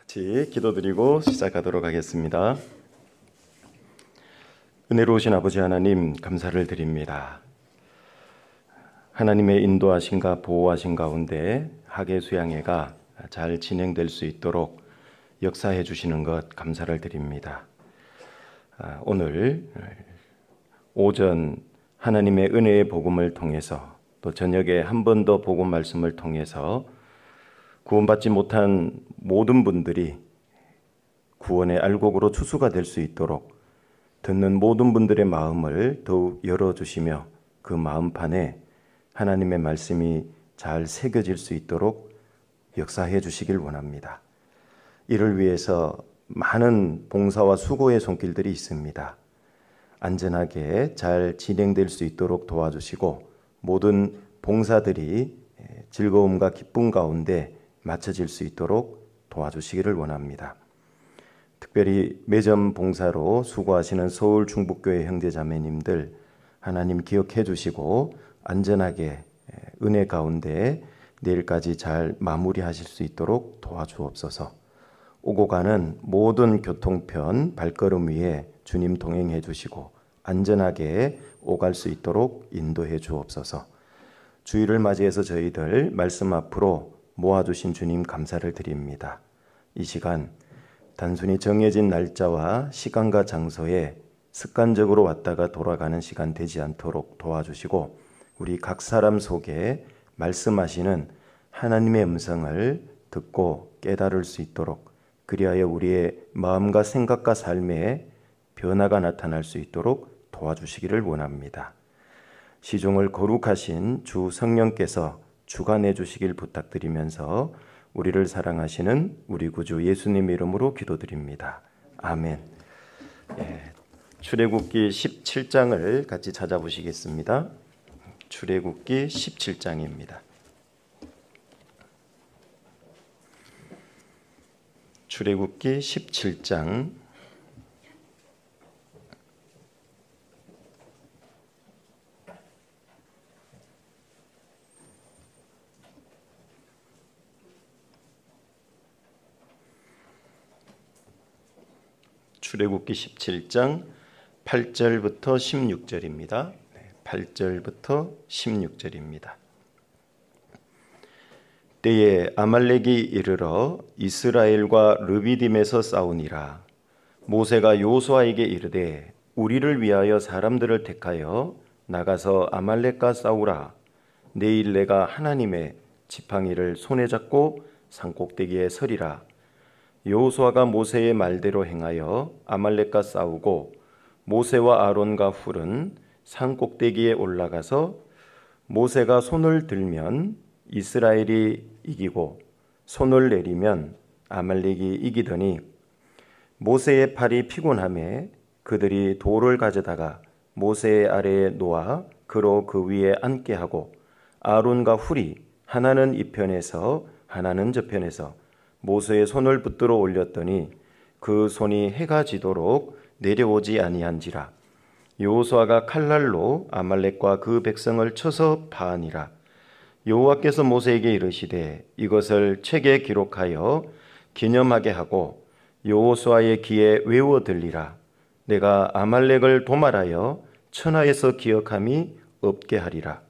같이 기도드리고 시작하도록 하겠습니다. 은혜로우신 아버지 하나님, 감사를 드립니다. 하나님의 인도하심과 보호하심 가운데 학예 수양회가 잘 진행될 수 있도록 역사해 주시는 것 감사를 드립니다. 오늘 오전 하나님의 은혜의 복음을 통해서 또 저녁에 한 번 더 복음 말씀을 통해서 구원받지 못한 모든 분들이 구원의 알곡으로 추수가 될 수 있도록 듣는 모든 분들의 마음을 더욱 열어주시며 그 마음판에 하나님의 말씀이 잘 새겨질 수 있도록 역사해 주시길 원합니다. 이를 위해서 많은 봉사와 수고의 손길들이 있습니다. 안전하게 잘 진행될 수 있도록 도와주시고 모든 봉사들이 즐거움과 기쁨 가운데 맞춰질 수 있도록 도와주시기를 원합니다. 특별히 매점 봉사로 수고하시는 서울 충북교회 형제자매님들 하나님 기억해 주시고 안전하게 은혜 가운데 내일까지 잘 마무리하실 수 있도록 도와주옵소서. 오고 가는 모든 교통편 발걸음 위에 주님 동행해 주시고 안전하게 오갈 수 있도록 인도해 주옵소서. 주일을 맞이해서 저희들 말씀 앞으로 모아주신 주님 감사를 드립니다. 이 시간 단순히 정해진 날짜와 시간과 장소에 습관적으로 왔다가 돌아가는 시간 되지 않도록 도와주시고 우리 각 사람 속에 말씀하시는 하나님의 음성을 듣고 깨달을 수 있도록 그리하여 우리의 마음과 생각과 삶에 변화가 나타날 수 있도록 도와주시기를 원합니다. 시종을 거룩하신 주 성령께서 주관해 주시길 부탁드리면서 우리를 사랑하시는 우리 구주 예수님 이름으로 기도드립니다. 아멘. 출애굽기 17장을 같이 찾아보시겠습니다. 출애굽기 17장입니다. 출애굽기 17장 출애굽기 17장 8절부터 16절입니다. 8절부터 16절입니다. 때에 아말렉이 이르러 이스라엘과 르비딤에서 싸우니라. 모세가 여호수아에게 이르되 우리를 위하여 사람들을 택하여 나가서 아말렉과 싸우라. 내일 내가 하나님의 지팡이를 손에 잡고 산꼭대기에 서리라. 여호수아가 모세의 말대로 행하여 아말렉과 싸우고 모세와 아론과 훌은 산꼭대기에 올라가서 모세가 손을 들면 이스라엘이 이기고 손을 내리면 아말렉이 이기더니 모세의 팔이 피곤하매 그들이 돌을 가져다가 모세의 아래에 놓아 그로 그 위에 앉게 하고 아론과 훌이 하나는 이 편에서 하나는 저 편에서 모세의 손을 붙들어 올렸더니 그 손이 해가 지도록 내려오지 아니한지라. 여호수아가 칼날로 아말렉과 그 백성을 쳐서 파하니라. 여호와께서 모세에게 이르시되 이것을 책에 기록하여 기념하게 하고 여호수아의 귀에 외워 들리라. 내가 아말렉을 도말하여 천하에서 기억함이 없게 하리라.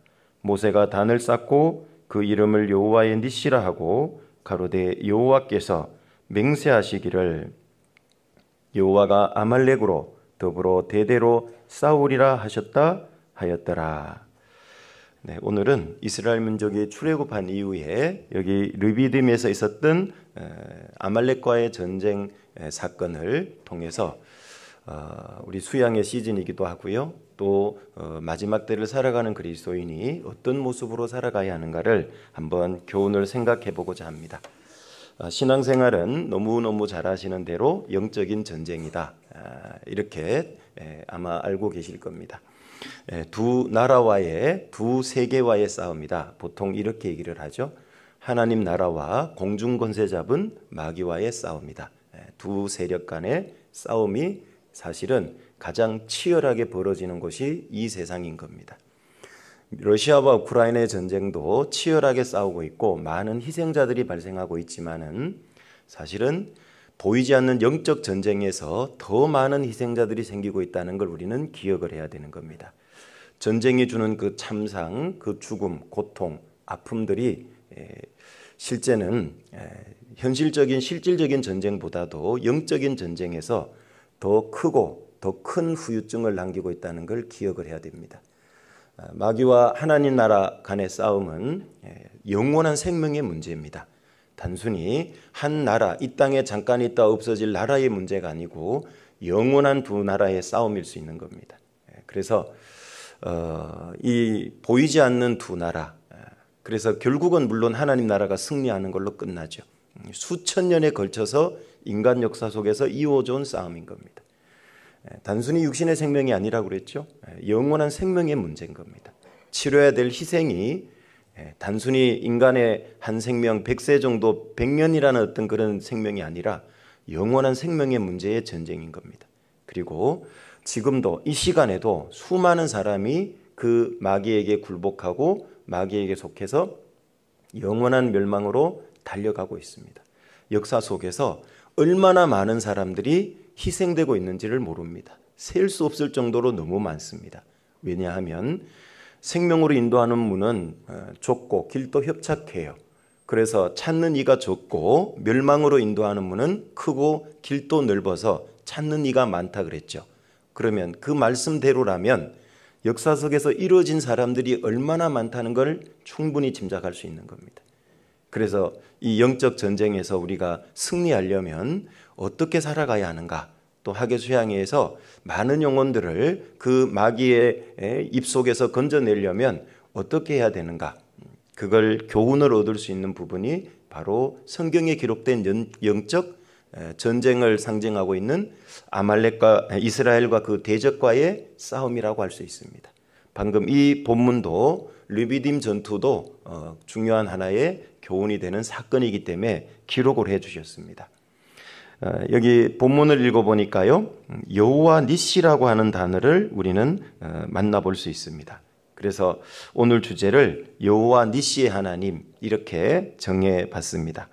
모세가 단을 쌓고 그 이름을 여호와의 니시라 하고 가로되 여호와께서 맹세하시기를 여호와가 아말렉으로 더불어 대대로 싸우리라 하셨다 하였더라. 오늘은 이스라엘 민족이 출애굽한 이후에 여기 르비딤에서 있었던 아말렉과의 전쟁 사건을 통해서 우리 수양의 시즌이기도 하고요. 또 마지막 때를 살아가는 그리스도인이 어떤 모습으로 살아가야 하는가를 한번 교훈을 생각해 보고자 합니다. 신앙생활은 너무너무 잘 아시는 대로 영적인 전쟁이다. 이렇게 아마 알고 계실 겁니다. 두 나라와의 두 세계와의 싸움이다. 보통 이렇게 얘기를 하죠. 하나님 나라와 공중 권세 잡은 마귀와의 싸움이다. 두 세력 간의 싸움이 사실은 가장 치열하게 벌어지는 곳이 이 세상인 겁니다. 러시아와 우크라이나의 전쟁도 치열하게 싸우고 있고 많은 희생자들이 발생하고 있지만은 사실은 보이지 않는 영적 전쟁에서 더 많은 희생자들이 생기고 있다는 걸 우리는 기억을 해야 되는 겁니다. 전쟁이 주는 그 참상, 그 죽음, 고통, 아픔들이 실제는 현실적인 실질적인 전쟁보다도 영적인 전쟁에서 더 크고 더 큰 후유증을 남기고 있다는 걸 기억을 해야 됩니다. 마귀와 하나님 나라 간의 싸움은 영원한 생명의 문제입니다. 단순히 한 나라, 이 땅에 잠깐 있다 없어질 나라의 문제가 아니고 영원한 두 나라의 싸움일 수 있는 겁니다. 그래서 이 보이지 않는 두 나라, 그래서 결국은 물론 하나님 나라가 승리하는 걸로 끝나죠. 수천 년에 걸쳐서 인간 역사 속에서 이어져온 싸움인 겁니다. 단순히 육신의 생명이 아니라고 그랬죠. 영원한 생명의 문제인 겁니다. 치러야 될 희생이 단순히 인간의 한 생명 100세 정도 100년이라는 어떤 그런 생명이 아니라 영원한 생명의 문제의 전쟁인 겁니다. 그리고 지금도 이 시간에도 수많은 사람이 그 마귀에게 굴복하고 마귀에게 속해서 영원한 멸망으로 달려가고 있습니다. 역사 속에서 얼마나 많은 사람들이 희생되고 있는지를 모릅니다. 셀 수 없을 정도로 너무 많습니다. 왜냐하면 생명으로 인도하는 문은 좁고 길도 협착해요. 그래서 찾는 이가 적고 멸망으로 인도하는 문은 크고 길도 넓어서 찾는 이가 많다 그랬죠. 그러면 그 말씀대로라면 역사 속에서 이루어진 사람들이 얼마나 많다는 걸 충분히 짐작할 수 있는 겁니다. 그래서 이 영적 전쟁에서 우리가 승리하려면 어떻게 살아가야 하는가? 또 하계수양회에서 많은 영혼들을 그 마귀의 입속에서 건져내려면 어떻게 해야 되는가? 그걸 교훈을 얻을 수 있는 부분이 바로 성경에 기록된 영적 전쟁을 상징하고 있는 아말렉과 이스라엘과 그 대적과의 싸움이라고 할 수 있습니다. 방금 이 본문도 르비딤 전투도 중요한 하나의 교훈이 되는 사건이기 때문에 기록을 해 주셨습니다. 여기 본문을 읽어보니까요, 여호와 니시라고 하는 단어를 우리는 만나볼 수 있습니다. 그래서 오늘 주제를 여호와 니시의 하나님 이렇게 정해봤습니다.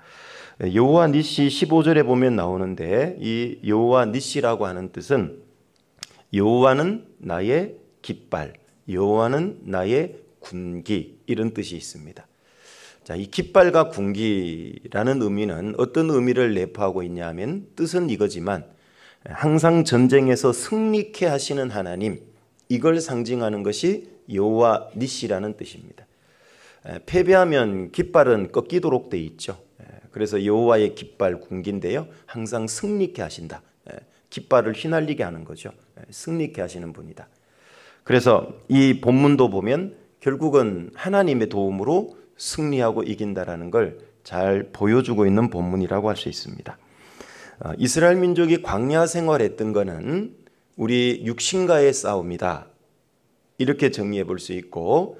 여호와 니시 15절에 보면 나오는데 이 여호와 니시라고 하는 뜻은 여호와는 나의 깃발, 여호와는 나의 군기 이런 뜻이 있습니다. 자, 이 깃발과 군기라는 의미는 어떤 의미를 내포하고 있냐 하면 뜻은 이거지만 항상 전쟁에서 승리케 하시는 하나님, 이걸 상징하는 것이 여호와 니시라는 뜻입니다. 패배하면 깃발은 꺾이도록 돼 있죠. 그래서 여호와의 깃발 군기인데요, 항상 승리케 하신다. 깃발을 휘날리게 하는 거죠. 승리케 하시는 분이다. 그래서 이 본문도 보면 결국은 하나님의 도움으로 승리하고 이긴다라는 걸 잘 보여주고 있는 본문이라고 할 수 있습니다. 이스라엘 민족이 광야 생활했던 것은 우리 육신과의 싸움이다. 이렇게 정리해 볼 수 있고,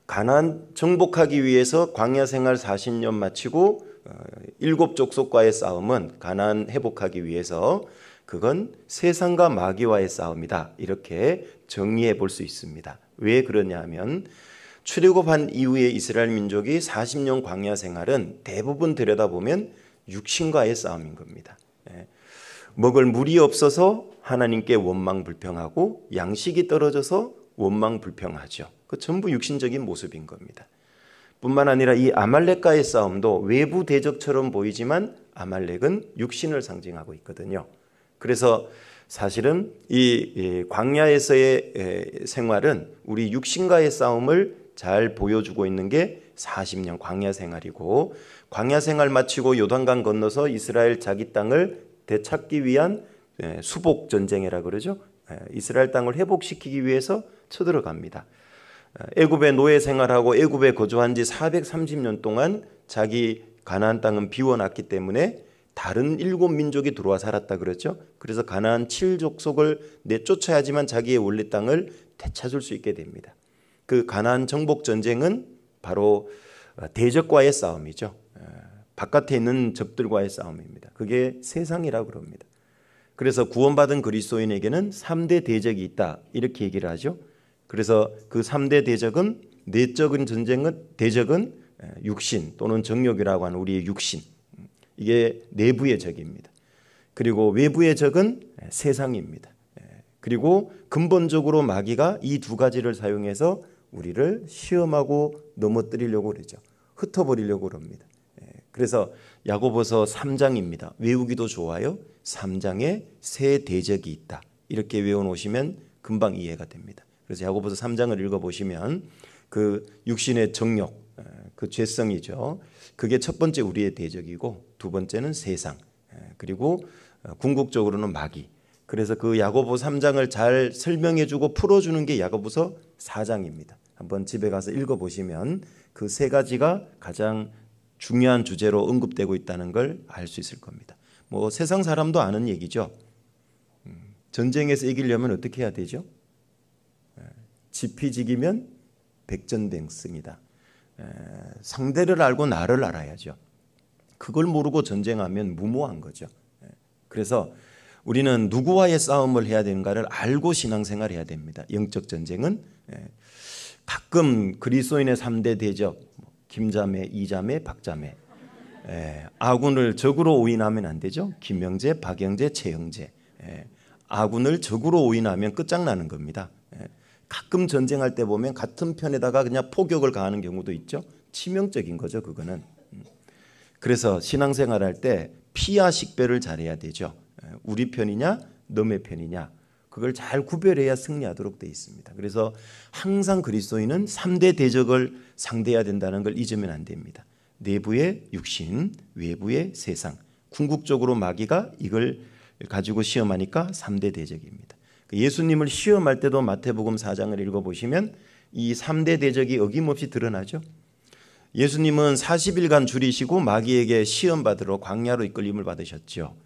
가나안 정복하기 위해서 광야 생활 40년 마치고 7족속과의 싸움은 가나안 회복하기 위해서 그건 세상과 마귀와의 싸움이다. 이렇게 정리해 볼 수 있습니다. 왜 그러냐 하면 출애굽한 이후에 이스라엘 민족이 40년 광야 생활은 대부분 들여다보면 육신과의 싸움인 겁니다. 먹을 물이 없어서 하나님께 원망불평하고 양식이 떨어져서 원망불평하죠. 그 전부 육신적인 모습인 겁니다. 뿐만 아니라 이 아말렉과의 싸움도 외부 대적처럼 보이지만 아말렉은 육신을 상징하고 있거든요. 그래서 사실은 이 광야에서의 생활은 우리 육신과의 싸움을 잘 보여주고 있는 게 40년 광야 생활이고, 광야 생활 마치고 요단강 건너서 이스라엘 자기 땅을 되찾기 위한 수복 전쟁이라 그러죠. 이스라엘 땅을 회복시키기 위해서 쳐들어갑니다. 애굽의 노예 생활하고 애굽에 거주한 지 430년 동안 자기 가나안 땅은 비워놨기 때문에 다른 7민족이 들어와 살았다 그랬죠. 그래서 가나안 7족속을 내쫓아야지만 자기의 원래 땅을 되찾을 수 있게 됩니다. 그 가나안 정복 전쟁은 바로 대적과의 싸움이죠. 바깥에 있는 적들과의 싸움입니다. 그게 세상이라고 그럽니다. 그래서 구원받은 그리스도인에게는 3대 대적이 있다 이렇게 얘기를 하죠. 그래서 그 3대 대적은, 내적인 전쟁은, 대적은 육신 또는 정욕이라고 하는 우리의 육신, 이게 내부의 적입니다. 그리고 외부의 적은 세상입니다. 그리고 근본적으로 마귀가 이 두 가지를 사용해서 우리를 시험하고 넘어뜨리려고 그러죠. 흩어버리려고 그럽니다. 그래서 야고보서 3장입니다. 외우기도 좋아요. 3장에 세 대적이 있다. 이렇게 외워놓으시면 금방 이해가 됩니다. 그래서 야고보서 3장을 읽어보시면 그 육신의 정욕, 그 죄성이죠. 그게 첫 번째 우리의 대적이고 두 번째는 세상, 그리고 궁극적으로는 마귀. 그래서 그 야고보 3장을 잘 설명해주고 풀어주는 게 야고보서 4장입니다. 한번 집에 가서 읽어보시면 그 세 가지가 가장 중요한 주제로 언급되고 있다는 걸 알 수 있을 겁니다. 뭐 세상 사람도 아는 얘기죠. 전쟁에서 이기려면 어떻게 해야 되죠? 지피지기면 백전백승이다. 상대를 알고 나를 알아야죠. 그걸 모르고 전쟁하면 무모한 거죠. 그래서 우리는 누구와의 싸움을 해야 되는가를 알고 신앙생활을 해야 됩니다. 영적 전쟁은 가끔 그리스도인의 3대 대적, 김자매, 이자매, 박자매, 아군을 적으로 오인하면 안 되죠. 김영재, 박영재, 최영재. 아군을 적으로 오인하면 끝장나는 겁니다. 가끔 전쟁할 때 보면 같은 편에다가 그냥 포격을 가하는 경우도 있죠. 치명적인 거죠, 그거는. 그래서 신앙생활 할 때 피하 식별을 잘해야 되죠. 우리 편이냐, 너의 편이냐, 그걸 잘 구별해야 승리하도록 되어 있습니다. 그래서 항상 그리스도인은 3대 대적을 상대해야 된다는 걸 잊으면 안 됩니다. 내부의 육신, 외부의 세상. 궁극적으로 마귀가 이걸 가지고 시험하니까 3대 대적입니다. 예수님을 시험할 때도 마태복음 4장을 읽어보시면 이 3대 대적이 어김없이 드러나죠. 예수님은 40일간 줄이시고 마귀에게 시험받으러 광야로 이끌림을 받으셨죠.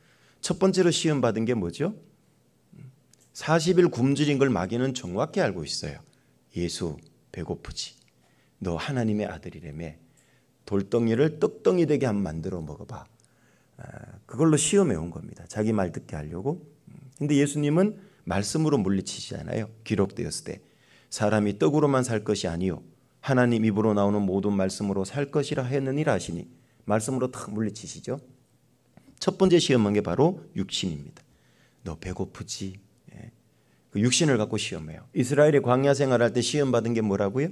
첫 번째로 시험받은 게 뭐죠? 40일 굶주린 걸 마귀는 정확히 알고 있어요. 예수 배고프지? 너 하나님의 아들이라며 돌덩이를 떡덩이 되게 한번 만들어 먹어봐. 그걸로 시험해 온 겁니다. 자기 말 듣게 하려고. 근데 예수님은 말씀으로 물리치시잖아요. 기록되었을 때 사람이 떡으로만 살 것이 아니요 하나님 입으로 나오는 모든 말씀으로 살 것이라 했느니라 하시니 말씀으로 탁 물리치시죠. 첫 번째 시험한 게 바로 육신입니다. 너 배고프지? 그 육신을 갖고 시험해요. 이스라엘이 광야 생활할 때 시험받은 게 뭐라고요?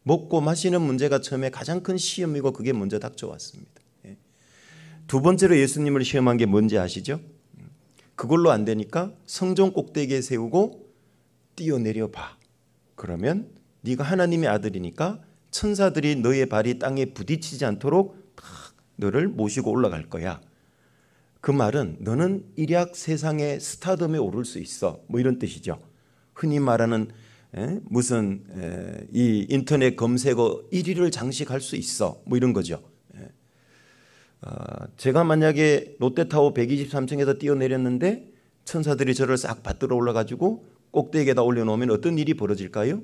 먹고 마시는 문제가 처음에 가장 큰 시험이고 그게 먼저 닥쳐왔습니다. 두 번째로 예수님을 시험한 게 뭔지 아시죠? 그걸로 안 되니까 성전 꼭대기에 세우고 뛰어내려 봐. 그러면 네가 하나님의 아들이니까 천사들이 너의 발이 땅에 부딪히지 않도록 너를 모시고 올라갈 거야. 그 말은 너는 일약 세상의 스타덤에 오를 수 있어. 뭐 이런 뜻이죠. 흔히 말하는 무슨 이 인터넷 검색어 1위를 장식할 수 있어. 뭐 이런 거죠. 제가 만약에 롯데타워 123층에서 뛰어내렸는데 천사들이 저를 싹 받들어 올라가지고 꼭대기에다 올려놓으면 어떤 일이 벌어질까요?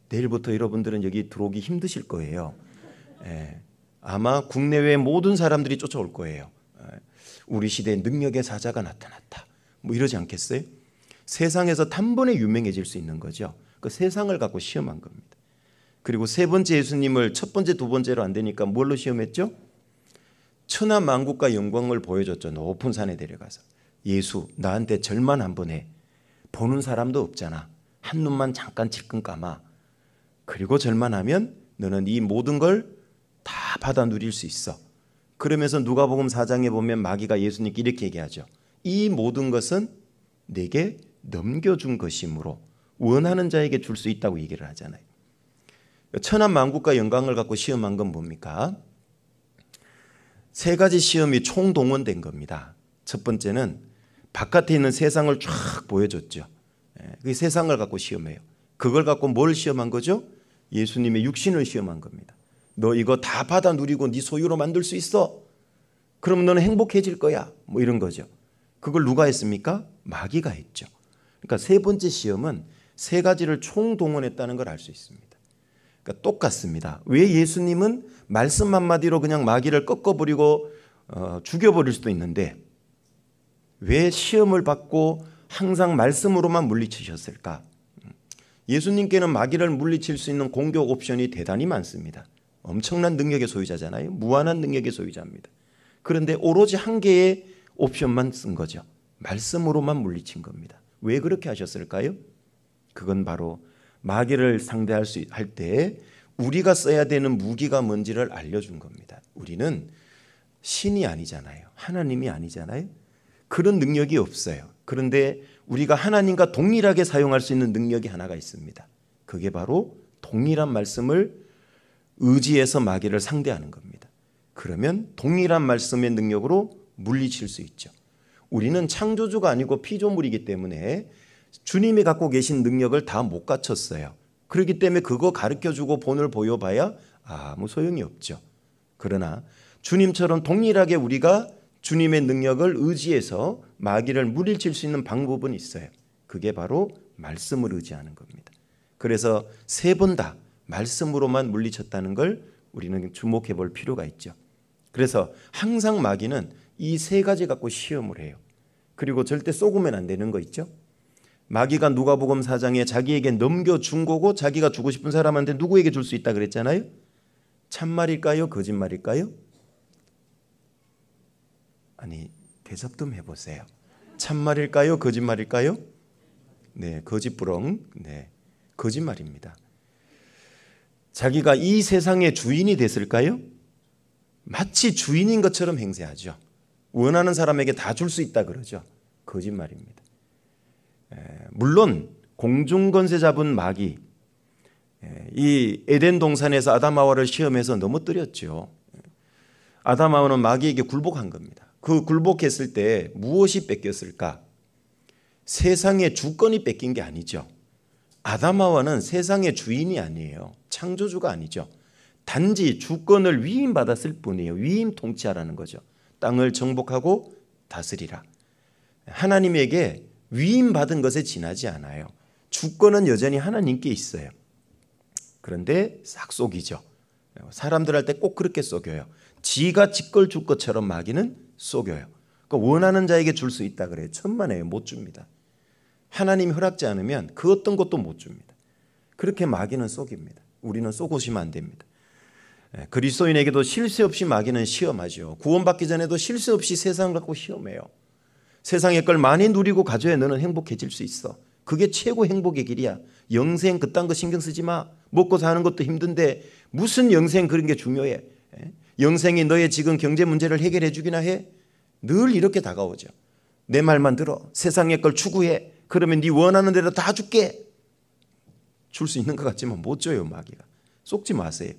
내일부터 여러분들은 여기 들어오기 힘드실 거예요. 아마 국내외 모든 사람들이 쫓아올 거예요. 우리 시대에 능력의 사자가 나타났다. 뭐 이러지 않겠어요? 세상에서 단번에 유명해질 수 있는 거죠. 그 세상을 갖고 시험한 겁니다. 그리고 세 번째 예수님을 첫 번째, 두 번째로 안 되니까 뭘로 시험했죠? 천하 만국과 영광을 보여줬죠. 높은 산에 데려가서. 예수, 나한테 절만 한번 해. 보는 사람도 없잖아. 한눈만 잠깐 질끈 감아. 그리고 절만하면 너는 이 모든 걸 다 받아 누릴 수 있어. 그러면서 누가복음 4장에 보면 마귀가 예수님께 이렇게 얘기하죠. 이 모든 것은 내게 넘겨준 것이므로 원하는 자에게 줄 수 있다고 얘기를 하잖아요. 천하 만국과 영광을 갖고 시험한 건 뭡니까? 세 가지 시험이 총동원된 겁니다. 첫 번째는 바깥에 있는 세상을 쫙 보여줬죠. 그 세상을 갖고 시험해요. 그걸 갖고 뭘 시험한 거죠? 예수님의 육신을 시험한 겁니다. 너 이거 다 받아 누리고 네 소유로 만들 수 있어. 그럼 너는 행복해질 거야. 뭐 이런 거죠. 그걸 누가 했습니까? 마귀가 했죠. 그러니까 세 번째 시험은 세 가지를 총동원했다는 걸 알 수 있습니다. 그러니까 똑같습니다. 왜 예수님은 말씀 한마디로 그냥 마귀를 꺾어버리고 죽여버릴 수도 있는데 왜 시험을 받고 항상 말씀으로만 물리치셨을까? 예수님께는 마귀를 물리칠 수 있는 공격 옵션이 대단히 많습니다. 엄청난 능력의 소유자잖아요. 무한한 능력의 소유자입니다. 그런데 오로지 한 개의 옵션만 쓴 거죠. 말씀으로만 물리친 겁니다. 왜 그렇게 하셨을까요? 그건 바로 마귀를 상대할 때 우리가 써야 되는 무기가 뭔지를 알려준 겁니다. 우리는 신이 아니잖아요. 하나님이 아니잖아요. 그런 능력이 없어요. 그런데 우리가 하나님과 동일하게 사용할 수 있는 능력이 하나가 있습니다. 그게 바로 동일한 말씀을 의지해서 마귀를 상대하는 겁니다. 그러면 동일한 말씀의 능력으로 물리칠 수 있죠. 우리는 창조주가 아니고 피조물이기 때문에 주님이 갖고 계신 능력을 다 못 갖췄어요. 그렇기 때문에 그거 가르쳐주고 본을 보여봐야 아무 소용이 없죠. 그러나 주님처럼 동일하게 우리가 주님의 능력을 의지해서 마귀를 물리칠 수 있는 방법은 있어요. 그게 바로 말씀을 의지하는 겁니다. 그래서 3번 다 말씀으로만 물리쳤다는 걸 우리는 주목해 볼 필요가 있죠. 그래서 항상 마귀는 이 3가지 갖고 시험을 해요. 그리고 절대 쏘으면 안 되는 거 있죠. 마귀가 누가복음 4장에 자기에게 넘겨준 거고 자기가 주고 싶은 사람한테 누구에게 줄 수 있다 그랬잖아요. 참말일까요? 거짓말일까요? 아니, 대답 좀 해보세요. 참말일까요? 거짓말일까요? 네, 거짓부렁. 네, 거짓말입니다. 자기가 이 세상의 주인이 됐을까요? 마치 주인인 것처럼 행세하죠. 원하는 사람에게 다 줄 수 있다 그러죠. 거짓말입니다. 물론 공중권세 잡은 마귀, 이 에덴 동산에서 아담 하와를 시험해서 넘어뜨렸죠. 아담 하와는 마귀에게 굴복한 겁니다. 그 굴복했을 때 무엇이 뺏겼을까? 세상의 주권이 뺏긴 게 아니죠. 아담 하와는 세상의 주인이 아니에요. 창조주가 아니죠. 단지 주권을 위임받았을 뿐이에요. 위임 통치하라는 거죠. 땅을 정복하고 다스리라. 하나님에게 위임받은 것에 지나지 않아요. 주권은 여전히 하나님께 있어요. 그런데 싹 속이죠. 사람들한테 꼭 그렇게 속여요. 지가 지걸 줄 것처럼 마귀는 속여요. 그러니까 원하는 자에게 줄 수 있다 그래요. 천만에요. 못 줍니다. 하나님이 허락지 않으면 그 어떤 것도 못 줍니다. 그렇게 마귀는 속입니다. 우리는 속으시면 안 됩니다. 그리스도인에게도 실수 없이 마귀는 시험하죠. 구원받기 전에도 실수 없이 세상을 갖고 시험해요. 세상의 걸 많이 누리고 가져야 너는 행복해질 수 있어. 그게 최고 행복의 길이야. 영생 그딴 거 신경 쓰지 마. 먹고 사는 것도 힘든데 무슨 영생 그런 게 중요해. 영생이 너의 지금 경제 문제를 해결해 주기나 해. 늘 이렇게 다가오죠. 내 말만 들어. 세상의 걸 추구해. 그러면 네 원하는 대로 다 줄게. 줄 수 있는 것 같지만 못 줘요. 마귀가. 속지 마세요.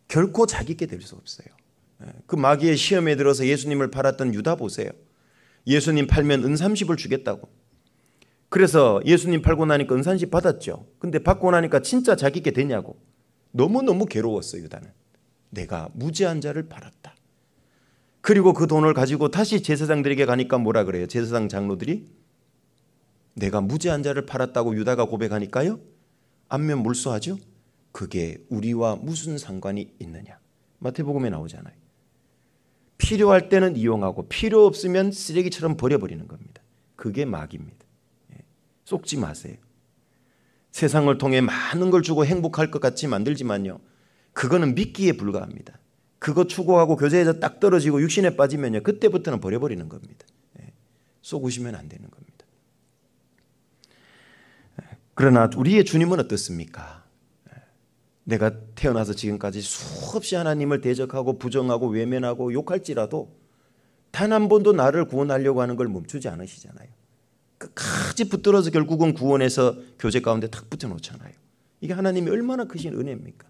결코 자기께 될 수 없어요. 그 마귀의 시험에 들어서 예수님을 팔았던 유다 보세요. 예수님 팔면 은 30을 주겠다고. 그래서 예수님 팔고 나니까 은 30 받았죠. 근데 받고 나니까 진짜 자기께 되냐고. 너무너무 괴로웠어요. 유다는. 내가 무죄한 자를 팔았다. 그리고 그 돈을 가지고 다시 제사장들에게 가니까 뭐라 그래요? 제사장 장로들이 내가 무죄한 자를 팔았다고 유다가 고백하니까요. 안면 몰수하죠. 그게 우리와 무슨 상관이 있느냐. 마태복음에 나오잖아요. 필요할 때는 이용하고 필요 없으면 쓰레기처럼 버려버리는 겁니다. 그게 마귀입니다. 속지 마세요. 세상을 통해 많은 걸 주고 행복할 것 같이 만들지만요. 그거는 미끼에 불과합니다. 그거 추구하고 교제에서 딱 떨어지고 육신에 빠지면요. 그때부터는 버려버리는 겁니다. 쏘구시면 안 되는 겁니다. 그러나 우리의 주님은 어떻습니까? 내가 태어나서 지금까지 수없이 하나님을 대적하고 부정하고 외면하고 욕할지라도 단 한 번도 나를 구원하려고 하는 걸 멈추지 않으시잖아요. 끝까지 붙들어서 결국은 구원해서 교제 가운데 탁 붙여놓잖아요. 이게 하나님이 얼마나 크신 은혜입니까?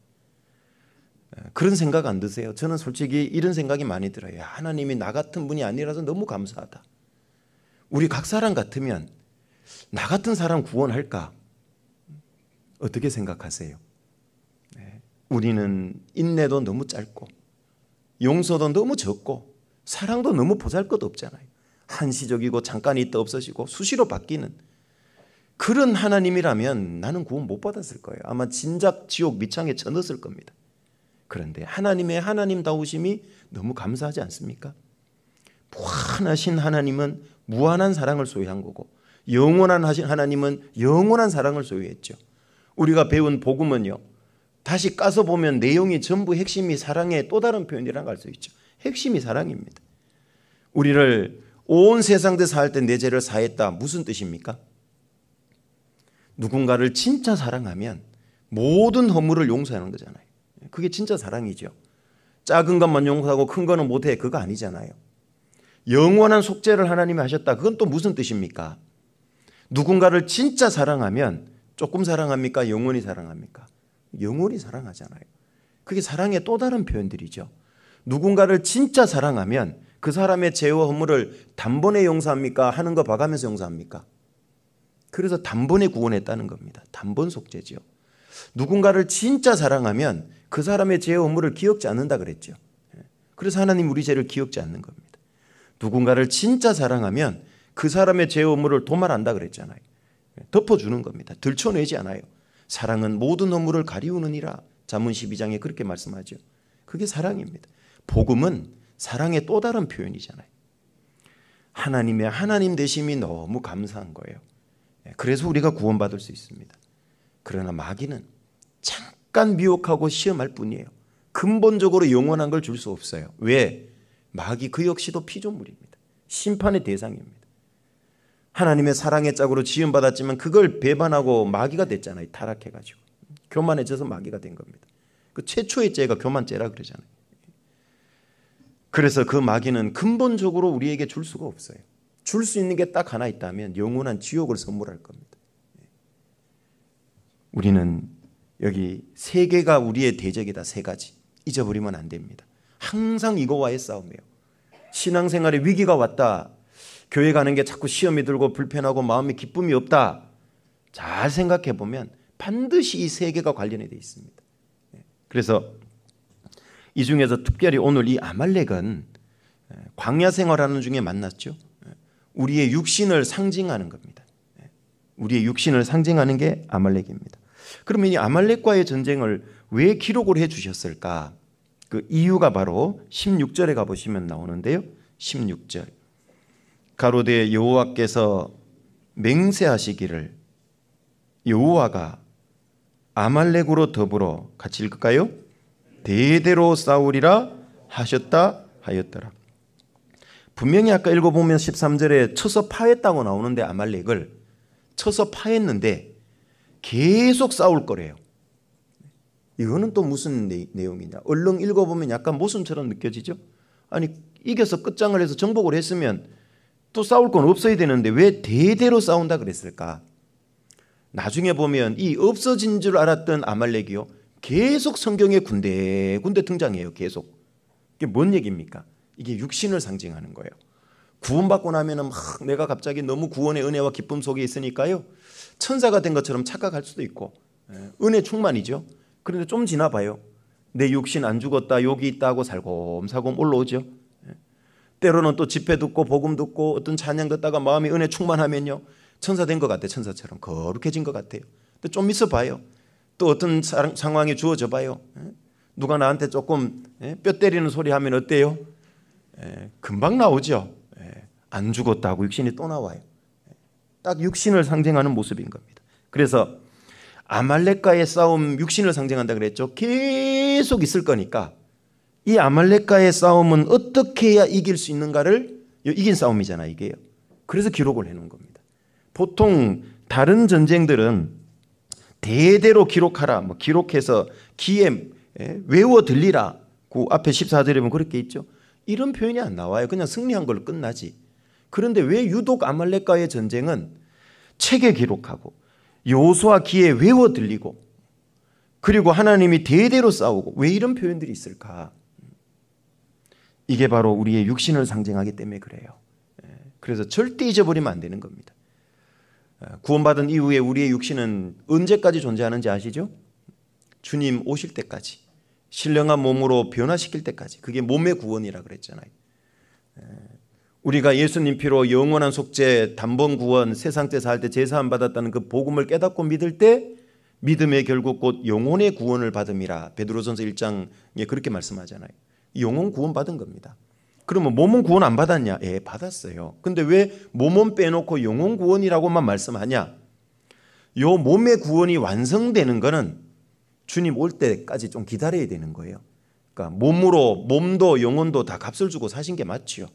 그런 생각 안 드세요? 저는 솔직히 이런 생각이 많이 들어요. 하나님이 나 같은 분이 아니라서 너무 감사하다. 우리 각 사람 같으면 나 같은 사람 구원할까? 어떻게 생각하세요? 우리는 인내도 너무 짧고 용서도 너무 적고 사랑도 너무 보잘것없잖아요. 한시적이고 잠깐 있다 없어지고 수시로 바뀌는 그런 하나님이라면 나는 구원 못 받았을 거예요. 아마 진작 지옥 밑창에 쳐넣었을 겁니다. 그런데 하나님의 하나님다우심이 너무 감사하지 않습니까? 무한하신 하나님은 무한한 사랑을 소유한 거고 영원한 하나님은 영원한 사랑을 소유했죠. 우리가 배운 복음은요. 다시 까서 보면 내용이 전부 핵심이 사랑의 또 다른 표현이라고 할 수 있죠. 핵심이 사랑입니다. 우리를 온 세상 데 살 때 내 죄를 사했다. 무슨 뜻입니까? 누군가를 진짜 사랑하면 모든 허물을 용서하는 거잖아요. 그게 진짜 사랑이죠. 작은 것만 용서하고 큰 거는 못해. 그거 아니잖아요. 영원한 속죄를 하나님이 하셨다. 그건 또 무슨 뜻입니까? 누군가를 진짜 사랑하면 조금 사랑합니까? 영원히 사랑합니까? 영원히 사랑하잖아요. 그게 사랑의 또 다른 표현들이죠. 누군가를 진짜 사랑하면 그 사람의 죄와 허물을 단번에 용서합니까? 하는 거 봐가면서 용서합니까? 그래서 단번에 구원했다는 겁니다. 단번 속죄죠. 누군가를 진짜 사랑하면 그 사람의 죄와 허물을 기억지 않는다 그랬죠. 그래서 하나님 우리 죄를 기억지 않는 겁니다. 누군가를 진짜 사랑하면 그 사람의 죄와 허물을 도말한다 그랬잖아요. 덮어주는 겁니다. 들춰내지 않아요. 사랑은 모든 허물을 가리우느니라. 잠언 12장에 그렇게 말씀하죠. 그게 사랑입니다. 복음은 사랑의 또 다른 표현이잖아요. 하나님의 하나님 되심이 너무 감사한 거예요. 그래서 우리가 구원받을 수 있습니다. 그러나 마귀는 잠깐 미혹하고 시험할 뿐이에요. 근본적으로 영원한 걸 줄 수 없어요. 왜? 마귀 그 역시도 피조물입니다. 심판의 대상입니다. 하나님의 사랑의 짝으로 지음받았지만 그걸 배반하고 마귀가 됐잖아요. 타락해가지고. 교만해져서 마귀가 된 겁니다. 그 최초의 죄가 교만죄라 그러잖아요. 그래서 그 마귀는 근본적으로 우리에게 줄 수가 없어요. 줄 수 있는 게 딱 하나 있다면 영원한 지옥을 선물할 겁니다. 우리는 여기 세 개가 우리의 대적이다. 세 가지. 잊어버리면 안 됩니다. 항상 이거와의 싸움이에요. 신앙생활에 위기가 왔다. 교회 가는 게 자꾸 시험이 들고 불편하고 마음에 기쁨이 없다. 잘 생각해 보면 반드시 이 세 개가 관련이 되어 있습니다. 그래서 이 중에서 특별히 오늘 이 아말렉은 광야 생활하는 중에 만났죠. 우리의 육신을 상징하는 겁니다. 우리의 육신을 상징하는 게 아말렉입니다. 그러면 이 아말렉과의 전쟁을 왜 기록을 해 주셨을까? 그 이유가 바로 16절에 가보시면 나오는데요. 16절 가로되 여호와께서 맹세하시기를 여호와가 아말렉으로 더불어 같이 읽을까요? 대대로 싸우리라 하셨다 하였더라. 분명히 아까 읽어보면 13절에 쳐서 파했다고 나오는데 아말렉을 쳐서 파했는데 계속 싸울 거래요. 이거는 또 무슨 내용이냐? 얼른 읽어보면 약간 모순처럼 느껴지죠? 아니 이겨서 끝장을 해서 정복을 했으면 또 싸울 건 없어야 되는데 왜 대대로 싸운다 그랬을까? 나중에 보면 이 없어진 줄 알았던 아말렉이요 계속 성경에 군데군데 등장해요. 계속. 이게 뭔 얘기입니까? 이게 육신을 상징하는 거예요. 구원받고 나면은 막 내가 갑자기 너무 구원의 은혜와 기쁨 속에 있으니까요 천사가 된 것처럼 착각할 수도 있고 은혜 충만이죠. 그런데 좀 지나봐요. 내 육신 안 죽었다 여기 있다 하고 살곰살곰 올라오죠. 때로는 또 집회 듣고 복음 듣고 어떤 찬양 듣다가 마음이 은혜 충만하면요 천사 된 것 같아요. 천사처럼 거룩해진 것 같아요. 근데 좀 있어 봐요. 또 어떤 상황이 주어져 봐요. 누가 나한테 조금 뼈 때리는 소리 하면 어때요? 금방 나오죠. 안 죽었다고 육신이 또 나와요. 딱 육신을 상징하는 모습인 겁니다. 그래서 아말렉과의 싸움 육신을 상징한다 그랬죠. 계속 있을 거니까 이 아말렉과의 싸움은 어떻게 해야 이길 수 있는가를 이긴 싸움이잖아요. 이게요. 그래서 기록을 해놓은 겁니다. 보통 다른 전쟁들은 대대로 기록하라, 뭐 기록해서 귀에 외워 들리라. 그 앞에 14절에 보면 그렇게 있죠. 이런 표현이 안 나와요. 그냥 승리한 걸로 끝나지. 그런데 왜 유독 아말렉과의 전쟁은 책에 기록하고 여호수아 귀에 외워 들리고 그리고 하나님이 대대로 싸우고 왜 이런 표현들이 있을까? 이게 바로 우리의 육신을 상징하기 때문에 그래요. 그래서 절대 잊어버리면 안 되는 겁니다. 구원받은 이후에 우리의 육신은 언제까지 존재하는지 아시죠? 주님 오실 때까지 신령한 몸으로 변화시킬 때까지. 그게 몸의 구원이라 그랬잖아요. 우리가 예수님 피로 영원한 속죄, 단번 구원, 세상 때 살 때 제사함 받았다는 그 복음을 깨닫고 믿을 때 믿음의 결국 곧 영혼의 구원을 받음이라. 베드로전서 1장에 그렇게 말씀하잖아요. 영혼 구원 받은 겁니다. 그러면 몸은 구원 안 받았냐? 예, 받았어요. 근데 왜 몸은 빼놓고 영혼 구원이라고만 말씀하냐? 요 몸의 구원이 완성되는 거는 주님 올 때까지 좀 기다려야 되는 거예요. 그러니까 몸도 영혼도 다 값을 주고 사신 게 맞지요.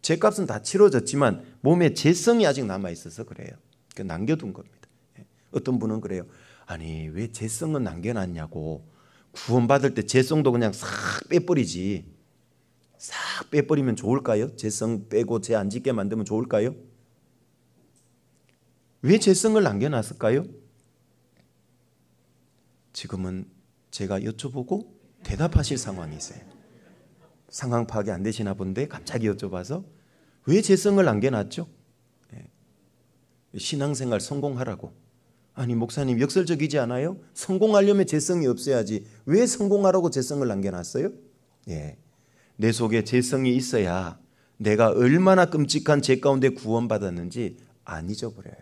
죄값은 다 치러졌지만 몸에 죄성이 아직 남아있어서 그래요. 남겨둔 겁니다. 어떤 분은 그래요. 아니 왜 죄성은 남겨놨냐고. 구원받을 때 죄성도 그냥 싹 빼버리지. 싹 빼버리면 좋을까요? 죄성 빼고 죄 안 짓게 만들면 좋을까요? 왜 죄성을 남겨놨을까요? 지금은 제가 여쭤보고 대답하실 상황이세요. 상황 파악이 안 되시나 본데 갑자기 여쭤봐서 왜 죄성을 남겨놨죠? 신앙생활 성공하라고. 아니 목사님 역설적이지 않아요? 성공하려면 죄성이 없어야지 왜 성공하라고 죄성을 남겨놨어요? 내 속에 죄성이 있어야 내가 얼마나 끔찍한 죄 가운데 구원받았는지 안 잊어버려요.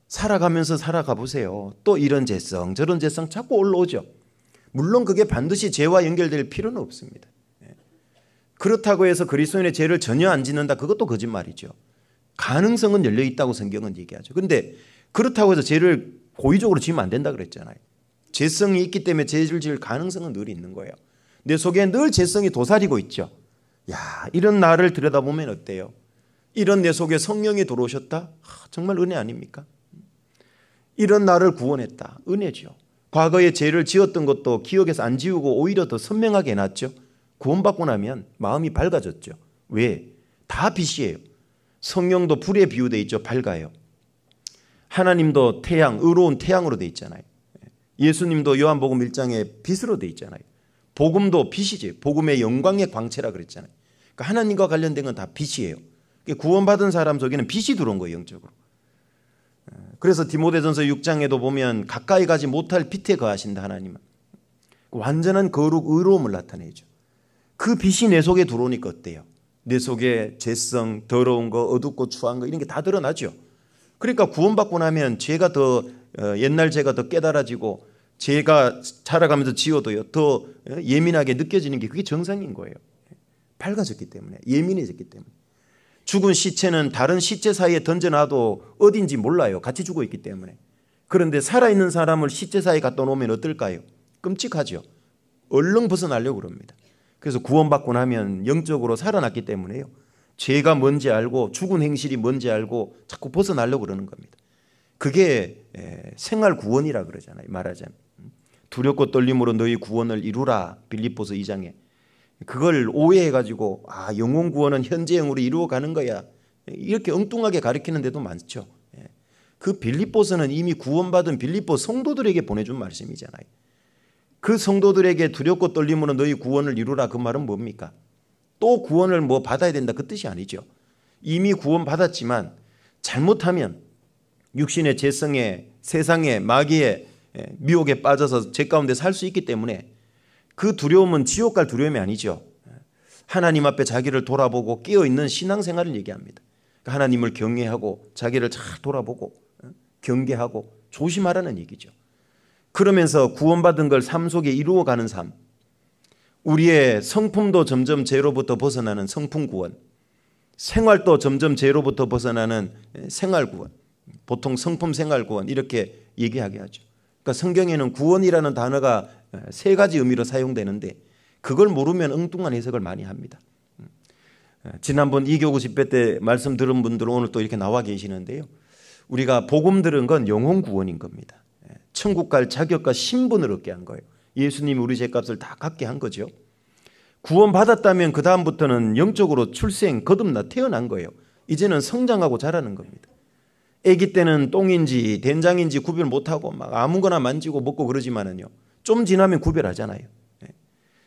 살아가면서 살아가 보세요. 또 이런 죄성 저런 죄성 자꾸 올라오죠. 물론 그게 반드시 죄와 연결될 필요는 없습니다. 그렇다고 해서 그리스도인의 죄를 전혀 안 짓는다, 그것도 거짓말이죠. 가능성은 열려 있다고 성경은 얘기하죠. 그런데 그렇다고 해서 죄를 고의적으로 지으면 안 된다 그랬잖아요. 죄성이 있기 때문에 죄를 지을 가능성은 늘 있는 거예요. 내 속에 늘 죄성이 도사리고 있죠. 야, 이런 나를 들여다보면 어때요? 이런 내 속에 성령이 들어오셨다? 정말 은혜 아닙니까? 이런 나를 구원했다. 은혜죠. 과거에 죄를 지었던 것도 기억에서 안 지우고 오히려 더 선명하게 해놨죠. 구원받고 나면 마음이 밝아졌죠. 왜? 다 빛이에요. 성령도 불에 비유되어 있죠. 밝아요. 하나님도 태양, 의로운 태양으로 되어 있잖아요. 예수님도 요한복음 1장에 빛으로 되어 있잖아요. 복음도 빛이지. 복음의 영광의 광채라 그랬잖아요. 그러니까 하나님과 관련된 건 다 빛이에요. 구원받은 사람 속에는 빛이 들어온 거예요. 영적으로. 그래서 디모데전서 6장에도 보면 가까이 가지 못할 빛에 거하신다 하나님은. 완전한 거룩 의로움을 나타내죠. 그 빛이 내 속에 들어오니까 어때요? 내 속에 죄성, 더러운 거, 어둡고 추한 거 이런 게 다 드러나죠. 그러니까 구원받고 나면 죄가 더 옛날 죄가 더 깨달아지고 죄가 살아가면서 지어도요 더 예민하게 느껴지는 게 그게 정상인 거예요. 밝아졌기 때문에, 예민해졌기 때문에. 죽은 시체는 다른 시체 사이에 던져놔도 어딘지 몰라요. 같이 죽어 있기 때문에. 그런데 살아있는 사람을 시체 사이에 갖다 놓으면 어떨까요? 끔찍하죠. 얼른 벗어나려고 그럽니다. 그래서 구원받고 나면 영적으로 살아났기 때문에요. 죄가 뭔지 알고 죽은 행실이 뭔지 알고 자꾸 벗어나려고 그러는 겁니다. 그게 생활 구원이라 그러잖아요. 말하자면. 두렵고 떨림으로 너희 구원을 이루라. 빌립보서 2장에. 그걸 오해해가지고 영혼 구원은 현재형으로 이루어가는 거야. 이렇게 엉뚱하게 가르치는 데도 많죠. 그 빌립보서는 이미 구원받은 빌립보 성도들에게 보내준 말씀이잖아요. 그 성도들에게 두렵고 떨림으로 너희 구원을 이루라. 그 말은 뭡니까? 또 구원을 뭐 받아야 된다 그 뜻이 아니죠. 이미 구원 받았지만 잘못하면 육신의 죄성에 세상의 마귀의 미혹에 빠져서 죄 가운데 살 수 있기 때문에 그 두려움은 지옥 갈 두려움이 아니죠. 하나님 앞에 자기를 돌아보고 깨어있는 신앙생활을 얘기합니다. 하나님을 경외하고 자기를 잘 돌아보고 경계하고 조심하라는 얘기죠. 그러면서 구원받은 걸 삶 속에 이루어가는 삶, 우리의 성품도 점점 죄로부터 벗어나는 성품 구원, 생활도 점점 죄로부터 벗어나는 생활 구원, 보통 성품 생활 구원 이렇게 얘기하게 하죠. 그러니까 성경에는 구원이라는 단어가 세 가지 의미로 사용되는데 그걸 모르면 엉뚱한 해석을 많이 합니다. 지난번 이교구 집회 때 말씀 들은 분들은 오늘 또 이렇게 나와 계시는데요. 우리가 복음 들은 건 영혼 구원인 겁니다. 천국 갈 자격과 신분을 얻게 한 거예요. 예수님이 우리 죄값을 다 갚게 한 거죠. 구원받았다면 그 다음부터는 영적으로 출생, 거듭나 태어난 거예요. 이제는 성장하고 자라는 겁니다. 아기 때는 똥인지 된장인지 구별 못하고 막 아무거나 만지고 먹고 그러지만은요. 좀 지나면 구별하잖아요.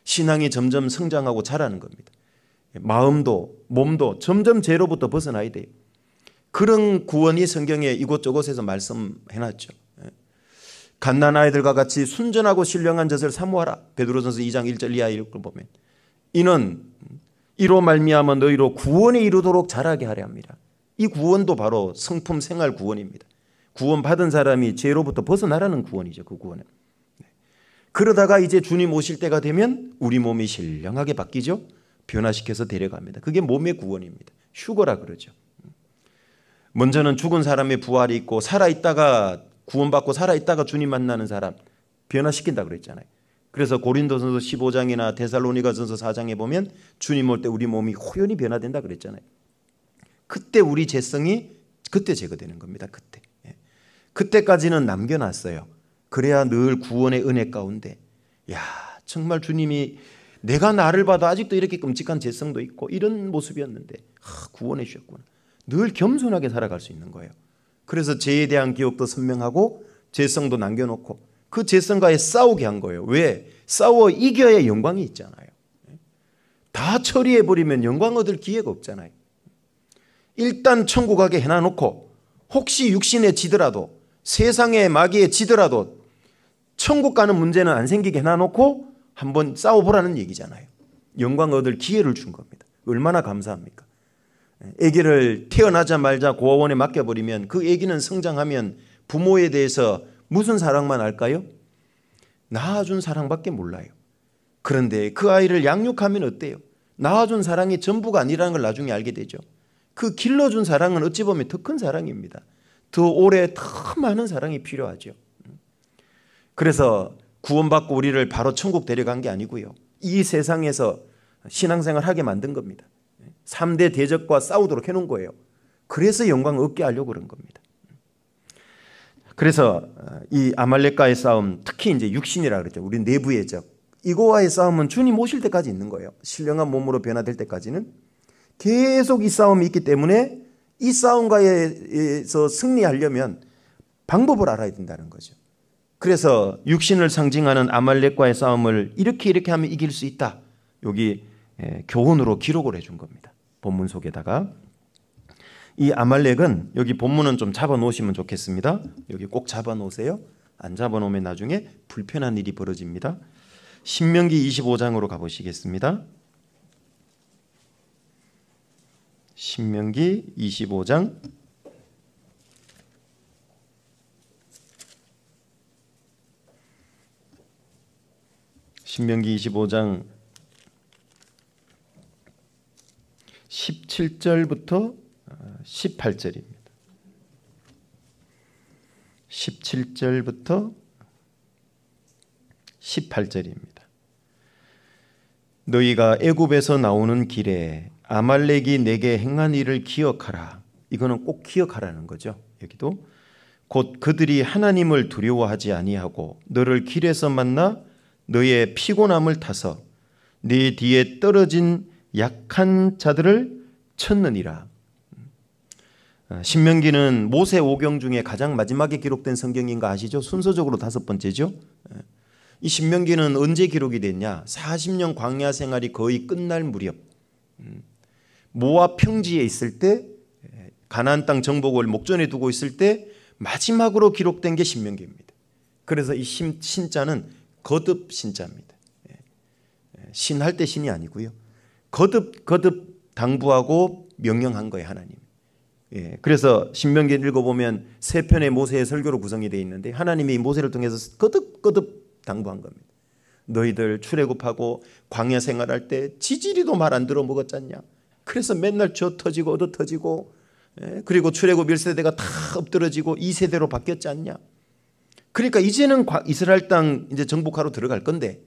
신앙이 점점 성장하고 자라는 겁니다. 마음도 몸도 점점 죄로부터 벗어나야 돼요. 그런 구원이 성경에 이곳저곳에서 말씀해놨죠. 갓난아이들과 같이 순전하고 신령한 젖을 사모하라. 베드로전서 2장 1절 이하 읽고 보면 이는 이로 말미암아 너희로 구원에 이르도록 자라게 하려 합니다. 이 구원도 바로 성품 생활 구원입니다. 구원받은 사람이 죄로부터 벗어나라는 구원이죠. 그 구원은. 그러다가 이제 주님 오실 때가 되면 우리 몸이 신령하게 바뀌죠. 변화시켜서 데려갑니다. 그게 몸의 구원입니다. 휴거라 그러죠. 먼저는 죽은 사람의 부활이 있고 살아있다가 구원받고 살아있다가 주님 만나는 사람 변화시킨다 그랬잖아요. 그래서 고린도전서 15장이나 데살로니가전서 4장에 보면 주님 올 때 우리 몸이 호연히 변화된다 그랬잖아요. 그때 우리 죄성이 그때 제거되는 겁니다. 그때. 그때까지는 남겨놨어요. 그래야 늘 구원의 은혜 가운데 야 정말 주님이 내가 나를 봐도 아직도 이렇게 끔찍한 죄성도 있고 이런 모습이었는데 구원해 주셨구나. 늘 겸손하게 살아갈 수 있는 거예요. 그래서 죄에 대한 기억도 선명하고 죄성도 남겨놓고 그 죄성과에 싸우게 한 거예요. 왜? 싸워 이겨야 영광이 있잖아요. 다 처리해버리면 영광 얻을 기회가 없잖아요. 일단 천국 가게 해놔놓고 혹시 육신에 지더라도 세상의 마귀에 지더라도 천국 가는 문제는 안 생기게 해놔놓고 한번 싸워보라는 얘기잖아요. 영광 얻을 기회를 준 겁니다. 얼마나 감사합니까? 아기를 태어나자마자 고아원에 맡겨버리면 그 아기는 성장하면 부모에 대해서 무슨 사랑만 알까요? 낳아준 사랑밖에 몰라요. 그런데 그 아이를 양육하면 어때요? 낳아준 사랑이 전부가 아니라는 걸 나중에 알게 되죠. 그 길러준 사랑은 어찌 보면 더 큰 사랑입니다. 더 오래 더 많은 사랑이 필요하죠. 그래서 구원받고 우리를 바로 천국 데려간 게 아니고요. 이 세상에서 신앙생활 하게 만든 겁니다. 3대 대적과 싸우도록 해놓은 거예요. 그래서 영광을 얻게 하려고 그런 겁니다. 그래서 이 아말렉과의 싸움, 특히 이제 육신이라 그러죠. 우리 내부의 적. 이거와의 싸움은 주님 오실 때까지 있는 거예요. 신령한 몸으로 변화될 때까지는 계속 이 싸움이 있기 때문에 이 싸움과에서 승리하려면 방법을 알아야 된다는 거죠. 그래서 육신을 상징하는 아말렉과의 싸움을 이렇게 하면 이길 수 있다. 여기 교훈으로 기록을 해준 겁니다. 본문 속에다가. 이 아말렉은 여기 본문은 좀 잡아놓으시면 좋겠습니다. 여기 꼭 잡아놓으세요. 안 잡아놓으면 나중에 불편한 일이 벌어집니다. 신명기 25장으로 가보시겠습니다. 신명기 25장 신명기 25장 17절부터 18절입니다. 17절부터 18절입니다. 너희가 애굽에서 나오는 길에 아말렉이 내게 행한 일을 기억하라. 이거는 꼭 기억하라는 거죠. 여기도 곧 그들이 하나님을 두려워하지 아니하고 너를 길에서 만나 너의 피곤함을 타서 네 뒤에 떨어진 약한 자들을 쳤느니라. 신명기는 모세 오경 중에 가장 마지막에 기록된 성경인 거 아시죠? 순서적으로 5번째죠. 이 신명기는 언제 기록이 됐냐? 40년 광야 생활이 거의 끝날 무렵, 모압 평지에 있을 때, 가나안 땅 정복을 목전에 두고 있을 때 마지막으로 기록된 게 신명기입니다. 그래서 이 신자는 거듭 신자입니다. 신할 때 신이 아니고요. 거듭 당부하고 명령한 거예요, 하나님. 그래서 신명기를 읽어보면 3편의 모세의 설교로 구성이 되어 있는데 하나님이 모세를 통해서 거듭 당부한 겁니다. 너희들 출애굽하고 광야 생활할 때 지지리도 말 안 들어 먹었잖냐. 그래서 맨날 저 터지고 얻어 터지고 그리고 출애굽 1세대가 다 엎드러지고 2세대로 바뀌었지 않냐. 그러니까 이제는 이스라엘 땅 이제 정복하러 들어갈 건데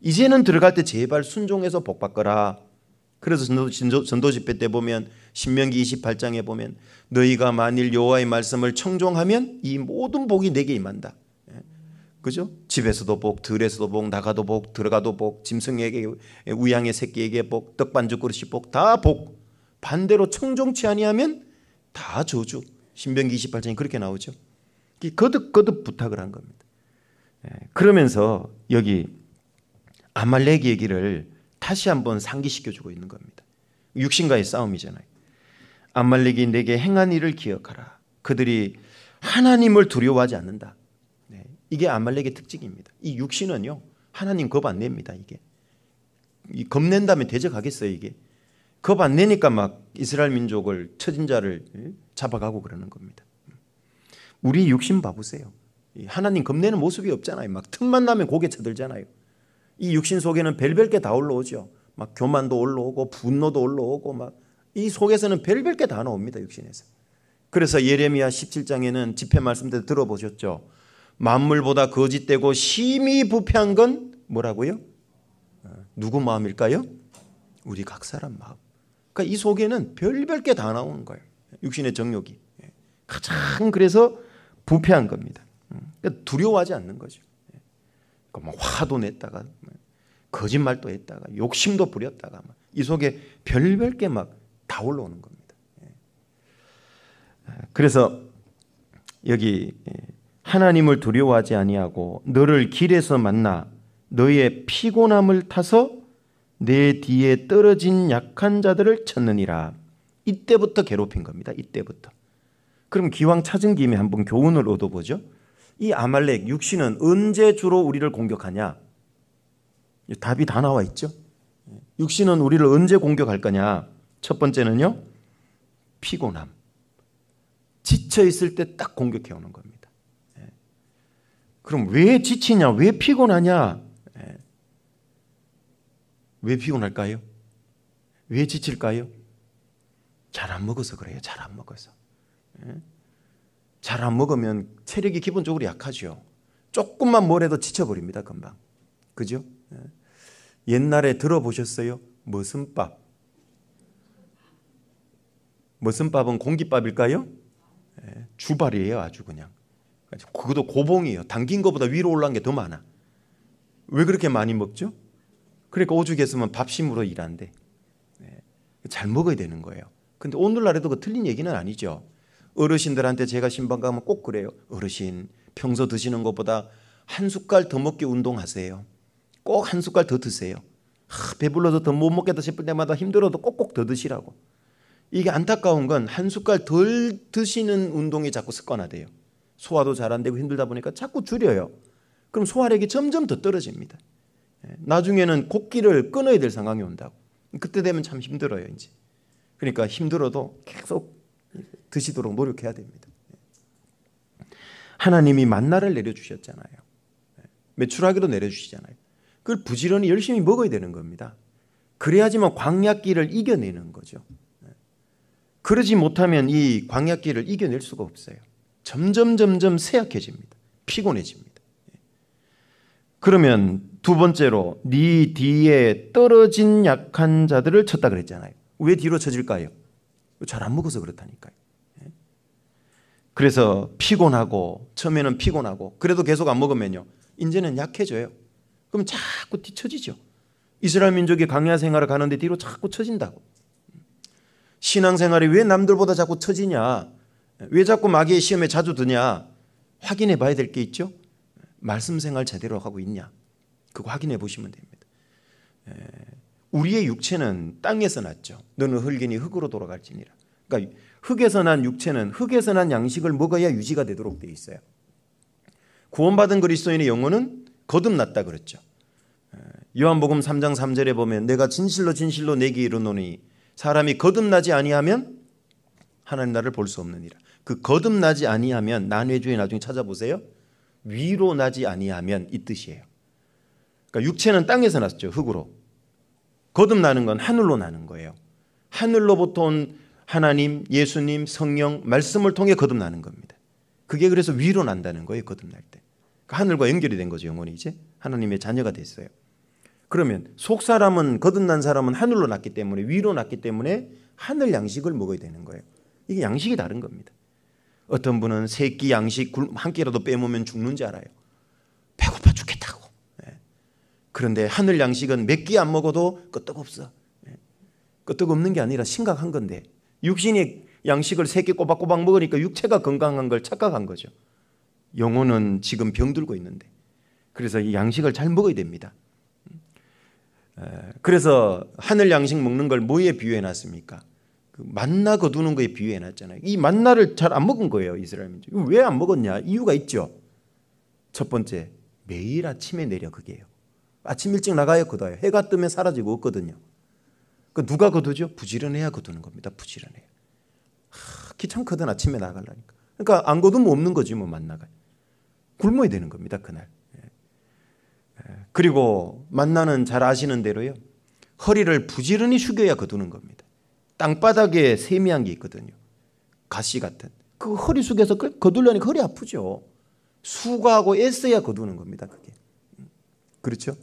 이제는 들어갈 때 제발 순종해서 복 받거라. 그래서 전도 집회 때 보면 신명기 28장에 보면 너희가 만일 여호와의 말씀을 청종하면 이 모든 복이 내게 임한다. 그죠? 집에서도 복, 들에서도 복, 나가도 복, 들어가도 복, 짐승에게 우양의 새끼에게 복, 떡반죽 그릇이 복, 다 복. 반대로 청종치 아니하면 다 저주. 신명기 28장이 그렇게 나오죠. 거듭 부탁을 한 겁니다. 그러면서 여기 아말렉 얘기를 다시 한번 상기시켜주고 있는 겁니다. 육신과의 싸움이잖아요. 아말렉이 내게 행한 일을 기억하라. 그들이 하나님을 두려워하지 않는다. 이게 아말렉의 특징입니다. 이 육신은요, 하나님 겁 안 냅니다. 이게 겁낸다면 대적하겠어요. 이게 겁 안 내니까 막 이스라엘 민족을 처진 자를 잡아가고 그러는 겁니다. 우리 육신 봐보세요. 하나님 겁내는 모습이 없잖아요. 막 틈만 나면 고개 쳐들잖아요. 이 육신 속에는 별별 게 다 올라오죠. 막 교만도 올라오고 분노도 올라오고 막 이 속에서는 별별 게 다 나옵니다. 육신에서. 그래서 예레미야 17장에는 집회 말씀 때 들어보셨죠. 만물보다 거짓되고 심히 부패한 건 뭐라고요? 누구 마음일까요? 우리 각 사람 마음. 그러니까 이 속에는 별별 게 다 나오는 거예요. 육신의 정욕이. 가장 그래서 부패한 겁니다. 그러니까 두려워하지 않는 거죠. 뭐 화도 냈다가 거짓말도 했다가 욕심도 부렸다가 이 속에 별별 게 막 다 올라오는 겁니다. 그래서 여기 하나님을 두려워하지 아니하고 너를 길에서 만나 너의 피곤함을 타서 내 뒤에 떨어진 약한 자들을 찾느니라. 이때부터 괴롭힌 겁니다. 이때부터. 그럼 기왕 찾은 김에 한번 교훈을 얻어보죠. 이 아말렉 육신은 언제 주로 우리를 공격하냐? 답이 다 나와 있죠. 육신은 우리를 언제 공격할 거냐? 첫 번째는요, 피곤함. 지쳐 있을 때 딱 공격해 오는 겁니다. 그럼 왜 지치냐? 왜 피곤하냐? 왜 피곤할까요? 왜 지칠까요? 잘 안 먹어서 그래요. 잘 안 먹어서. 잘 안 먹으면 체력이 기본적으로 약하죠. 조금만 뭘 해도 지쳐버립니다. 금방. 그죠? 옛날에 들어보셨어요? 머슴밥. 머슴밥은 공깃밥일까요? 주발이에요. 아주 그냥. 그것도 고봉이에요. 당긴 것보다 위로 올라간 게 더 많아. 왜 그렇게 많이 먹죠? 그러니까 오죽했으면 밥심으로 일한대. 잘 먹어야 되는 거예요. 근데 오늘날에도 그 틀린 얘기는 아니죠. 어르신들한테 제가 신방 가면 꼭 그래요. 어르신, 평소 드시는 것보다 한 숟갈 더 먹게 운동하세요. 꼭 한 숟갈 더 드세요. 배불러서 더 못 먹겠다 싶을 때마다 힘들어도 꼭꼭 더 드시라고. 이게 안타까운 건 한 숟갈 덜 드시는 운동이 자꾸 습관화돼요. 소화도 잘 안 되고 힘들다 보니까 자꾸 줄여요. 그럼 소화력이 점점 더 떨어집니다. 나중에는 곡기를 끊어야 될 상황이 온다고. 그때 되면 참 힘들어요, 이제. 그러니까 힘들어도 계속 드시도록 노력해야 됩니다. 하나님이 만나를 내려주셨잖아요. 메추라기도 내려주시잖아요. 그걸 부지런히 열심히 먹어야 되는 겁니다. 그래야지만 광야길을 이겨내는 거죠. 그러지 못하면 이 광야길을 이겨낼 수가 없어요. 점점 쇠약해집니다. 피곤해집니다. 그러면 두 번째로 네 뒤에 떨어진 약한 자들을 쳤다 그랬잖아요. 왜 뒤로 쳐질까요? 잘 안 먹어서 그렇다니까요. 그래서 피곤하고 처음에는 피곤하고 그래도 계속 안 먹으면요. 이제는 약해져요. 그럼 자꾸 뒤처지죠. 이스라엘 민족이 광야 생활을 가는데 뒤로 자꾸 처진다고. 신앙생활이 왜 남들보다 자꾸 처지냐? 왜 자꾸 마귀의 시험에 자주 드냐? 확인해 봐야 될 게 있죠. 말씀 생활 제대로 하고 있냐? 그거 확인해 보시면 됩니다. 우리의 육체는 땅에서 났죠. 너는 흙이니 흙으로 돌아갈지니라. 그러니까 흙에서 난 육체는 흙에서 난 양식을 먹어야 유지가 되도록 되어 있어요. 구원받은 그리스도인의 영혼은 거듭났다 그랬죠. 요한복음 3장 3절에 보면 내가 진실로 진실로 내게 이르노니 사람이 거듭나지 아니하면 하나님 나라를 볼 수 없느니라. 그 거듭나지 아니하면 난회주에 나중에 찾아보세요. 위로 나지 아니하면 이 뜻이에요. 그러니까 육체는 땅에서 났죠. 흙으로. 거듭나는 건 하늘로 나는 거예요. 하늘로부터 온 하나님, 예수님, 성령, 말씀을 통해 거듭나는 겁니다. 그게 그래서 위로 난다는 거예요. 거듭날 때. 그러니까 하늘과 연결이 된 거죠. 영혼이 이제 하나님의 자녀가 됐어요. 그러면 속 사람은 거듭난 사람은 하늘로 났기 때문에 위로 났기 때문에 하늘 양식을 먹어야 되는 거예요. 이게 양식이 다른 겁니다. 어떤 분은 세 끼 양식 한 끼라도 빼먹으면 죽는 줄 알아요. 배고파 죽겠다고. 그런데 하늘 양식은 몇 끼 안 먹어도 끄떡없어. 끄떡없는 게 아니라 심각한 건데 육신이 양식을 세 끼 꼬박꼬박 먹으니까 육체가 건강한 걸 착각한 거죠. 영혼은 지금 병들고 있는데 그래서 이 양식을 잘 먹어야 됩니다. 그래서 하늘 양식 먹는 걸 뭐에 비유해 놨습니까? 그 만나 거두는 거에 비유해 놨잖아요. 이 만나를 잘 안 먹은 거예요. 이스라엘 민족. 왜 안 먹었냐? 이유가 있죠. 첫 번째, 매일 아침에 내려 그게요. 아침 일찍 나가야 거둬요. 해가 뜨면 사라지고 없거든요. 그 누가 거두죠? 부지런해야 거두는 겁니다. 부지런해야. 귀찮거든 아침에 나가려니까. 그러니까 안 거두면 없는 거지 뭐 만나가. 굶어야 되는 겁니다. 그날. 그리고 만나는 잘 아시는 대로요. 허리를 부지런히 숙여야 거두는 겁니다. 땅바닥에 세미한 게 있거든요. 가시 같은. 그 허리 숙여서 거두려니까 허리 아프죠. 수고하고 애써야 거두는 겁니다. 그게. 그렇죠?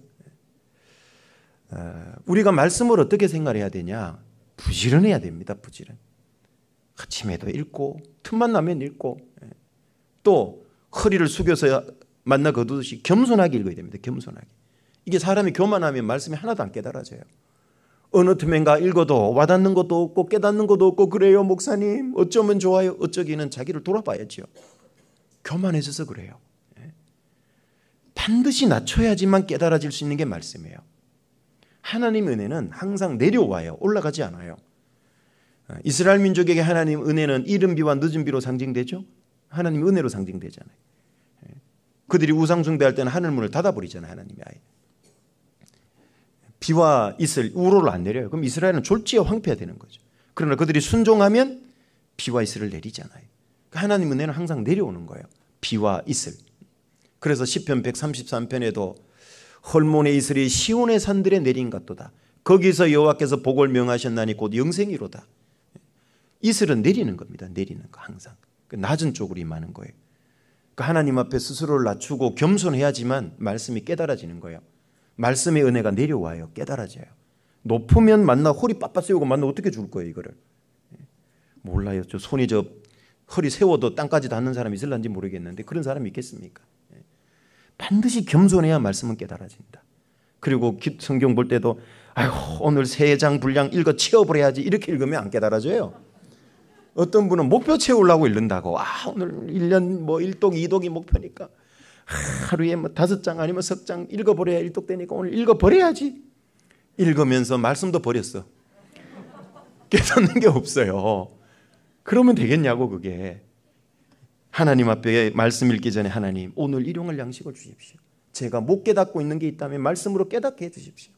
우리가 말씀을 어떻게 생각해야 되냐? 부지런해야 됩니다. 부지런. 아침에도 읽고 틈만 나면 읽고 또 허리를 숙여서 만나 거두듯이 겸손하게 읽어야 됩니다. 겸손하게. 이게 사람이 교만하면 말씀이 하나도 안 깨달아져요. 어느 틈엔가 읽어도 와닿는 것도 없고 깨닫는 것도 없고 그래요 목사님 어쩌면 좋아요. 어쩌기는 자기를 돌아봐야죠. 교만해져서 그래요. 반드시 낮춰야지만 깨달아질 수 있는 게 말씀이에요. 하나님 은혜는 항상 내려와요. 올라가지 않아요. 이스라엘 민족에게 하나님 은혜는 이른 비와 늦은 비로 상징되죠. 하나님 은혜로 상징되잖아요. 그들이 우상 숭배할 때는 하늘문을 닫아버리잖아요. 하나님이 아예. 비와 이슬, 우로를 안 내려요. 그럼 이스라엘은 졸지에 황폐해야 되는 거죠. 그러나 그들이 순종하면 비와 이슬을 내리잖아요. 하나님 은혜는 항상 내려오는 거예요. 비와 이슬. 그래서 시편 133편에도 헐몬의 이슬이 시온의 산들에 내린 같도다. 거기서 여호와께서 복을 명하셨나니 곧 영생이로다. 이슬은 내리는 겁니다. 내리는 거 항상. 낮은 쪽으로 임하는 거예요. 하나님 앞에 스스로를 낮추고 겸손해야지만 말씀이 깨달아지는 거예요. 말씀의 은혜가 내려와요. 깨달아져요. 높으면 만나 허리 빳빳 세우고 만나 어떻게 줄 거예요 이거를. 몰라요. 저 손이 저 허리 세워도 땅까지 닿는 사람이 있을런지 모르겠는데 그런 사람이 있겠습니까? 반드시 겸손해야 말씀은 깨달아진다. 그리고 성경 볼 때도 아이고 오늘 3장 분량 읽어 채워버려야지 이렇게 읽으면 안 깨달아져요. 어떤 분은 목표 채우려고 읽는다고 오늘 1년 뭐 1독 2독이 목표니까 하루에 뭐 5장 아니면 석 장 읽어버려야 1독 되니까 오늘 읽어버려야지. 읽으면서 말씀도 버렸어. 깨닫는 게 없어요. 그러면 되겠냐고 그게. 하나님 앞에 말씀 읽기 전에 하나님 오늘 일용할 양식을 주십시오. 제가 못 깨닫고 있는 게 있다면 말씀으로 깨닫게 해주십시오.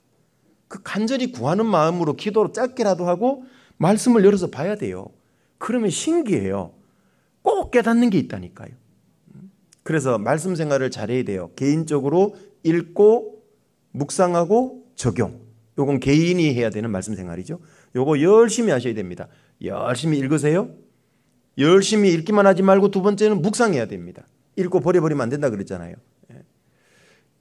그 간절히 구하는 마음으로 기도로 짧게라도 하고 말씀을 열어서 봐야 돼요. 그러면 신기해요. 꼭 깨닫는 게 있다니까요. 그래서 말씀 생활을 잘해야 돼요. 개인적으로 읽고 묵상하고 적용. 요건 개인이 해야 되는 말씀 생활이죠. 요거 열심히 하셔야 됩니다. 열심히 읽으세요. 열심히 읽기만 하지 말고 두 번째는 묵상해야 됩니다. 읽고 버려버리면 안 된다 그랬잖아요.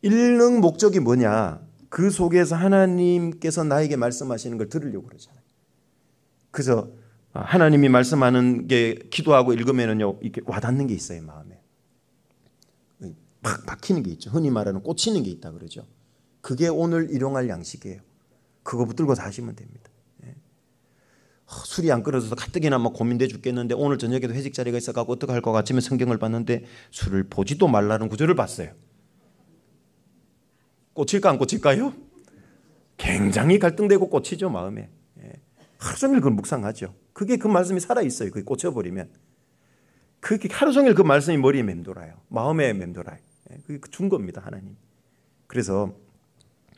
읽는 목적이 뭐냐? 그 속에서 하나님께서 나에게 말씀하시는 걸 들으려고 그러잖아요. 그래서 하나님이 말씀하는 게 기도하고 읽으면은요 이렇게 와닿는 게 있어요 마음에. 팍 박히는 게 있죠. 흔히 말하는 꽂히는 게 있다 그러죠. 그게 오늘 일용할 양식이에요. 그거 붙들고 사시면 됩니다. 술이 안 끓어져서 가뜩이나 막 고민돼 죽겠는데 오늘 저녁에도 회식 자리가 있어가지고 어떡할 것 같으면 성경을 봤는데 술을 보지도 말라는 구절을 봤어요. 꽂힐까 안 꽂힐까요? 굉장히 갈등되고 꽂히죠 마음에. 하루 종일 그걸 묵상하죠. 그게 그 말씀이 살아있어요. 그게 꽂혀버리면 그게 하루 종일 그 말씀이 머리에 맴돌아요. 마음에 맴돌아요. 그게 준 겁니다 하나님. 그래서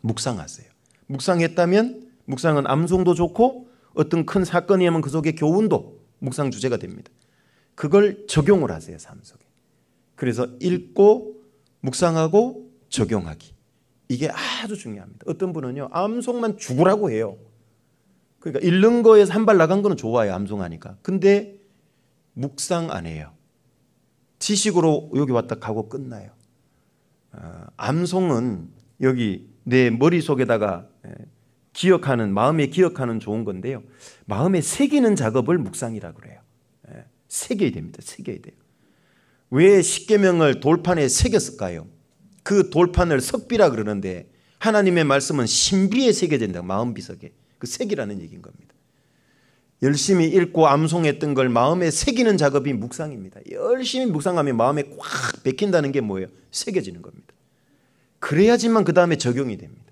묵상하세요. 묵상했다면 묵상은 암송도 좋고 어떤 큰 사건이 하면 그 속에 교훈도 묵상 주제가 됩니다. 그걸 적용을 하세요 삶 속에. 그래서 읽고 묵상하고 적용하기. 이게 아주 중요합니다. 어떤 분은요 암송만 죽으라고 해요. 그러니까 읽는 거에서 한 발 나간 거는 좋아요 암송하니까. 근데 묵상 안 해요. 지식으로 여기 왔다 가고 끝나요. 암송은 여기 내 머릿속에다가 기억하는, 마음에 기억하는 좋은 건데요. 마음에 새기는 작업을 묵상이라 그래요. 새겨야 됩니다. 새겨야 돼요. 왜 십계명을 돌판에 새겼을까요? 그 돌판을 석비라 그러는데 하나님의 말씀은 신비에 새겨야 된다. 마음 비석에. 그 새기라는 얘기인 겁니다. 열심히 읽고 암송했던 걸 마음에 새기는 작업이 묵상입니다. 열심히 묵상하면 마음에 꽉 박힌다는 게 뭐예요? 새겨지는 겁니다. 그래야지만 그 다음에 적용이 됩니다.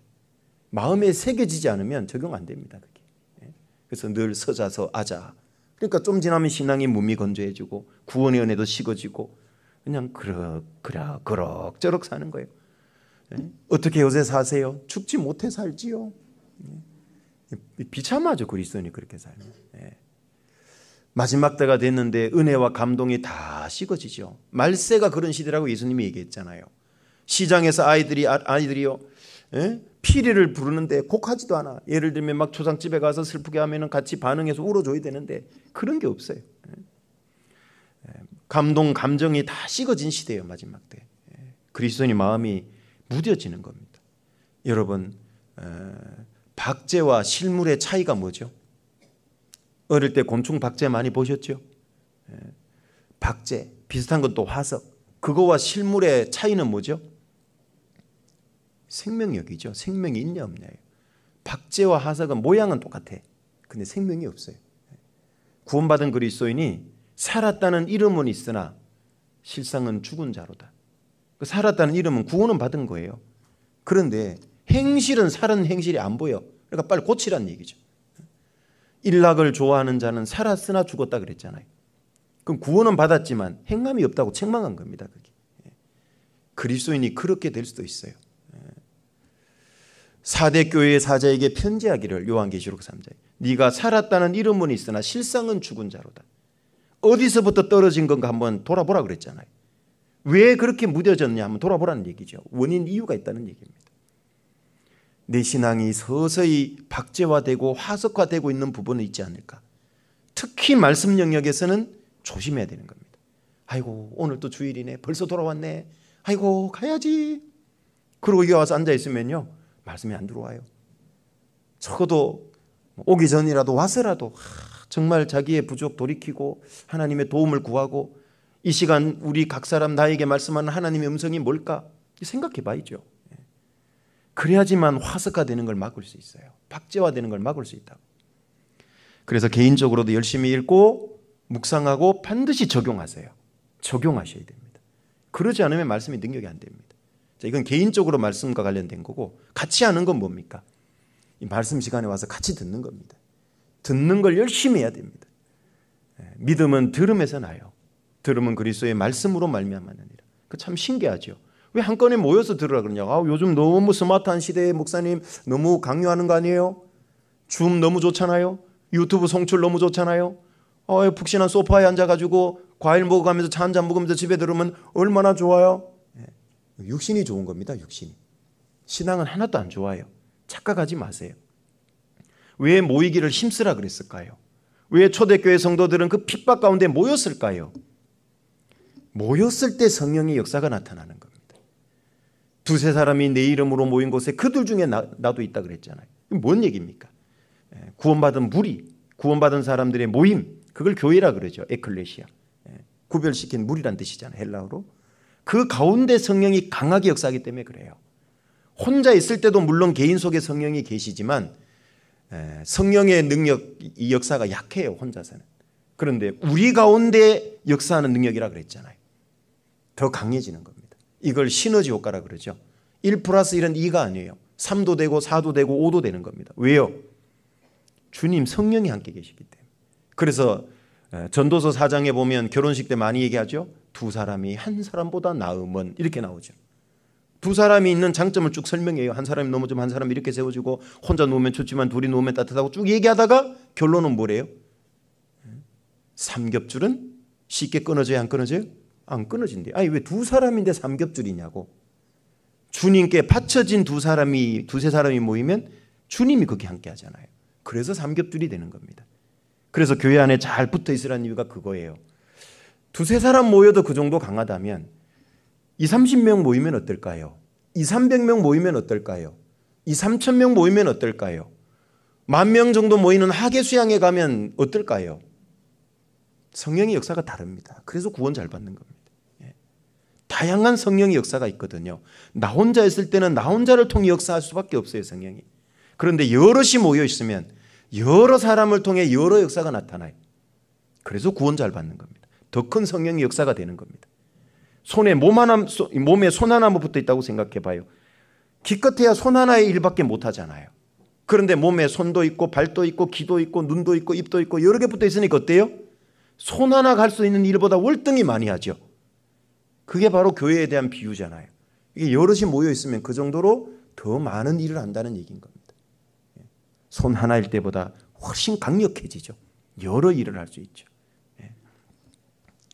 마음에 새겨지지 않으면 적용 안 됩니다. 그게. 그래서 늘 서자서 아자. 그러니까 좀 지나면 신앙이 무미건조해지고 구원의 은혜도 식어지고 그냥 그럭저럭 사는 거예요. 어떻게 요새 사세요? 죽지 못해 살지요. 비참하죠. 그리스도인이 그렇게 살면. 마지막 때가 됐는데 은혜와 감동이 다 식어지죠. 말세가 그런 시대라고 예수님이 얘기했잖아요. 시장에서 아이들이요 피리를 부르는데 곡하지도 않아. 예를 들면 막 초상집에 가서 슬프게 하면은 같이 반응해서 울어줘야 되는데 그런 게 없어요. 감동, 감정이 다 식어진 시대예요. 마지막 때. 그리스도인의 마음이 무뎌지는 겁니다. 여러분 박제와 실물의 차이가 뭐죠? 어릴 때 곤충 박제 많이 보셨죠? 박제, 비슷한 건 또 화석. 그거와 실물의 차이는 뭐죠? 생명력이죠. 생명이 있냐 없냐예요. 박제와 화석은 모양은 똑같아. 근데 생명이 없어요. 구원받은 그리스도인이 살았다는 이름은 있으나 실상은 죽은 자로다. 살았다는 이름은 구원은 받은 거예요. 그런데 행실은 살은 행실이 안 보여. 그러니까 빨리 고치라는 얘기죠. 일락을 좋아하는 자는 살았으나 죽었다 그랬잖아요. 그럼 구원은 받았지만 행함이 없다고 책망한 겁니다. 그게. 그리스도인이 그렇게 될 수도 있어요. 4대 교회의 사자에게 편지하기를 요한계시록 3장에 네가 살았다는 이름은 있으나 실상은 죽은 자로다. 어디서부터 떨어진 건가 한번 돌아보라 그랬잖아요. 왜 그렇게 무뎌졌냐 한번 돌아보라는 얘기죠. 원인 이유가 있다는 얘기입니다. 내 신앙이 서서히 박제화되고 화석화되고 있는 부분이 있지 않을까. 특히 말씀 영역에서는 조심해야 되는 겁니다. 아이고 오늘 또 주일이네. 벌써 돌아왔네. 아이고 가야지. 그러고 여기 와서 앉아있으면요 말씀이 안 들어와요. 적어도 오기 전이라도 와서라도 정말 자기의 부족 돌이키고 하나님의 도움을 구하고 이 시간 우리 각 사람 나에게 말씀하는 하나님의 음성이 뭘까 생각해 봐야죠. 그래야지만 화석화되는 걸 막을 수 있어요. 박제화되는 걸 막을 수 있다고. 그래서 개인적으로도 열심히 읽고 묵상하고 반드시 적용하세요. 적용하셔야 됩니다. 그러지 않으면 말씀이 능력이 안 됩니다. 자, 이건 개인적으로 말씀과 관련된 거고 같이 하는 건 뭡니까? 이 말씀 시간에 와서 같이 듣는 겁니다. 듣는 걸 열심히 해야 됩니다. 믿음은 들음에서 나요. 들음은 그리스도의 말씀으로 말미암았느니라. 그 참 신기하죠. 왜 한 건에 모여서 들으라 그러냐고. 요즘 너무 스마트한 시대에 목사님 너무 강요하는 거 아니에요? 줌 너무 좋잖아요. 유튜브 송출 너무 좋잖아요. 푹신한 소파에 앉아가지고 과일 먹어가면서 차 한잔 먹으면서 집에 들으면 얼마나 좋아요. 육신이 좋은 겁니다. 육신이. 신앙은 하나도 안 좋아요. 착각하지 마세요. 왜 모이기를 힘쓰라 그랬을까요? 왜 초대교회 성도들은 그 핍박 가운데 모였을까요? 모였을 때 성령의 역사가 나타나는 겁니다. 두세 사람이 내 이름으로 모인 곳에 그들 중에 나도 있다 그랬잖아요. 뭔 얘기입니까? 구원받은 무리, 구원받은 사람들의 모임, 그걸 교회라 그러죠. 에클레시아. 구별시킨 무리란 뜻이잖아요. 헬라어로. 그 가운데 성령이 강하게 역사하기 때문에 그래요. 혼자 있을 때도 물론 개인 속에 성령이 계시지만 성령의 능력, 이 역사가 약해요. 혼자서는. 그런데 우리 가운데 역사하는 능력이라 그랬잖아요. 더 강해지는 겁니다. 이걸 시너지 효과라 그러죠. 1 플러스 1은 2가 아니에요. 3도 되고 4도 되고 5도 되는 겁니다. 왜요? 주님 성령이 함께 계시기 때문에. 그래서 전도서 4장에 보면 결혼식 때 많이 얘기하죠. 두 사람이 한 사람보다 나음은 이렇게 나오죠. 두 사람이 있는 장점을 쭉 설명해요. 한 사람이 넘어지면 한 사람이 이렇게 세워지고 혼자 누우면 춥지만 둘이 누우면 따뜻하고 쭉 얘기하다가 결론은 뭐래요? 삼겹줄은 쉽게 끊어져요? 안 끊어져요? 안 끊어진대요. 아니 왜 두 사람인데 삼겹줄이냐고. 주님께 바쳐진 두세 사람이 모이면 주님이 그렇게 함께 하잖아요. 그래서 삼겹줄이 되는 겁니다. 그래서 교회 안에 잘 붙어 있으라는 이유가 그거예요. 두세 사람 모여도 그 정도 강하다면 20-30명 모이면 어떨까요? 200-300명 모이면 어떨까요? 2-3,000명 모이면 어떨까요? 10,000명 정도 모이는 하계 수양에 가면 어떨까요? 성령의 역사가 다릅니다. 그래서 구원 잘 받는 겁니다. 다양한 성령의 역사가 있거든요. 나 혼자 있을 때는 나 혼자를 통해 역사할 수밖에 없어요. 성령이. 그런데 여럿이 모여 있으면 여러 사람을 통해 여러 역사가 나타나요. 그래서 구원 잘 받는 겁니다. 더 큰 성령의 역사가 되는 겁니다. 몸에 손 하나만 붙어 있다고 생각해 봐요. 기껏해야 손 하나의 일밖에 못 하잖아요. 그런데 몸에 손도 있고 발도 있고 귀도 있고 눈도 있고 입도 있고 여러 개 붙어 있으니까 어때요? 손 하나 갈 수 있는 일보다 월등히 많이 하죠. 그게 바로 교회에 대한 비유잖아요. 이게 여럿이 모여 있으면 그 정도로 더 많은 일을 한다는 얘기인 겁니다. 손 하나일 때보다 훨씬 강력해지죠. 여러 일을 할 수 있죠.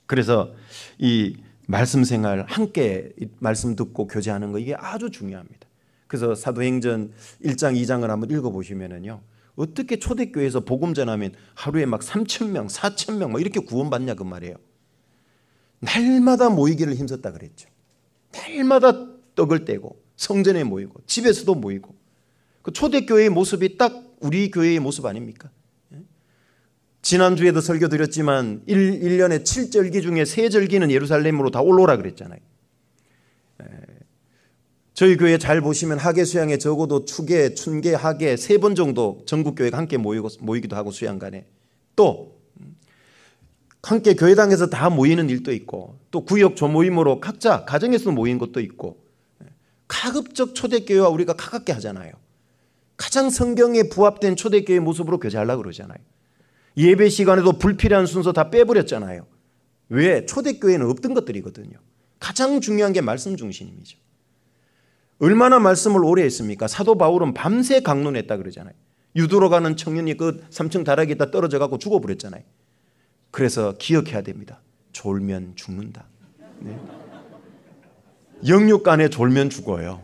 그래서 이 말씀 생활 함께 말씀 듣고 교제하는 거 이게 아주 중요합니다. 그래서 사도행전 1장 2장을 한번 읽어보시면은요. 어떻게 초대교회에서 복음 전하면 하루에 막 3,000명, 4,000명 막 이렇게 구원받냐 그 말이에요. 날마다 모이기를 힘썼다 그랬죠. 날마다 떡을 떼고 성전에 모이고 집에서도 모이고 그 초대교회의 모습이 딱 우리 교회의 모습 아닙니까? 지난주에도 설교 드렸지만 1년에 7절기 중에 3절기는 예루살렘으로 다 올라오라 그랬잖아요. 저희 교회 잘 보시면 하계 수양에 적어도 추계, 춘계, 하계 3번 정도 전국교회가 함께 모이기도 하고 수양간에 또 함께 교회당에서 다 모이는 일도 있고 또 구역 조모임으로 각자 가정에서 모이는 것도 있고 가급적 초대교회와 우리가 가깝게 하잖아요. 가장 성경에 부합된 초대교회 모습으로 교제하려고 그러잖아요. 예배 시간에도 불필요한 순서 다 빼버렸잖아요. 왜? 초대교회는 없던 것들이거든요. 가장 중요한 게 말씀 중심이죠. 얼마나 말씀을 오래 했습니까? 사도 바울은 밤새 강론했다 그러잖아요. 유도로 가는 청년이 그 3층 다락에다 떨어져 갖고 죽어버렸잖아요. 그래서 기억해야 됩니다. 졸면 죽는다. 네. 영육간에 졸면 죽어요.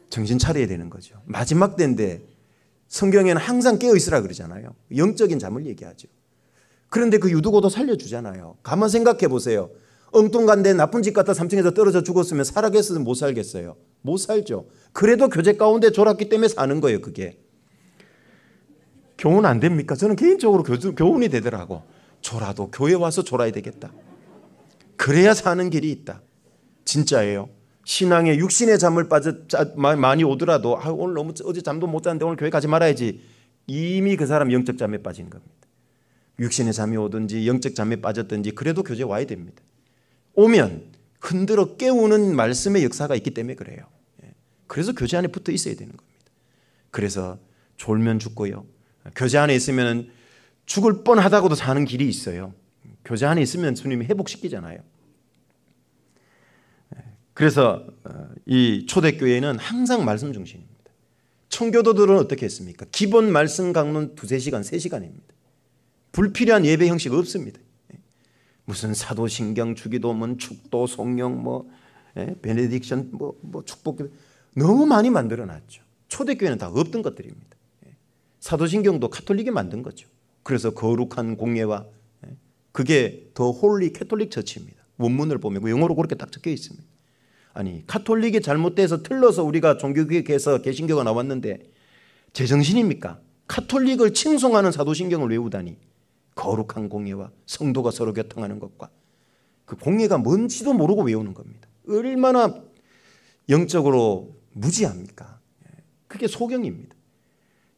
정신 차려야 되는 거죠. 마지막 때인데 성경에는 항상 깨어있으라 그러잖아요. 영적인 잠을 얘기하죠. 그런데 그 유두고도 살려주잖아요. 가만 생각해 보세요. 엉뚱한 데 나쁜 집 갔다 3층에서 떨어져 죽었으면 살아겠어요? 못 살겠어요? 못 살죠. 그래도 교제 가운데 졸았기 때문에 사는 거예요. 그게. 교훈 안 됩니까? 저는 개인적으로 교훈이 되더라고. 졸아도 교회 와서 졸아야 되겠다. 그래야 사는 길이 있다. 진짜예요. 신앙에 육신의 잠을 많이 오더라도 오늘 너무 어제 잠도 못 잤는데 오늘 교회 가지 말아야지. 이미 그 사람 영적 잠에 빠진 겁니다. 육신의 잠이 오든지 영적 잠에 빠졌든지 그래도 교제 와야 됩니다. 오면 흔들어 깨우는 말씀의 역사가 있기 때문에 그래요. 그래서 교제 안에 붙어 있어야 되는 겁니다. 그래서 졸면 죽고요. 교제 안에 있으면 죽을 뻔하다고도 사는 길이 있어요. 교제 안에 있으면 주님이 회복시키잖아요. 그래서 이 초대교회는 항상 말씀 중심입니다. 청교도들은 어떻게 했습니까? 기본 말씀 강론 2-3시간, 3시간입니다. 불필요한 예배 형식 없습니다. 무슨 사도신경, 주기도문, 축도, 성령, 베네딕션, 축복 너무 많이 만들어놨죠. 초대교회는 다 없던 것들입니다. 사도신경도 카톨릭이 만든 거죠. 그래서 거룩한 공예와 그게 더 홀리 캐톨릭 처치입니다. 원문을 보면 영어로 그렇게 딱 적혀 있습니다. 아니 카톨릭이 잘못돼서 틀려서 우리가 종교개혁해서 개신교가 나왔는데 제정신입니까? 카톨릭을 칭송하는 사도신경을 외우다니 거룩한 공예와 성도가 서로 교통하는 것과 그 공예가 뭔지도 모르고 외우는 겁니다. 얼마나 영적으로 무지합니까? 그게 소경입니다.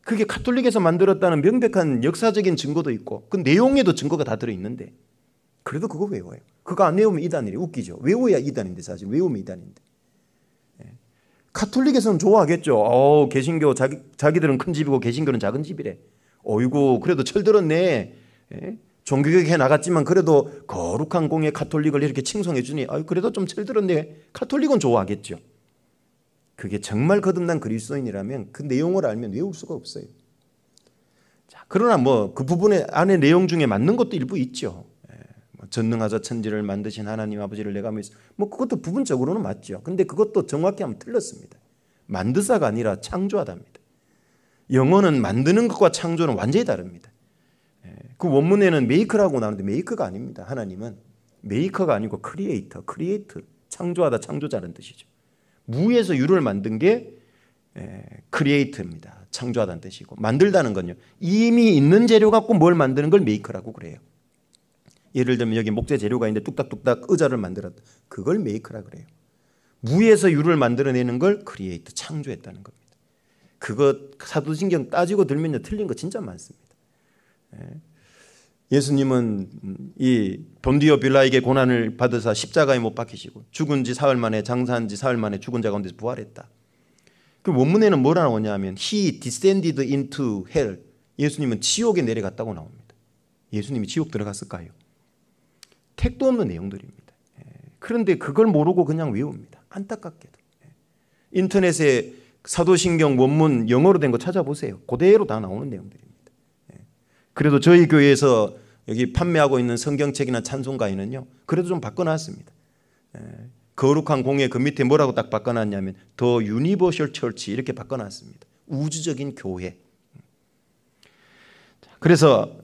그게 카톨릭에서 만들었다는 명백한 역사적인 증거도 있고 그 내용에도 증거가 다 들어있는데 그래도 그거 외워요. 그거 안 외우면 이단이래. 웃기죠. 외워야 이단인데 사실 외우면 이단인데. 카톨릭에서는 좋아하겠죠. 개신교 자기들은 큰 집이고 개신교는 작은 집이래. 어이구 그래도 철들었네. 종교개혁해 나갔지만 그래도 거룩한 공예 카톨릭을 이렇게 칭송해 주니 그래도 좀 철들었네. 카톨릭은 좋아하겠죠. 그게 정말 거듭난 그리스도인이라면 그 내용을 알면 외울 수가 없어요. 자, 그러나 그 부분의 안에 내용 중에 맞는 것도 일부 있죠. 전능하사 천지를 만드신 하나님 아버지를 내가 믿습니다. 그것도 부분적으로는 맞죠. 근데 그것도 정확히 하면 틀렸습니다. 만드사가 아니라 창조하다입니다. 영어는 만드는 것과 창조는 완전히 다릅니다. 그 원문에는 메이커라고 나오는데 메이커가 아닙니다. 하나님은 메이커가 아니고 크리에이터, 창조하다, 창조자라는 뜻이죠. 무에서 유를 만든 게 크리에이터입니다. 창조하다는 뜻이고 만들다는 건요. 이미 있는 재료 갖고 뭘 만드는 걸 메이커라고 그래요. 예를 들면 여기 목재 재료가 있는데 뚝딱뚝딱 의자를 만들었다. 그걸 메이커라고 그래요. 무에서 유를 만들어내는 걸 크리에이터, 창조했다는 겁니다. 그거 사도신경 따지고 들면요. 틀린 거 진짜 많습니다. 예수님은 이 본디오 빌라에게 고난을 받으사 십자가에 못 박히시고 죽은 지 사흘 만에 장사한 지 사흘 만에 죽은 자 가운데서 부활했다. 그 원문에는 뭐라 나오냐 하면 He descended into hell. 예수님은 지옥에 내려갔다고 나옵니다. 예수님이 지옥 들어갔을까요? 택도 없는 내용들입니다. 그런데 그걸 모르고 그냥 외웁니다. 안타깝게도. 인터넷에 사도신경 원문 영어로 된 거 찾아보세요. 그대로 다 나오는 내용들입니다. 그래도 저희 교회에서 여기 판매하고 있는 성경책이나 찬송가에는요. 그래도 좀 바꿔놨습니다. 거룩한 공예 그 밑에 뭐라고 딱 바꿔놨냐면 The Universal Church 이렇게 바꿔놨습니다. 우주적인 교회. 그래서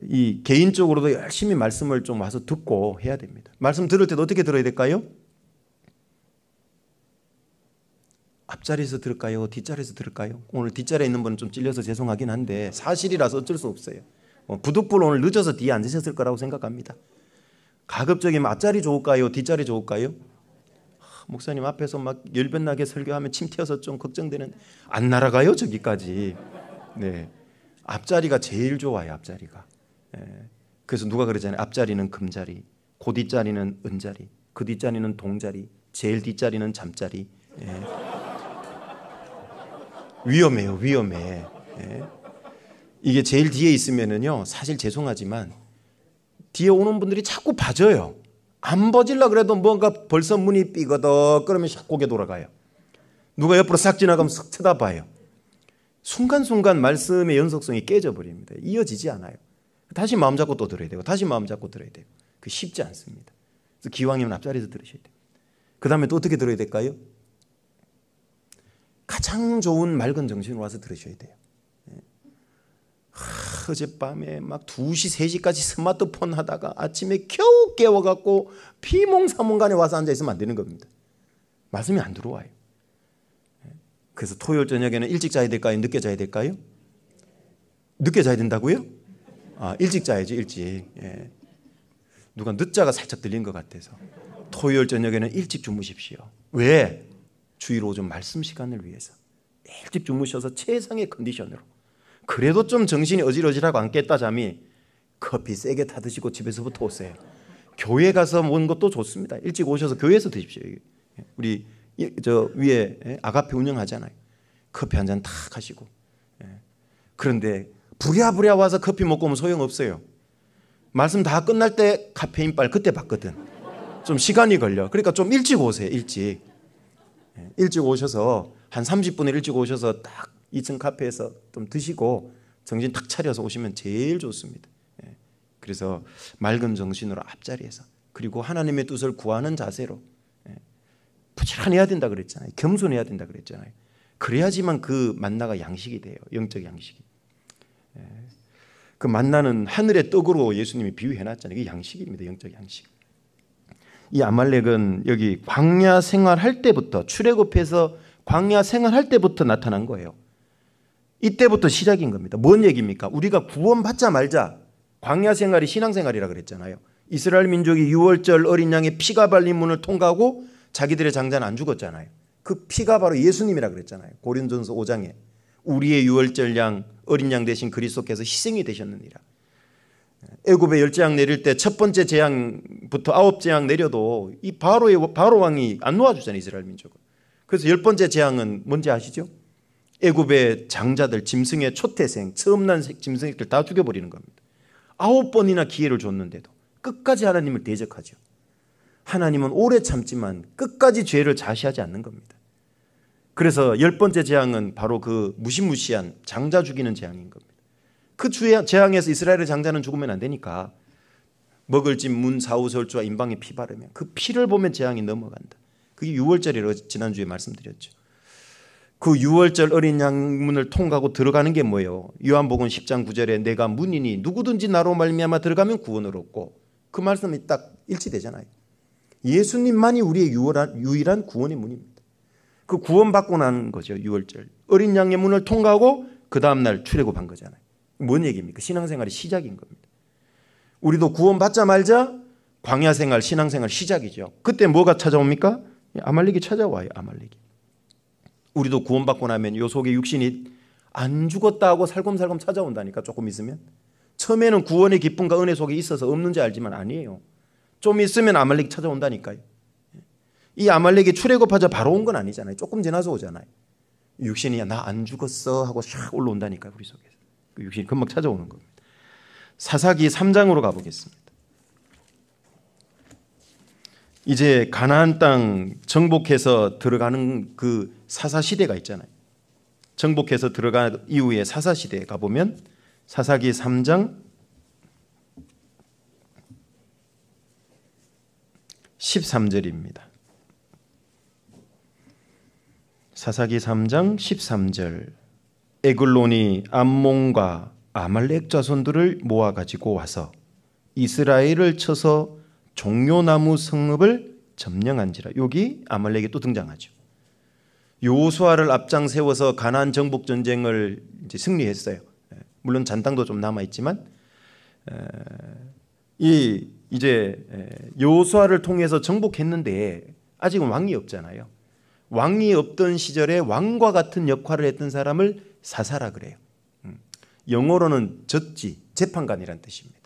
이 개인적으로도 열심히 말씀을 좀 와서 듣고 해야 됩니다. 말씀 들을 때도 어떻게 들어야 될까요? 앞자리에서 들을까요? 뒷자리에서 들을까요? 오늘 뒷자리에 있는 분은 좀 찔려서 죄송하긴 한데 사실이라서 어쩔 수 없어요. 부득불 오늘 늦어서 뒤에 앉으셨을 거라고 생각합니다. 가급적이면 앞자리 좋을까요? 뒷자리 좋을까요? 목사님 앞에서 막 열변나게 설교하면 침 튀어서 좀 걱정되는, 안 날아가요 저기까지. 네, 앞자리가 제일 좋아요. 앞자리가. 그래서 누가 그러잖아요. 앞자리는 금자리, 그 뒷자리는 은자리, 그 뒷자리는 동자리, 제일 뒷자리는 잠자리. 위험해요. 위험해. 이게 제일 뒤에 있으면은요, 사실 죄송하지만 뒤에 오는 분들이 자꾸 봐줘요. 안 봐질라 그래도 뭔가 벌써 문이 삐거덕 그러면 샥 고개 돌아가요. 누가 옆으로 싹 지나가면 싹 쳐다봐요. 순간순간 말씀의 연속성이 깨져버립니다. 이어지지 않아요. 다시 마음 잡고 또 들어야 되고 다시 마음 잡고 들어야 되고. 그 쉽지 않습니다. 그래서 기왕이면 앞자리에서 들으셔야 돼요. 그 다음에 또 어떻게 들어야 될까요? 가장 좋은 맑은 정신으로 와서 들으셔야 돼요. 어젯밤에 막 2시, 3시까지 스마트폰 하다가 아침에 겨우 깨워갖고 피몽사몽간에 와서 앉아있으면 안 되는 겁니다. 말씀이 안 들어와요. 그래서 토요일 저녁에는 일찍 자야 될까요? 늦게 자야 될까요? 늦게 자야 된다고요? 일찍 자야죠. 일찍. 누가 늦자가 살짝 들린 것 같아서. 토요일 저녁에는 일찍 주무십시오. 왜? 주일 오전 말씀 시간을 위해서 일찍 주무셔서 최상의 컨디션으로, 그래도 좀 정신이 어지러지라고 안 깼다 잠이, 커피 세게 타 드시고 집에서부터 오세요. 교회 가서 먹는 것도 좋습니다. 일찍 오셔서 교회에서 드십시오. 우리 저 위에 아가페 운영하잖아요. 커피 한 잔 탁 하시고. 그런데 부랴부랴 와서 커피 먹고 오면 소용없어요. 말씀 다 끝날 때 카페인 빨 그때 받거든. 좀 시간이 걸려. 그러니까 좀 일찍 오세요. 일찍 오셔서 한 30분을 일찍 오셔서 딱 2층 카페에서 좀 드시고 정신 탁 차려서 오시면 제일 좋습니다. 그래서 맑은 정신으로 앞자리에서, 그리고 하나님의 뜻을 구하는 자세로 부지런해야 된다 그랬잖아요. 겸손해야 된다 그랬잖아요. 그래야지만 그 만나가 양식이 돼요. 영적 양식이. 그 만나는 하늘의 떡으로 예수님이 비유해놨잖아요. 이게 양식입니다. 영적 양식. 이 아말렉은 여기 광야 생활할 때부터, 출애굽해서 광야 생활할 때부터 나타난 거예요. 이때부터 시작인 겁니다. 뭔 얘기입니까? 우리가 구원받자 말자 광야 생활이 신앙생활이라 그랬잖아요. 이스라엘 민족이 유월절 어린 양의 피가 발린 문을 통과하고 자기들의 장자는 안 죽었잖아요. 그 피가 바로 예수님이라 그랬잖아요. 고린도전서 5장에 우리의 유월절 양 어린 양 대신 그리스도께서 희생이 되셨느니라. 애굽에 10재앙 내릴 때 첫 번째 재앙부터 9재앙 내려도 이 바로 왕이 안 놓아주잖아요. 이스라엘 민족을. 그래서 10번째 재앙은 뭔지 아시죠? 애굽의 장자들, 짐승의 초태생, 처음 난 짐승들 다 죽여버리는 겁니다. 9번이나 기회를 줬는데도 끝까지 하나님을 대적하죠. 하나님은 오래 참지만 끝까지 죄를 자시하지 않는 겁니다. 그래서 10번째 재앙은 바로 그 무시무시한 장자 죽이는 재앙인 겁니다. 그 재앙에서 이스라엘의 장자는 죽으면 안 되니까 먹을 집 문 사후설주와 임방에 피 바르면 그 피를 보면 재앙이 넘어간다. 그게 유월절이라고 지난주에 말씀드렸죠. 그 유월절 어린 양 문을 통과하고 들어가는 게 뭐예요? 요한복음 10장 9절에 내가 문이니 누구든지 나로 말미암아 들어가면 구원을 얻고, 그 말씀이 딱 일치되잖아요. 예수님만이 우리의 유일한 구원의 문입니다. 그 구원받고 난 거죠. 유월절 어린 양의 문을 통과하고 그 다음날 출애굽한 거잖아요. 뭔 얘기입니까? 신앙생활의 시작인 겁니다. 우리도 구원받자 말자 광야생활, 신앙생활 시작이죠. 그때 뭐가 찾아옵니까? 아말렉이 찾아와요. 아말렉이. 우리도 구원받고 나면 요 속에 육신이 안 죽었다 하고 살금살금 찾아온다니까. 조금 있으면. 처음에는 구원의 기쁨과 은혜 속에 있어서 없는지 알지만 아니에요. 좀 있으면 아말렉이 찾아온다니까요. 이 아말렉이 출애굽하자 바로 온 건 아니잖아요. 조금 지나서 오잖아요. 육신이 나 안 죽었어 하고 샥 올라온다니까요. 우리 속에서. 그 육신이 금방 찾아오는 겁니다. 사사기 3장으로 가보겠습니다. 이제 가나안 땅 정복해서 들어가는 그 사사시대가 있잖아요. 정복해서 들어간 이후에 사사시대에 가보면 사사기 3장 13절입니다. 사사기 3장 13절 에글론이 암몬과 아말렉 자손들을 모아가지고 와서 이스라엘을 쳐서 종려나무 성읍을 점령한지라. 여기 아말렉이 또 등장하죠. 여호수아를 앞장 세워서 가나안 정복 전쟁을 이제 승리했어요. 물론 잔당도 좀 남아 있지만 이제 여호수아를 통해서 정복했는데 아직은 왕이 없잖아요. 왕이 없던 시절에 왕과 같은 역할을 했던 사람을 사사라 그래요. 영어로는 젖지, 재판관이란 뜻입니다.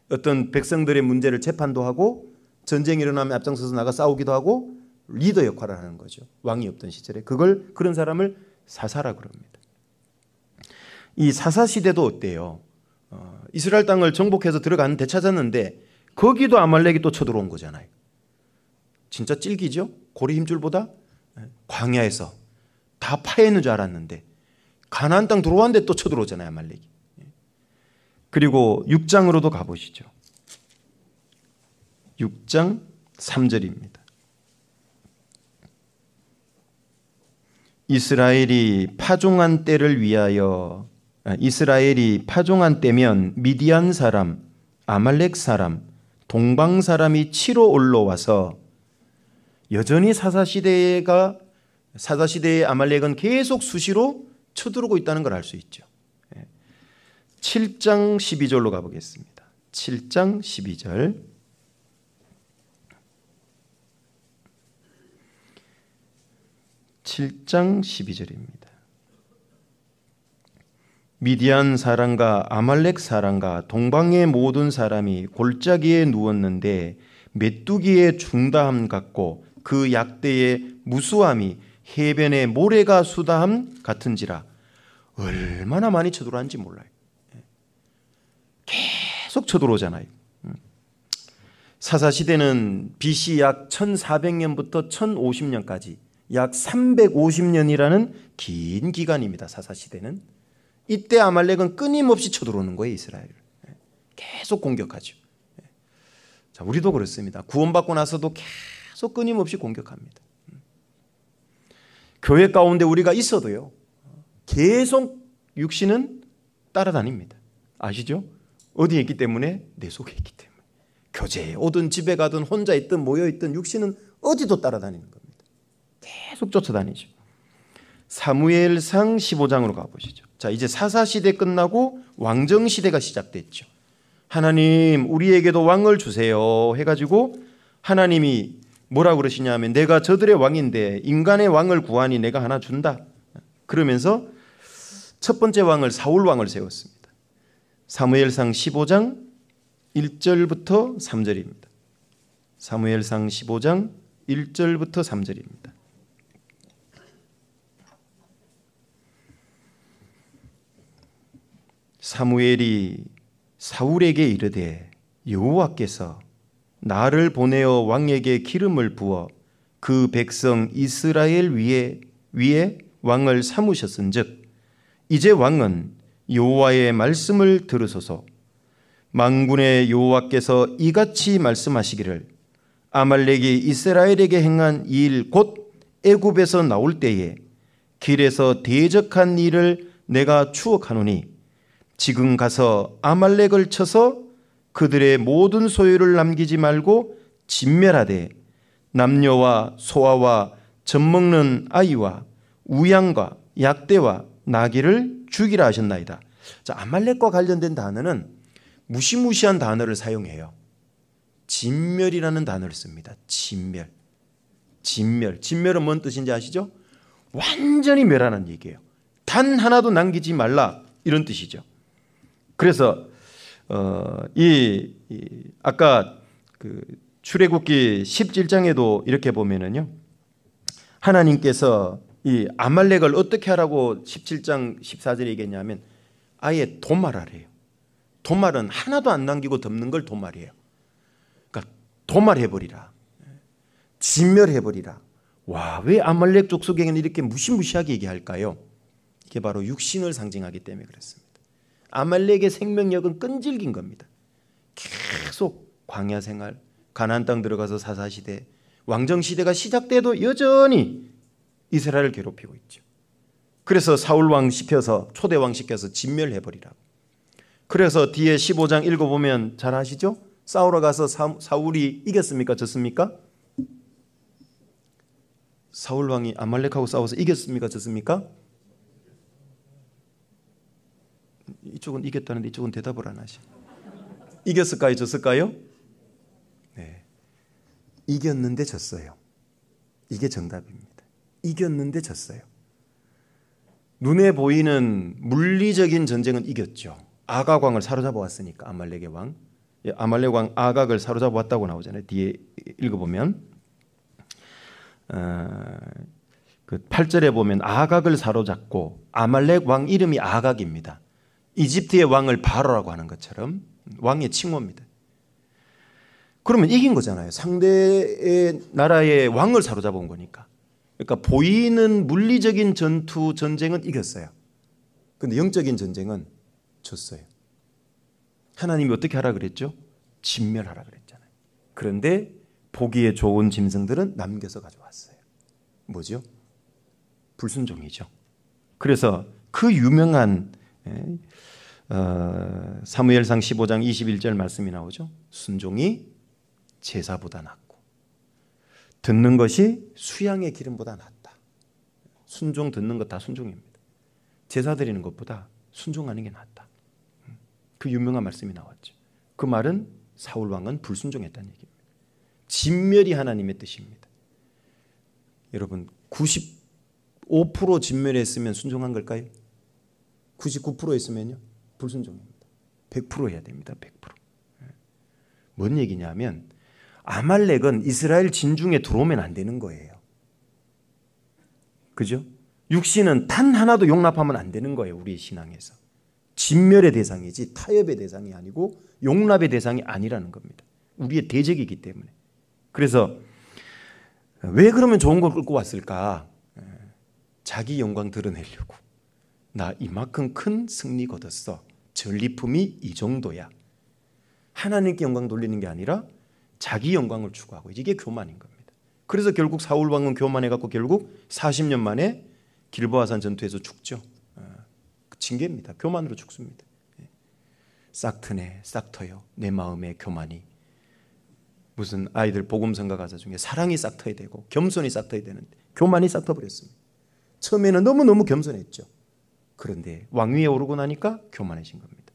어떤 백성들의 문제를 재판도 하고 전쟁이 일어나면 앞장서서 나가 싸우기도 하고 리더 역할을 하는 거죠. 왕이 없던 시절에 그런 사람을 사사라 그럽니다. 이 사사 시대도 어때요? 이스라엘 땅을 정복해서 들어가는데 찾았는데 거기도 아말렉이 또 쳐들어온 거잖아요. 진짜 찔기죠? 고리 힘줄보다 광야에서 다 파헤는 줄 알았는데 가나안 땅 들어왔는데 또 쳐들어오잖아요, 아말렉이. 그리고 6장으로도 가보시죠. 6장 3절입니다. 이스라엘이 파종한 때면 미디안 사람, 아말렉 사람, 동방 사람이 치러 올라와서 여전히 사사시대의 아말렉은 계속 수시로 쳐들어오고 있다는 걸 알 수 있죠. 7장 12절로 가보겠습니다. 7장 12절. 미디안 사람과 아말렉 사람과 동방의 모든 사람이 골짜기에 누웠는데 메뚜기의 중다함 같고 그 약대의 무수함이 해변의 모래가 수다함 같은지라. 얼마나 많이 쳐들어왔는지 몰라요. 계속 쳐들어오잖아요. 사사시대는 BC 약 1400년부터 1050년까지 약 350년이라는 긴 기간입니다. 사사시대는. 이때 아말렉은 끊임없이 쳐들어오는 거예요. 이스라엘을. 계속 공격하죠. 자, 우리도 그렇습니다. 구원받고 나서도 계속 끊임없이 공격합니다. 교회 가운데 우리가 있어도요, 계속 육신은 따라다닙니다. 아시죠? 어디에 있기 때문에? 내 속에 있기 때문에. 교제에 오든 집에 가든 혼자 있든 모여 있든 육신은 어디도 따라다니는 겁니다. 계속 쫓아다니죠. 사무엘상 15장으로 가보시죠. 자, 이제 사사시대 끝나고 왕정시대가 시작됐죠. 하나님 우리에게도 왕을 주세요 해가지고 하나님이 뭐라고 그러시냐 하면 내가 저들의 왕인데 인간의 왕을 구하니 내가 하나 준다. 그러면서 첫 번째 왕을 사울 왕을 세웠습니다. 사무엘상 15장 1절부터 3절입니다. 사무엘상 15장 1절부터 3절입니다. 사무엘이 사울에게 이르되 여호와께서 나를 보내어 왕에게 기름을 부어 그 백성 이스라엘 위에 왕을 삼으셨은즉 이제 왕은 여호와의 말씀을 들으소서. 만군의 여호와께서 이같이 말씀하시기를 아말렉이 이스라엘에게 행한 일 곧 애굽에서 나올 때에 길에서 대적한 일을 내가 추억하노니 지금 가서 아말렉을 쳐서 그들의 모든 소유를 남기지 말고 진멸하되 남녀와 소아와 젖먹는 아이와 우양과 약대와 나귀를 죽이라 하셨나이다. 자, 아말렉과 관련된 단어는 무시무시한 단어를 사용해요. 진멸이라는 단어를 씁니다. 진멸은 뭔 뜻인지 아시죠? 완전히 멸하는 얘기예요. 단 하나도 남기지 말라 이런 뜻이죠. 그래서 아까 그 출애굽기 17장에도 이렇게 보면은요, 하나님께서 이 아말렉을 어떻게 하라고 17장 14절에 얘기했냐면 아예 도말하래요. 도말은 하나도 안 남기고 덮는 걸 도말이에요. 그러니까 도말해버리라, 진멸해버리라. 와, 왜 아말렉 족속에게는 이렇게 무시무시하게 얘기할까요? 이게 바로 육신을 상징하기 때문에 그렇습니다. 아말렉의 생명력은 끈질긴 겁니다. 계속 광야 생활, 가나안 땅 들어가서 사사시대, 왕정시대가 시작돼도 여전히 이스라엘을 괴롭히고 있죠. 그래서 사울왕 시켜서, 초대왕 시켜서 진멸해버리라고. 그래서 뒤에 15장 읽어보면 잘 아시죠? 싸우러 가서 사울이 이겼습니까? 졌습니까? 사울 왕이 아말렉하고 싸워서 이겼습니까? 졌습니까? 이쪽은 이겼다는데 이쪽은 대답을 안 하시. 이겼을까요? 졌을까요? 네. 이겼는데 졌어요. 이게 정답입니다. 이겼는데 졌어요. 눈에 보이는 물리적인 전쟁은 이겼죠. 아각 왕을 사로잡아 왔으니까. 아말렉의 왕. 아말렉 왕 아각을 사로잡아 왔다고 나오잖아요. 뒤에 읽어보면 그 8절에 보면 아각을 사로잡고, 아말렉 왕 이름이 아각입니다. 이집트의 왕을 바로라고 하는 것처럼 왕의 칭호입니다. 그러면 이긴 거잖아요. 상대의 나라의 왕을 사로잡아 온 거니까. 그러니까 보이는 물리적인 전쟁은 이겼어요. 그런데 영적인 전쟁은 졌어요. 하나님이 어떻게 하라 그랬죠? 진멸하라 그랬잖아요. 그런데 보기에 좋은 짐승들은 남겨서 가져왔어요. 뭐죠? 불순종이죠. 그래서 그 유명한 사무엘상 15장 21절 말씀이 나오죠. 순종이 제사보다 낫고 듣는 것이 수양의 기름보다 낫다. 순종 듣는 것 다 순종입니다. 제사 드리는 것보다 순종하는 게 낫다. 그 유명한 말씀이 나왔죠. 그 말은 사울 왕은 불순종했다는 얘기입니다. 진멸이 하나님의 뜻입니다. 여러분 95% 진멸했으면 순종한 걸까요? 99% 했으면요? 불순종입니다. 100% 해야 됩니다. 100%. 뭔 얘기냐면 아말렉은 이스라엘 진중에 들어오면 안 되는 거예요. 그죠? 육신은 단 하나도 용납하면 안 되는 거예요. 우리 신앙에서. 진멸의 대상이지 타협의 대상이 아니고 용납의 대상이 아니라는 겁니다. 우리의 대적이기 때문에. 그래서 왜 그러면 좋은 걸 끌고 왔을까? 자기 영광 드러내려고. 나 이만큼 큰 승리 거뒀어. 전리품이 이 정도야. 하나님께 영광 돌리는 게 아니라 자기 영광을 추구하고, 이게 교만인 겁니다. 그래서 결국 사울 왕은 교만해갖고 결국 40년 만에 길보아산 전투에서 죽죠. 징계입니다. 교만으로 죽습니다. 싹트네, 싹터요. 내 마음의 교만이. 무슨 아이들 복음성가 가사 중에 사랑이 싹터야 되고 겸손이 싹터야 되는데 교만이 싹터버렸습니다. 처음에는 너무너무 겸손했죠. 그런데 왕위에 오르고 나니까 교만해진 겁니다.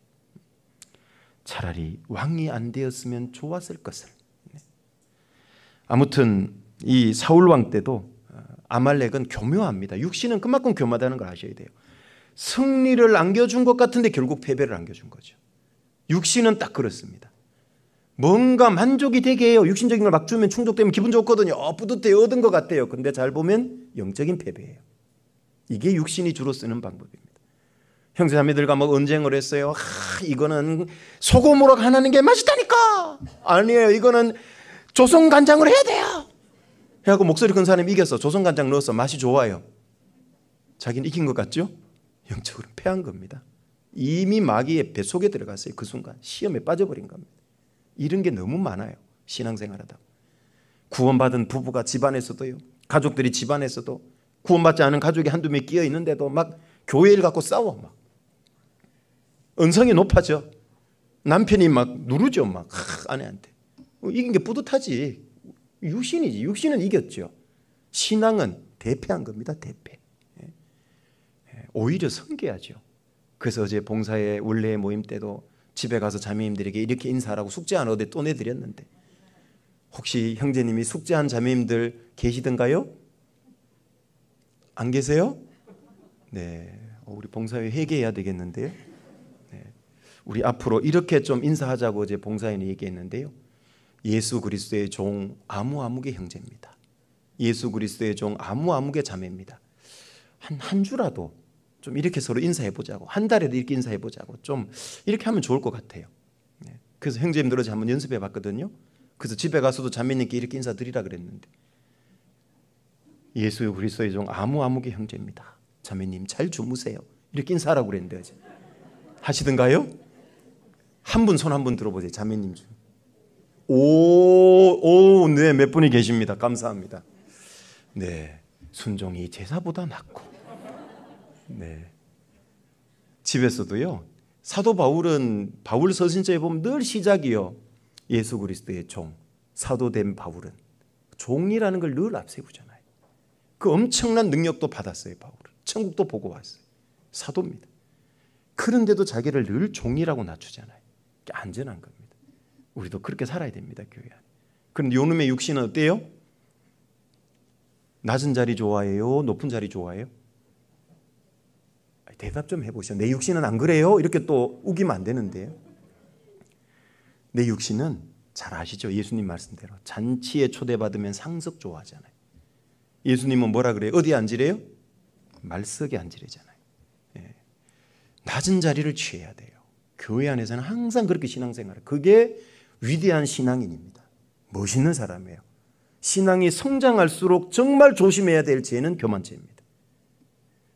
차라리 왕이 안 되었으면 좋았을 것을. 아무튼 이 사울 왕 때도 아말렉은 교묘합니다. 육신은 그만큼 교묘하다는 걸 아셔야 돼요. 승리를 안겨준 것 같은데 결국 패배를 안겨준 거죠. 육신은 딱 그렇습니다. 뭔가 만족이 되게 해요. 육신적인 걸 막 주면 충족되면 기분 좋거든요. 뿌듯해요. 얻은 것 같아요. 근데 잘 보면 영적인 패배예요. 이게 육신이 주로 쓰는 방법입니다. 형제자매들과 뭐 언쟁을 했어요. 이거는 소금으로 간하는 게 맛있다니까. 아니에요. 이거는 조선간장을 해야 돼요. 해갖고 목소리 큰 사람이 이겼어. 조선간장 넣어서 맛이 좋아요. 자기는 이긴 것 같죠? 영적으로 패한 겁니다. 이미 마귀의 뱃속에 들어갔어요. 그 순간 시험에 빠져버린 겁니다. 이런 게 너무 많아요. 신앙생활하다. 구원받은 부부가 집안에서도요. 가족들이 집안에서도 구원받지 않은 가족이 한두 명 끼어 있는데도 막 교회를 갖고 싸워. 막 언성이 높아져. 남편이 막 누르죠. 막 아내한테. 이긴 게 뿌듯하지. 육신이지. 육신은 이겼죠. 신앙은 대패한 겁니다. 대패. 오히려 섬겨야죠. 그래서 어제 봉사회 원래 모임 때도 집에 가서 자매님들에게 이렇게 인사하라고 숙제한 어디 또 내드렸는데 혹시 형제님이 숙제한 자매님들 계시던가요? 안 계세요? 네, 우리 봉사회 회개해야 되겠는데요. 네. 우리 앞으로 이렇게 좀 인사하자고 어제 봉사회는 얘기했는데요. 예수 그리스도의 종 아무아무개 형제입니다. 예수 그리스도의 종 아무아무개 자매입니다. 한 주라도 좀 이렇게 서로 인사해보자고, 한 달에도 이렇게 인사해보자고, 좀 이렇게 하면 좋을 것 같아요. 네. 그래서 형제님들 어제 한번 연습해봤거든요. 그래서 집에 가서도 자매님께 이렇게 인사드리라 그랬는데 예수 그리스도의 종 아무아무개 형제입니다. 자매님 잘 주무세요. 이렇게 인사하라고 그랬는데 어제 하시던가요? 한 분 손 한 분 들어보세요. 자매님 중. 네, 몇 분이 계십니다. 감사합니다. 네, 순종이 제사보다 낫고. 네, 집에서도요. 사도 바울은 바울 서신서에 보면 늘 시작이요. 예수 그리스도의 종, 사도된 바울은 종이라는 걸 늘 앞세우잖아요. 그 엄청난 능력도 받았어요. 바울은 천국도 보고 왔어요. 사도입니다. 그런데도 자기를 늘 종이라고 낮추잖아요. 안전한 겁니다. 우리도 그렇게 살아야 됩니다. 교회 안에. 그런데 요놈의 육신은 어때요? 낮은 자리 좋아해요? 높은 자리 좋아해요? 대답 좀 해보세요. 내 육신은 안 그래요? 이렇게 또 우기면 안 되는데요. 내 육신은 잘 아시죠? 예수님 말씀대로 잔치에 초대받으면 상석 좋아하잖아요. 예수님은 뭐라 그래요? 어디에 앉으래요? 말석에 앉으래잖아요. 예. 낮은 자리를 취해야 돼요. 교회 안에서는 항상 그렇게 신앙생활을. 그게 위대한 신앙인입니다. 멋있는 사람이에요. 신앙이 성장할수록 정말 조심해야 될 죄는 교만죄입니다.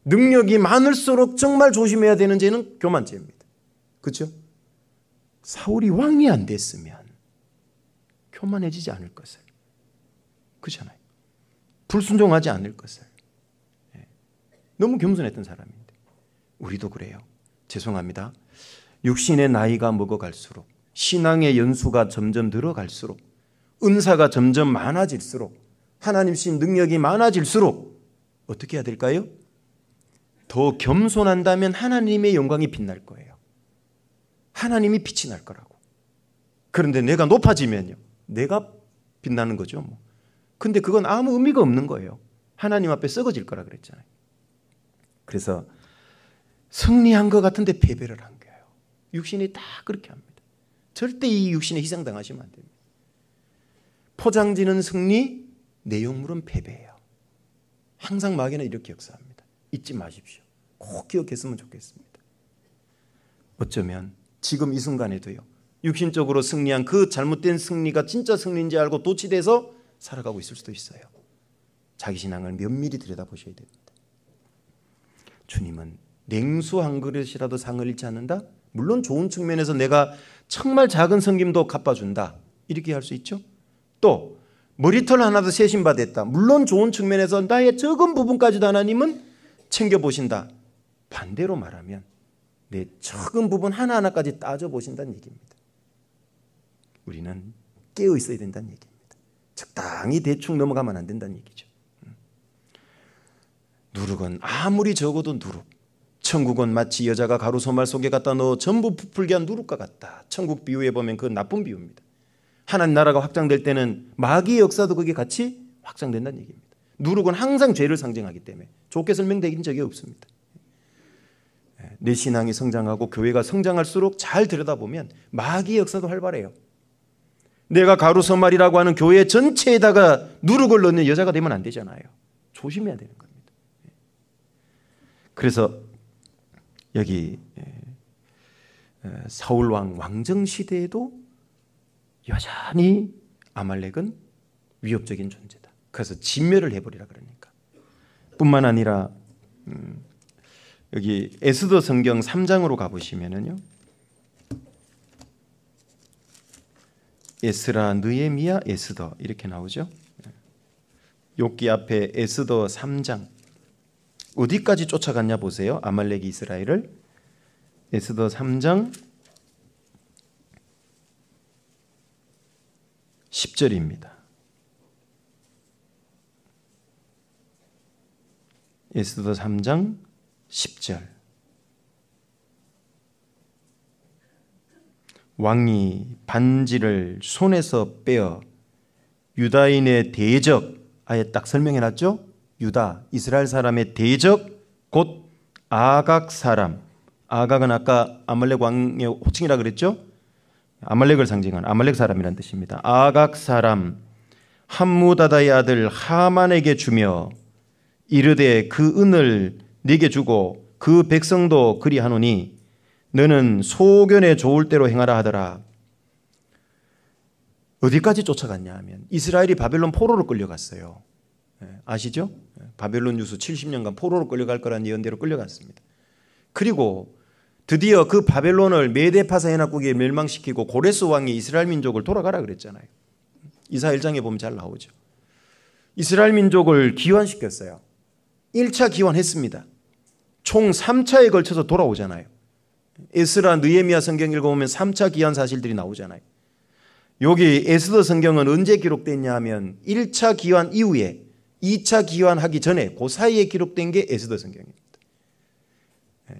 능력이 많을수록 정말 조심해야 되는 죄는 교만죄입니다. 그렇죠? 사울이 왕이 안 됐으면 교만해지지 않을 것을. 그렇잖아요. 불순종하지 않을 것을. 너무 겸손했던 사람인데 우리도 그래요. 죄송합니다. 육신의 나이가 먹어갈수록 신앙의 연수가 점점 늘어갈수록 은사가 점점 많아질수록 하나님 신 능력이 많아질수록 어떻게 해야 될까요? 더 겸손한다면 하나님의 영광이 빛날 거예요. 하나님이 빛이 날 거라고. 그런데 내가 높아지면요. 내가 빛나는 거죠. 뭐. 근데 그건 아무 의미가 없는 거예요. 하나님 앞에 썩어질 거라 그랬잖아요. 그래서 승리한 것 같은데 패배를 한 거예요. 육신이 다 그렇게 합니다. 절대 이 육신에 희생당하시면 안 됩니다. 포장지는 승리, 내용물은 패배예요. 항상 마귀는 이렇게 역사합니다. 잊지 마십시오. 꼭 기억했으면 좋겠습니다. 어쩌면 지금 이 순간에도요. 육신적으로 승리한 그 잘못된 승리가 진짜 승리인지 알고 도취돼서 살아가고 있을 수도 있어요. 자기 신앙을 면밀히 들여다보셔야 됩니다. 주님은 냉수 한 그릇이라도 상을 잃지 않는다? 물론 좋은 측면에서 내가 정말 작은 섬김도 갚아준다. 이렇게 할 수 있죠. 또 머리털 하나도 세심받았다. 물론 좋은 측면에서 나의 적은 부분까지도 하나님은 챙겨보신다. 반대로 말하면 내 적은 부분 하나하나까지 따져보신다는 얘기입니다. 우리는 깨어 있어야 된다는 얘기입니다. 적당히 대충 넘어가면 안 된다는 얘기죠. 누룩은 아무리 적어도 누룩. 천국은 마치 여자가 가루 소말 속에 갖다 넣어 전부 부풀게 한 누룩과 같다. 천국 비유에 보면 그건 나쁜 비유입니다. 하나님 나라가 확장될 때는 마귀의 역사도 그게 같이 확장된다는 얘기입니다. 누룩은 항상 죄를 상징하기 때문에 좋게 설명되긴 적이 없습니다. 내 신앙이 성장하고 교회가 성장할수록 잘 들여다보면 마귀의 역사도 활발해요. 내가 가루서말이라고 하는 교회 전체에다가 누룩을 넣는 여자가 되면 안 되잖아요. 조심해야 되는 겁니다. 그래서 여기 사울왕 왕정 시대에도 여전히 아말렉은 위협적인 존재다. 그래서 진멸을 해버리라 그러니까. 뿐만 아니라 여기 에스더 성경 3장으로 가보시면은요. 에스라, 느헤미야, 에스더 이렇게 나오죠. 욥기 앞에 에스더 3장 어디까지 쫓아갔냐 보세요. 아말렉이 이스라엘을. 에스더 3장 10절입니다. 에스더 3장 10절. 왕이 반지를 손에서 빼어 유다인의 대적, 아예 딱 설명해놨죠. 유다, 이스라엘 사람의 대적 곧 아각 사람. 아각은 아까 아말렉 왕의 호칭이라 그랬죠. 아말렉을 상징하는 아말렉 사람이란 뜻입니다. 아각 사람 함무다다의 아들 하만에게 주며 이르되 그 은을 네게 주고 그 백성도 그리하노니 너는 소견에 좋을 대로 행하라 하더라. 어디까지 쫓아갔냐 하면 이스라엘이 바벨론 포로로 끌려갔어요. 아시죠? 바벨론 유수 70년간 포로로 끌려갈 거라는 예언대로 끌려갔습니다. 그리고 드디어 그 바벨론을 메데파사 연합국에 멸망시키고 고레스 왕이 이스라엘 민족을 돌아가라 그랬잖아요. 이사 1장에 보면 잘 나오죠. 이스라엘 민족을 기환시켰어요. 1차 기환했습니다. 총 3차에 걸쳐서 돌아오잖아요. 에스라, 느헤미야 성경 읽어보면 3차 기환 사실들이 나오잖아요. 여기 에스더 성경은 언제 기록됐냐 하면 1차 기환 이후에 2차 기환하기 전에 그 사이에 기록된 게 에스더 성경입니다.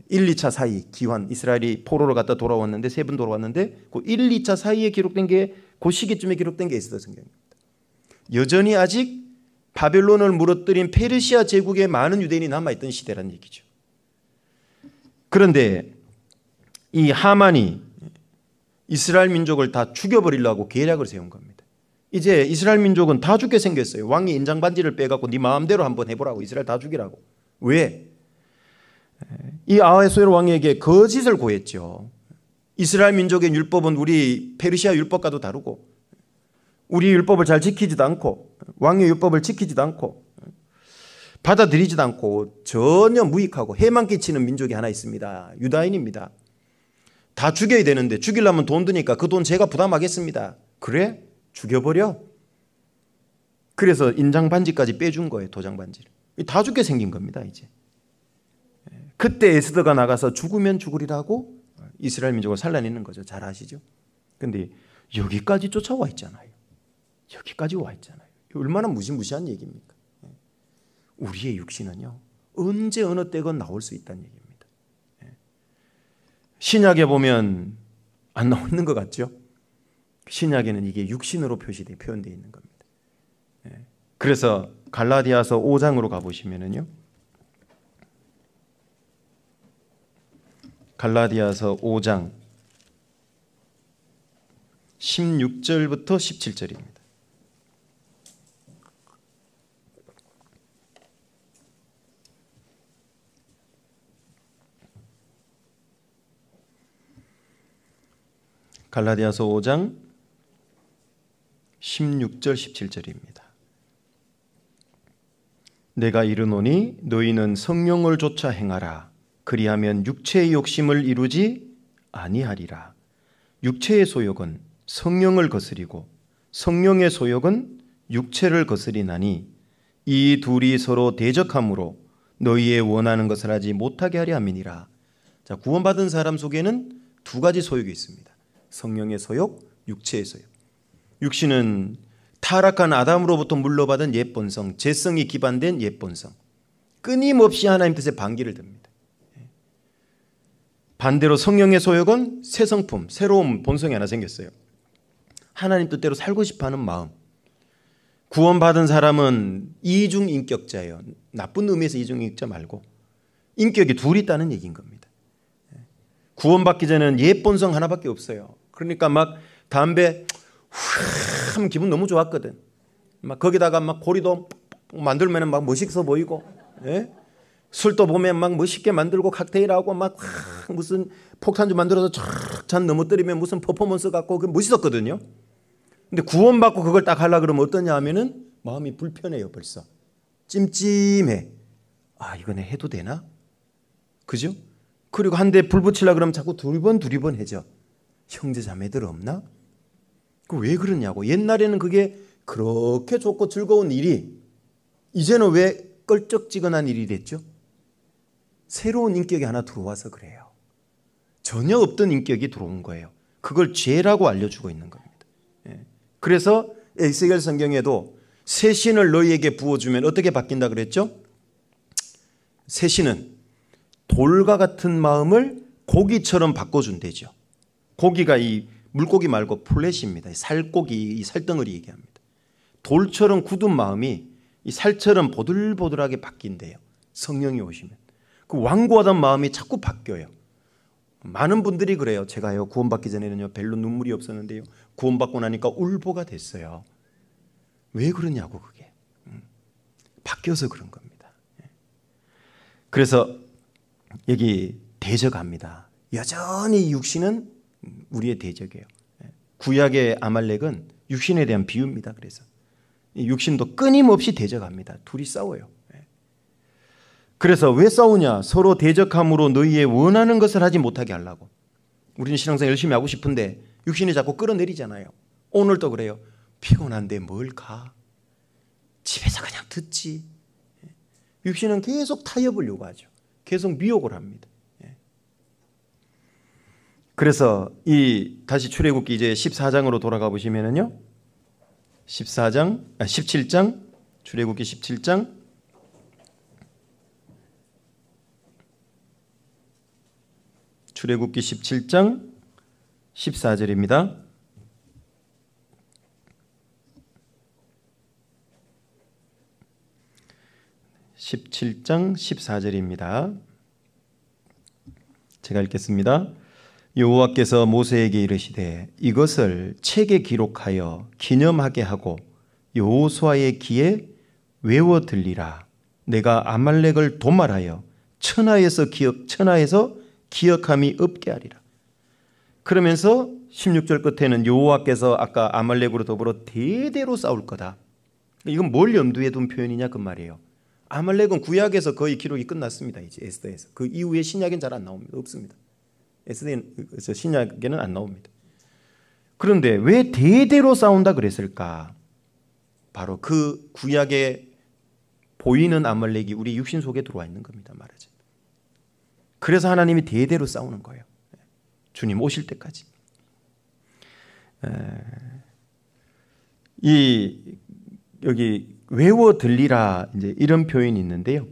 1, 2차 사이 기환, 이스라엘이 포로를 갔다 돌아왔는데 3번 돌아왔는데 그 1, 2차 사이에 기록된 게 그 시기쯤에 기록된 게 에스더 성경입니다. 여전히 아직 바벨론을 무너뜨린 페르시아 제국에 많은 유대인이 남아있던 시대라는 얘기죠. 그런데 이 하만이 이스라엘 민족을 다 죽여버리려고 계략을 세운 겁니다. 이제 이스라엘 민족은 다 죽게 생겼어요. 왕이 인장반지를 빼갖고 네 마음대로 한번 해보라고, 이스라엘 다 죽이라고. 왜? 이 아하수에로 왕에게 거짓을 고했죠. 이스라엘 민족의 율법은 우리 페르시아 율법과도 다르고 우리 율법을 잘 지키지도 않고 왕의 율법을 지키지도 않고 받아들이지도 않고 전혀 무익하고 해만 끼치는 민족이 하나 있습니다. 유다인입니다. 다 죽여야 되는데 죽이려면 돈 드니까 그 돈 제가 부담하겠습니다. 그래? 죽여버려. 그래서 인장반지까지 빼준 거예요. 도장반지를. 다 죽게 생긴 겁니다. 이제. 그때 에스더가 나가서 죽으면 죽으리라고 이스라엘 민족을 살려내는 거죠. 잘 아시죠? 근데 여기까지 쫓아와 있잖아요. 여기까지 와 있잖아요. 얼마나 무시무시한 얘기입니까? 우리의 육신은요, 언제 어느 때건 나올 수 있다는 얘기입니다. 신약에 보면 안 나와 있는 것 같죠? 신약에는 이게 육신으로 표현되어 있는 겁니다. 그래서 갈라디아서 5장으로 가보시면은요, 갈라디아서 5장 16절부터 17절입니다. 갈라디아서 5장 16절 17절입니다. 내가 이르노니 너희는 성령을 쫓아 행하라. 그리하면 육체의 욕심을 이루지 아니하리라. 육체의 소욕은 성령을 거스리고 성령의 소욕은 육체를 거스리나니 이 둘이 서로 대적함으로 너희의 원하는 것을 하지 못하게 하려 함이니라. 자, 구원받은 사람 속에는 두 가지 소욕이 있습니다. 성령의 소욕, 육체의 소욕. 육신은 타락한 아담으로부터 물려받은 옛 본성, 죄성이 기반된 옛 본성. 끊임없이 하나님 뜻에 반기를 듭니다. 반대로 성령의 소욕은 새 성품, 새로운 본성이 하나 생겼어요. 하나님 뜻대로 살고 싶어하는 마음. 구원받은 사람은 이중인격자예요. 나쁜 의미에서 이중인격자 말고 인격이 둘이 있다는 얘기인 겁니다. 구원받기 전에는 옛 본성 하나밖에 없어요. 그러니까 막 담배 하면 기분 너무 좋았거든. 막 거기다가 막 고리도 만들면 막 멋있어 보이고, 예? 술도 보면 막 멋있게 만들고 칵테일하고 막 무슨 폭탄주 만들어서 잔 넘어뜨리면 무슨 퍼포먼스 같고 그 멋있었거든요. 근데 구원받고 그걸 딱 하려고 그러면 어떠냐 하면은 마음이 불편해요. 벌써 찜찜해. 아, 이거 내 해도 되나? 그죠? 그리고 한 대 불 붙이려고 그러면 자꾸 두리번 해져. 형제 자매들 없나? 그 왜 그러냐고. 옛날에는 그게 그렇게 좋고 즐거운 일이 이제는 왜 껄쩍지근한 일이 됐죠? 새로운 인격이 하나 들어와서 그래요. 전혀 없던 인격이 들어온 거예요. 그걸 죄라고 알려주고 있는 겁니다. 그래서 에스겔 성경에도 새 신을 너희에게 부어주면 어떻게 바뀐다 그랬죠? 새 신은 돌과 같은 마음을 고기처럼 바꿔준대죠. 고기가 이 물고기 말고 플래시입니다. 살고기, 이 살덩어리 얘기합니다. 돌처럼 굳은 마음이 이 살처럼 보들보들하게 바뀐대요. 성령이 오시면. 그 완고하던 마음이 자꾸 바뀌어요. 많은 분들이 그래요. 제가요, 구원받기 전에는요, 별로 눈물이 없었는데요, 구원받고 나니까 울보가 됐어요. 왜 그러냐고, 그게. 바뀌어서 그런 겁니다. 그래서 여기 대적합니다. 여전히 육신은 우리의 대적이에요. 구약의 아말렉은 육신에 대한 비유입니다. 그래서 육신도 끊임없이 대적합니다. 둘이 싸워요. 그래서 왜 싸우냐? 서로 대적함으로 너희의 원하는 것을 하지 못하게 하려고. 우리는 신앙생활 열심히 하고 싶은데 육신이 자꾸 끌어내리잖아요. 오늘도 그래요. 피곤한데 뭘 가? 집에서 그냥 듣지. 육신은 계속 타협을 요구하죠. 계속 미혹을 합니다. 그래서 다시 출애굽기 이제 14장으로 돌아가 보시면은요, 17장 출애굽기 17장 14절입니다. (17장 14절입니다) 제가 읽겠습니다. 여호와께서 모세에게 이르시되 이것을 책에 기록하여 기념하게 하고 여호수아의 귀에 외워 들리라. 내가 아말렉을 도말하여 천하에서 기억함이 없게 하리라. 그러면서 16절 끝에는 여호와께서 아까 아말렉으로 더불어 대대로 싸울 거다. 이건 뭘 염두에 둔 표현이냐 그 말이에요. 아말렉은 구약에서 거의 기록이 끝났습니다. 이제 에스더에서. 그 이후에 신약엔 잘 안 나옵니다. 없습니다. 에스더에서 신약에는 안 나옵니다. 그런데 왜 대대로 싸운다 그랬을까? 바로 그 구약에 보이는 아말렉이 우리 육신 속에 들어와 있는 겁니다. 말하자면. 그래서 하나님이 대대로 싸우는 거예요. 주님 오실 때까지. 여기 외워 들리라 이제 이런 표현이 있는데요.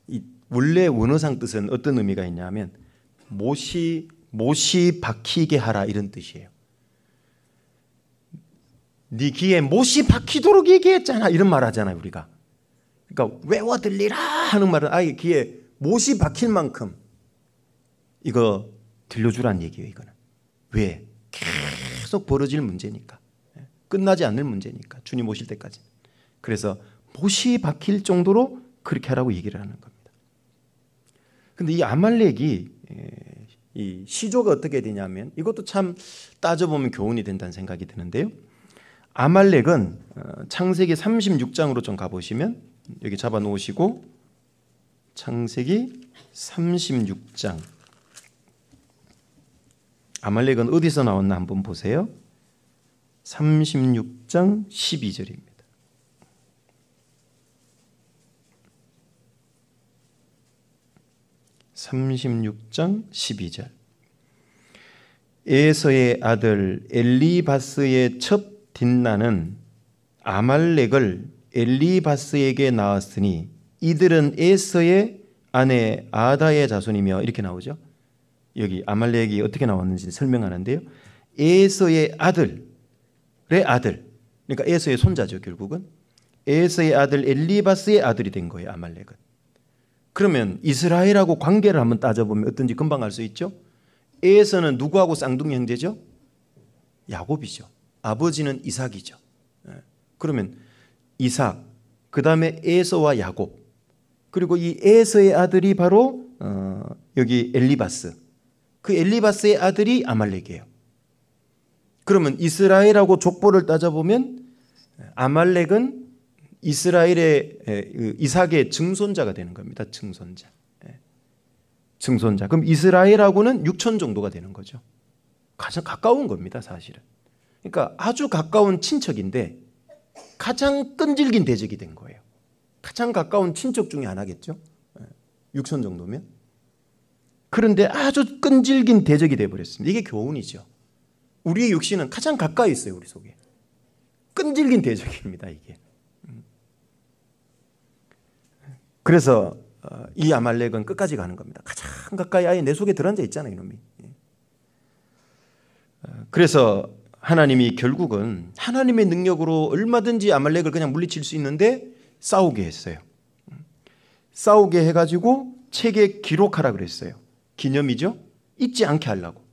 이 원래 원어상 뜻은 어떤 의미가 있냐면 못이 박히게 하라 이런 뜻이에요. 네 귀에 못이 박히도록 얘기했잖아 이런 말 하잖아요 우리가. 그러니까 외워 들리라 하는 말은 아예 귀에 못이 박힐 만큼 이거 들려주란 얘기예요. 이거는 왜? 계속 벌어질 문제니까. 끝나지 않을 문제니까 주님 오실 때까지. 그래서 못이 박힐 정도로 그렇게 하라고 얘기를 하는 겁니다. 그런데 이 아말렉이 이 시조가 어떻게 되냐면 이것도 참 따져보면 교훈이 된다는 생각이 드는데요. 아말렉은 창세기 36장으로 좀 가보시면 여기 잡아놓으시고 창세기 36장 아말렉은 어디서 나왔나 한번 보세요. 36장 12절입니다. 36장 12절. 에서의 아들 엘리바스의 첩 딘나는 아말렉을 엘리바스에게 낳았으니 이들은 에서의 아내 아다의 자손이며 이렇게 나오죠. 여기 아말렉이 어떻게 나왔는지 설명하는데요. 에서의 아들의 아들, 그러니까 에서의 손자죠. 결국은 에서의 아들 엘리바스의 아들이 된 거예요. 아말렉은. 그러면 이스라엘하고 관계를 한번 따져보면 어떤지 금방 알 수 있죠. 에서는 누구하고 쌍둥이 형제죠? 야곱이죠. 아버지는 이삭이죠. 그러면 이삭, 그 다음에 에서와 야곱, 그리고 이 에서의 아들이 바로 여기 엘리바스, 그 엘리바스의 아들이 아말렉이에요. 그러면 이스라엘하고 족보를 따져보면 아말렉은 이스라엘의 이삭의 증손자가 되는 겁니다. 증손자. 증손자. 그럼 이스라엘하고는 6천 정도가 되는 거죠. 가장 가까운 겁니다, 사실은. 그러니까 아주 가까운 친척인데 가장 끈질긴 대적이 된 거예요. 가장 가까운 친척 중에 하나겠죠. 6천 정도면. 그런데 아주 끈질긴 대적이 되어버렸습니다. 이게 교훈이죠. 우리의 육신은 가장 가까이 있어요. 우리 속에. 끈질긴 대적입니다. 이게. 그래서 이 아말렉은 끝까지 가는 겁니다. 가장 가까이 아예 내 속에 들어앉아 있잖아요. 이놈이. 그래서 하나님이 결국은 하나님의 능력으로 얼마든지 아말렉을 그냥 물리칠 수 있는데 싸우게 했어요. 싸우게 해가지고 책에 기록하라 그랬어요. 기념이죠. 잊지 않게 하려고.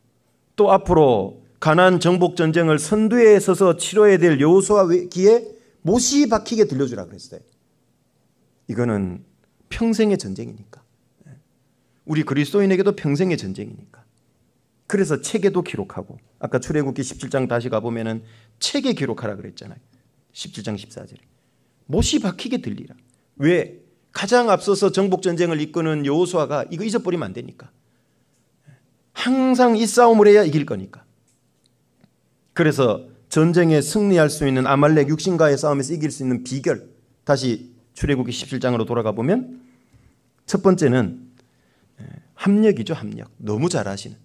또 앞으로 가나안 정복 전쟁을 선두에 서서 치러야 될 여호수아 귀에 못이 박히게 들려주라 그랬어요. 이거는 평생의 전쟁이니까. 우리 그리스도인에게도 평생의 전쟁이니까. 그래서 책에도 기록하고, 아까 출애굽기 17장 다시 가보면은 책에 기록하라 그랬잖아요. 17장 14절에 못이 박히게 들리라. 왜? 가장 앞서서 정복 전쟁을 이끄는 여호수아가 이거 잊어버리면 안 되니까. 항상 이 싸움을 해야 이길 거니까. 그래서 전쟁에 승리할 수 있는 아말렉 육신과의 싸움에서 이길 수 있는 비결, 다시 출애굽기 17장으로 돌아가 보면 첫 번째는 합력이죠. 합력. 너무 잘 아시는.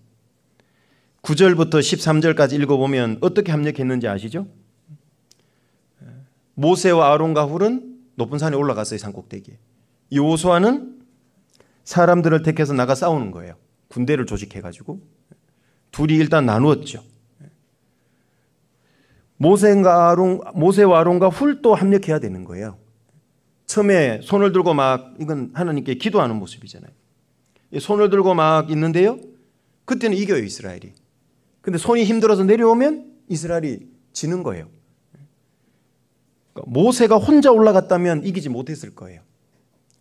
9절부터 13절까지 읽어보면 어떻게 합력했는지 아시죠? 모세와 아론과 훌은 높은 산에 올라갔어요. 산 꼭대기에. 여호수아는 사람들을 택해서 나가 싸우는 거예요. 군대를 조직해가지고 둘이 일단 나누었죠. 모세와 아론과 훌도 합력해야 되는 거예요. 처음에 손을 들고 막 이건 하나님께 기도하는 모습이잖아요. 손을 들고 막 있는데요. 그때는 이겨요, 이스라엘이. 근데 손이 힘들어서 내려오면 이스라엘이 지는 거예요. 모세가 혼자 올라갔다면 이기지 못했을 거예요.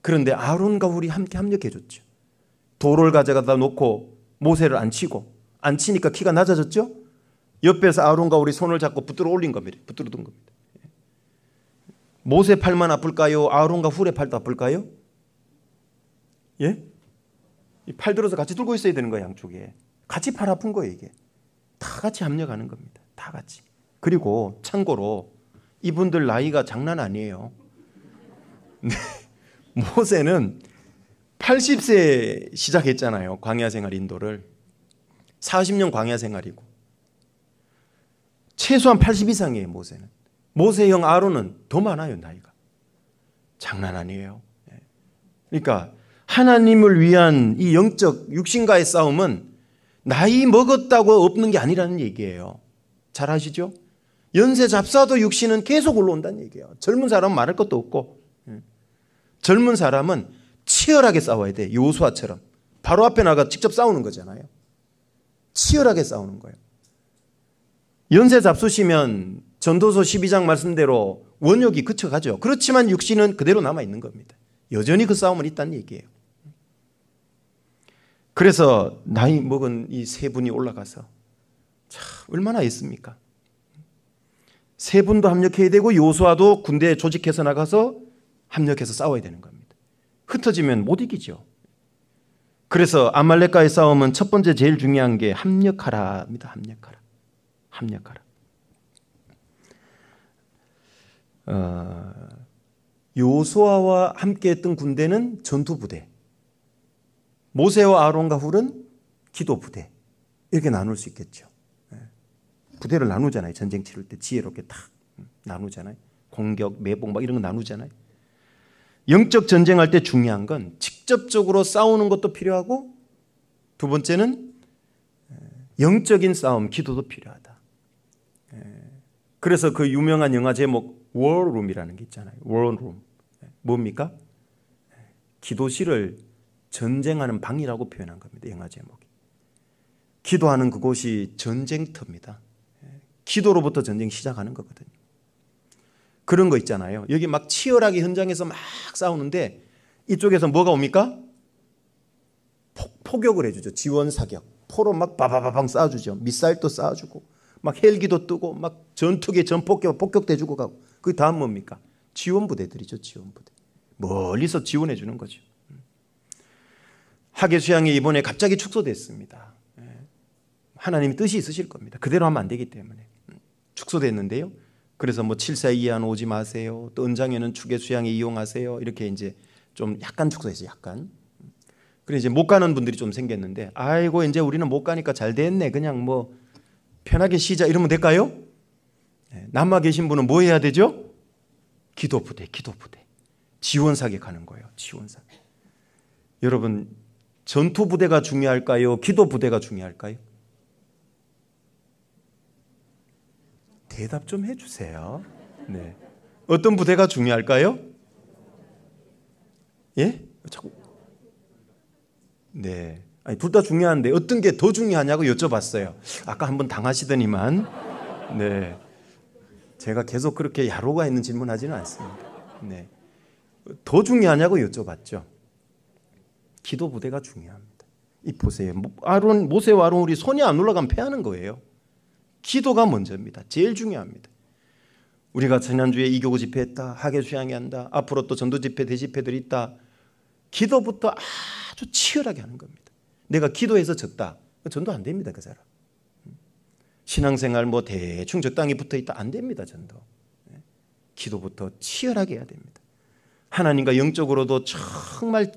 그런데 아론과 훌이 함께 합력해 줬죠. 돌을 가져가다 놓고 모세를 안 치니까 키가 낮아졌죠. 옆에서 아론과 훌이 손을 잡고 붙들어 올린 겁니다. 붙들어 둔 겁니다. 모세 팔만 아플까요? 아론과 훌의 팔도 아플까요? 예? 이 팔 들어서 같이 들고 있어야 되는 거예요, 양쪽에. 같이 팔 아픈 거예요, 이게. 다 같이 합력하는 겁니다. 다 같이. 그리고 참고로 이분들 나이가 장난 아니에요. 모세는 80세 시작했잖아요. 광야 생활 인도를. 40년 광야 생활이고. 최소한 80 이상이에요, 모세는. 모세 형 아론은 더 많아요, 나이가. 장난 아니에요. 그러니까 하나님을 위한 이 영적 육신과의 싸움은 나이 먹었다고 없는 게 아니라는 얘기예요. 잘 아시죠? 연세 잡사도 육신은 계속 올라온다는 얘기예요. 젊은 사람은 말할 것도 없고, 젊은 사람은 치열하게 싸워야 돼. 여호수아처럼 바로 앞에 나가 직접 싸우는 거잖아요. 치열하게 싸우는 거예요. 연세 잡수시면 전도서 12장 말씀대로 원욕이 그쳐가죠. 그렇지만 육신은 그대로 남아있는 겁니다. 여전히 그 싸움은 있다는 얘기예요. 그래서 나이 먹은 이 세 분이 올라가서 참 얼마나 했습니까? 세 분도 합력해야 되고 여호수아도 군대에 조직해서 나가서 합력해서 싸워야 되는 겁니다. 흩어지면 못 이기죠. 그래서 아말렉과의 싸움은 첫 번째 제일 중요한 게 합력하라입니다. 합력하라. 여호수아와 함께했던 군대는 전투부대, 모세와 아론과 훌은 기도부대, 이렇게 나눌 수 있겠죠. 부대를 나누잖아요. 전쟁 치를 때 지혜롭게 딱 나누잖아요. 공격, 매복 막 이런 거 나누잖아요. 영적 전쟁할 때 중요한 건 직접적으로 싸우는 것도 필요하고, 두 번째는 영적인 싸움, 기도도 필요하다. 그래서 그 유명한 영화 제목 워룸이라는 게 있잖아요. 워룸. 뭡니까? 기도실을 전쟁하는 방이라고 표현한 겁니다. 영화 제목이. 기도하는 그곳이 전쟁터입니다. 기도로부터 전쟁 시작하는 거거든요. 그런 거 있잖아요. 여기 막 치열하게 현장에서 막 싸우는데 이쪽에서 뭐가 옵니까? 포격을 해주죠. 지원 사격. 포로 막 바바바방 쏴주죠. 미사일도 쏴주고 막 헬기도 뜨고 막 전투기 전폭격 폭격대주고 가고. 그 다음 뭡니까? 지원부대들이죠. 지원부대. 멀리서 지원해 주는 거죠. 하계수양이 이번에 갑자기 축소됐습니다. 하나님이 뜻이 있으실 겁니다. 그대로 하면 안 되기 때문에 축소됐는데요. 그래서 뭐 7세 이하는 오지 마세요. 또 은장에는 추계수양에 이용하세요. 이렇게 이제 좀 약간 축소했어요. 약간. 그래 이제 못 가는 분들이 좀 생겼는데, 아이고 이제 우리는 못 가니까 잘 됐네. 그냥 뭐 편하게 쉬자 이러면 될까요? 남아 계신 분은 뭐 해야 되죠? 기도부대. 지원 사격하는 거예요. 지원 사격. 여러분, 전투부대가 중요할까요? 기도부대가 중요할까요? 대답 좀 해주세요. 네. 어떤 부대가 중요할까요? 예? 네. 아니, 둘 다 중요한데 어떤 게 더 중요하냐고 여쭤봤어요. 아까 한번 당하시더니만. 네. 제가 계속 그렇게 야로가 있는 질문하지는 않습니다. 네. 더 중요하냐고 여쭤봤죠. 기도 부대가 중요합니다. 이 보세요. 모세와 아론 우리 손이 안 올라가면 패하는 거예요. 기도가 먼저입니다. 제일 중요합니다. 우리가 지난주에 이교구 집회했다. 하계 수양회 한다. 앞으로 또 전도 집회, 대집회들이 있다. 기도부터 아주 치열하게 하는 겁니다. 내가 기도해서 졌다. 전도 안 됩니다. 그 사람. 신앙생활 뭐 대충 적당히 붙어있다. 안 됩니다. 전도. 기도부터 치열하게 해야 됩니다. 하나님과 영적으로도 정말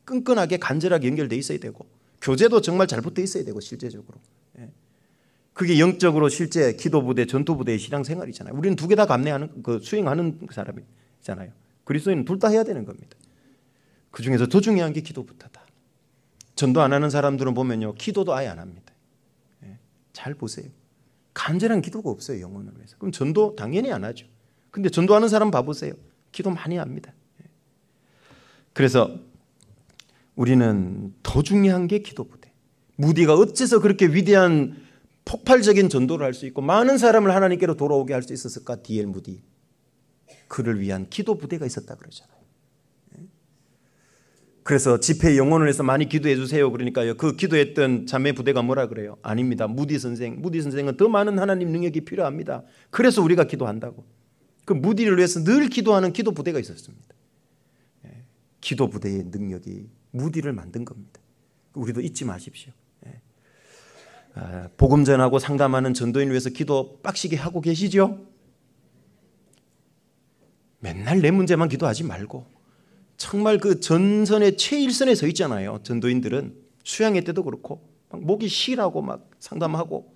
끈끈하게 간절하게 연결되어 있어야 되고, 교제도 정말 잘 붙어 있어야 되고, 실제적으로. 그게 영적으로 실제 기도 부대, 전투 부대의 신앙생활이잖아요. 우리는 두 개 다 감내하는 수행하는 사람이잖아요. 그리스도인은 둘 다 해야 되는 겁니다. 그 중에서 더 중요한 게 기도부터다. 전도 안 하는 사람들은 보면요, 기도도 아예 안 합니다. 잘 보세요. 간절한 기도가 없어요, 영혼을 위해서. 그럼 전도 당연히 안 하죠. 근데 전도하는 사람 봐보세요. 기도 많이 합니다. 그래서 우리는 더 중요한 게 기도 부대. 무디가 어째서 그렇게 위대한 폭발적인 전도를 할 수 있고 많은 사람을 하나님께로 돌아오게 할 수 있었을까? D.L. 무디. 그를 위한 기도 부대가 있었다 그러잖아요. 그래서 집회 영혼을 위해서 많이 기도해 주세요. 그러니까요, 그 기도했던 자매 부대가 뭐라 그래요? 아닙니다. 무디 선생은 더 많은 하나님 능력이 필요합니다. 그래서 우리가 기도한다고. 그 무디를 위해서 늘 기도하는 기도 부대가 있었습니다. 기도 부대의 능력이 무디를 만든 겁니다. 우리도 잊지 마십시오. 복음 전하고 상담하는 전도인을 위해서 기도 빡시게 하고 계시죠? 맨날 내 문제만 기도하지 말고 정말 그 전선의 최일선에 서 있잖아요. 전도인들은 수양회 때도 그렇고 막 목이 쉬라고 막 상담하고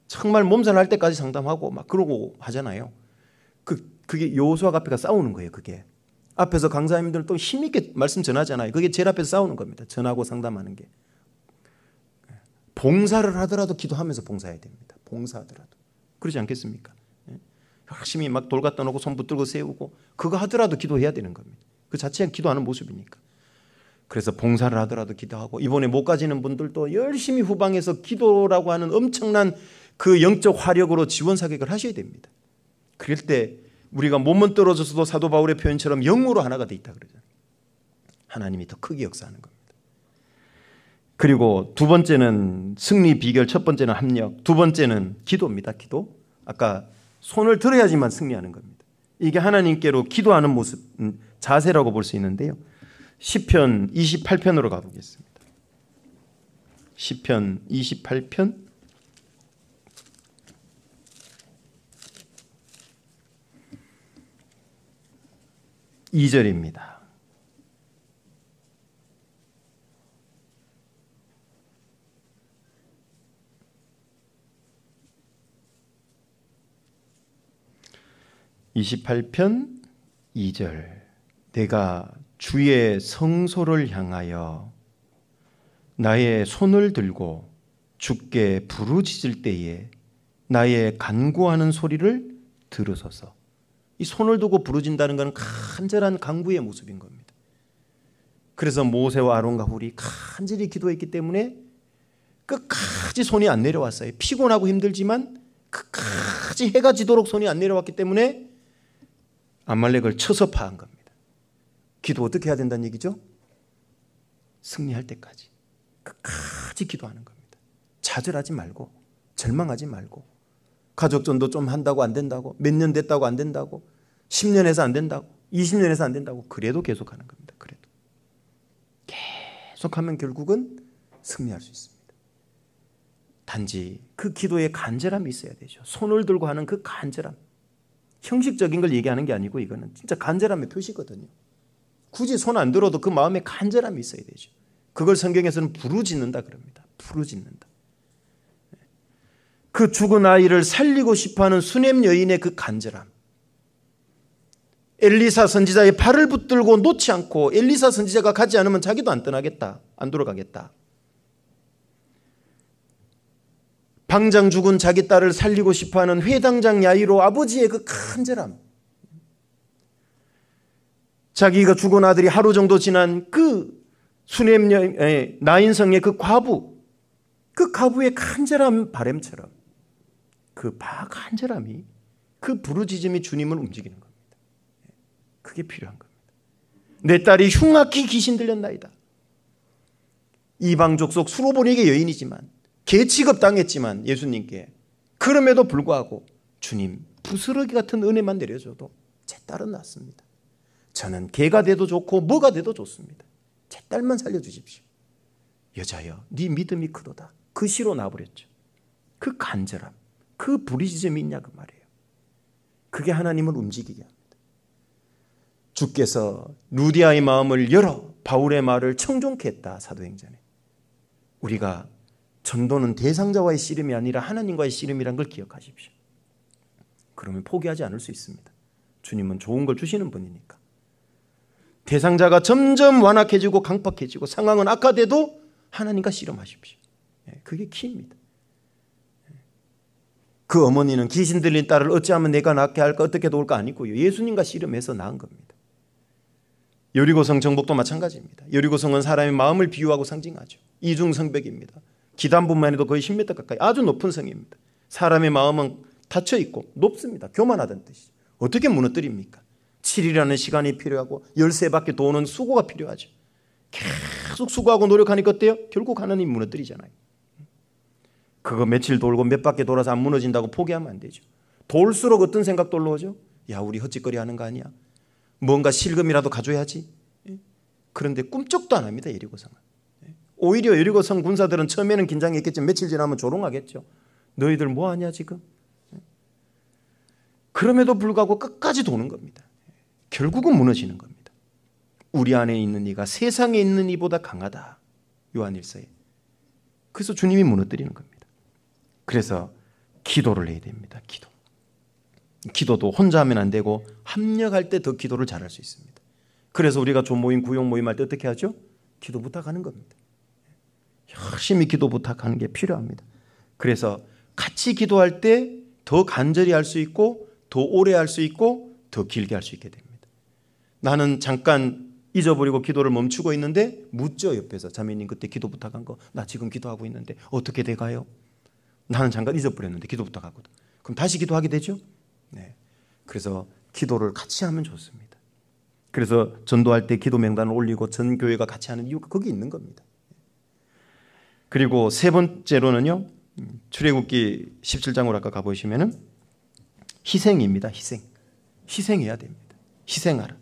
정말 몸살 날 때까지 상담하고 막 그러고 하잖아요. 그게 여호수아가 앞에가 싸우는 거예요. 그게 앞에서 강사님들 또 힘있게 말씀 전하잖아요. 그게 제일 앞에서 싸우는 겁니다. 전하고 상담하는 게. 봉사를 하더라도 기도하면서 봉사해야 됩니다. 봉사하더라도. 그러지 않겠습니까? 열심히 막 돌 갖다 놓고 손 붙들고 세우고 그거 하더라도 기도해야 되는 겁니다. 그 자체가 기도하는 모습이니까. 그래서 봉사를 하더라도 기도하고 이번에 못 가지는 분들도 열심히 후방에서 기도라고 하는 엄청난 그 영적 화력으로 지원 사격을 하셔야 됩니다. 그럴 때 우리가 몸은 떨어져서도 사도 바울의 표현처럼 영으로 하나가 돼 있다 그러잖아요. 하나님이 더 크게 역사하는 겁니다. 그리고 두 번째는 승리 비결, 첫 번째는 합력, 두 번째는 기도입니다. 기도. 아까 손을 들어야지만 승리하는 겁니다. 이게 하나님께로 기도하는 모습, 자세라고 볼 수 있는데요. 시편 28편으로 가보겠습니다. 시편 28편 2절입니다. (28편) 2절 내가 주의 성소를 향하여 나의 손을 들고 주께 부르짖을 때에 나의 간구하는 소리를 들으소서. 이 손을 두고 부르짖는다는 것은 간절한 간구의 모습인 겁니다. 그래서 모세와 아론과 훌이 간절히 기도했기 때문에 끝까지 손이 안 내려왔어요. 피곤하고 힘들지만 끝까지 해가 지도록 손이 안 내려왔기 때문에 아말렉을 쳐서 파한 겁니다. 기도 어떻게 해야 된다는 얘기죠? 승리할 때까지 끝까지 기도하는 겁니다. 좌절하지 말고 절망하지 말고 가족 전도 좀 한다고 안 된다고 몇 년 됐다고 안 된다고 10년 해서 안 된다고 20년 해서 안 된다고 그래도 계속하는 겁니다. 그래도 계속하면 결국은 승리할 수 있습니다. 단지 그 기도에 간절함이 있어야 되죠. 손을 들고 하는 그 간절함. 형식적인 걸 얘기하는 게 아니고 이거는 진짜 간절함의 표시거든요. 굳이 손 안 들어도 그 마음에 간절함이 있어야 되죠. 그걸 성경에서는 부르짖는다 그럽니다. 부르짖는다. 그 죽은 아이를 살리고 싶어하는 수넴 여인의 그 간절함. 엘리사 선지자의 발을 붙들고 놓지 않고 엘리사 선지자가 가지 않으면 자기도 안 떠나겠다. 안 돌아가겠다. 방장 죽은 자기 딸을 살리고 싶어하는 회당장 야이로 아버지의 그 간절함. 자기가 죽은 아들이 하루 정도 지난 그 수넴 나인성의 그 과부, 그 과부의 간절한 바람처럼 그 간절함이 그 부르짖음이 주님을 움직이는 겁니다. 그게 필요한 겁니다. 내 딸이 흉악히 귀신 들렸나이다. 이방 족속 수로보니게 여인이지만 개 취급당했지만 예수님께 그럼에도 불구하고 주님 부스러기 같은 은혜만 내려줘도 제 딸은 낫습니다. 저는 개가 돼도 좋고 뭐가 돼도 좋습니다. 제 딸만 살려주십시오. 여자여 네 믿음이 크도다. 그 시로 나버렸죠. 그 간절함, 그 부르짖음이 있냐 그 말이에요. 그게 하나님을 움직이게 합니다. 주께서 루디아의 마음을 열어 바울의 말을 청종케 했다. 사도행전에. 우리가 전도는 대상자와의 씨름이 아니라 하나님과의 씨름이란 걸 기억하십시오. 그러면 포기하지 않을 수 있습니다. 주님은 좋은 걸 주시는 분이니까. 대상자가 점점 완악해지고 강팍해지고 상황은 악화돼도 하나님과 씨름하십시오. 그게 키입니다. 그 어머니는 귀신 들린 딸을 어찌하면 내가 낫게 할까 어떻게 도울까 아니고요. 예수님과 씨름해서 낳은 겁니다. 여리고성 정복도 마찬가지입니다. 여리고성은 사람의 마음을 비유하고 상징하죠. 이중성벽입니다. 기단뿐만 해도 거의 10m 가까이 아주 높은 성입니다. 사람의 마음은 닫혀 있고 높습니다. 교만하다는 뜻이죠. 어떻게 무너뜨립니까? 7일이라는 시간이 필요하고 13바퀴 도는 수고가 필요하죠. 계속 수고하고 노력하니까 어때요? 결국 하나님 무너뜨리잖아요. 그거 며칠 돌고 몇 바퀴 돌아서 안 무너진다고 포기하면 안 되죠. 돌수록 어떤 생각도 올라오죠? 야, 우리 헛짓거리 하는 거 아니야? 뭔가 실금이라도 가져야지. 그런데 꿈쩍도 안 합니다. 여리고성은. 오히려 여리고성 군사들은 처음에는 긴장했겠지만 며칠 지나면 조롱하겠죠. 너희들 뭐 하냐 지금? 그럼에도 불구하고 끝까지 도는 겁니다. 결국은 무너지는 겁니다. 우리 안에 있는 이가 세상에 있는 이보다 강하다. 요한일서에. 그래서 주님이 무너뜨리는 겁니다. 그래서 기도를 해야 됩니다. 기도도 혼자 하면 안 되고 합력할 때 더 기도를 잘할 수 있습니다. 그래서 우리가 조모임, 구역 모임할 때 어떻게 하죠? 기도 부탁하는 겁니다. 열심히 기도 부탁하는 게 필요합니다. 그래서 같이 기도할 때 더 간절히 할 수 있고 더 오래 할 수 있고 더 길게 할 수 있게 됩니다. 나는 잠깐 잊어버리고 기도를 멈추고 있는데 묻죠. 옆에서 자매님 그때 기도 부탁한 거 나 지금 기도하고 있는데 어떻게 돼가요? 나는 잠깐 잊어버렸는데 기도 부탁하거든. 그럼 다시 기도하게 되죠? 네. 그래서 기도를 같이 하면 좋습니다. 그래서 전도할 때 기도 명단을 올리고 전 교회가 같이 하는 이유가 거기 있는 겁니다. 그리고 세 번째로는요. 출애굽기 17장으로 아까 가보시면은 희생입니다. 희생해야 됩니다. 희생하라.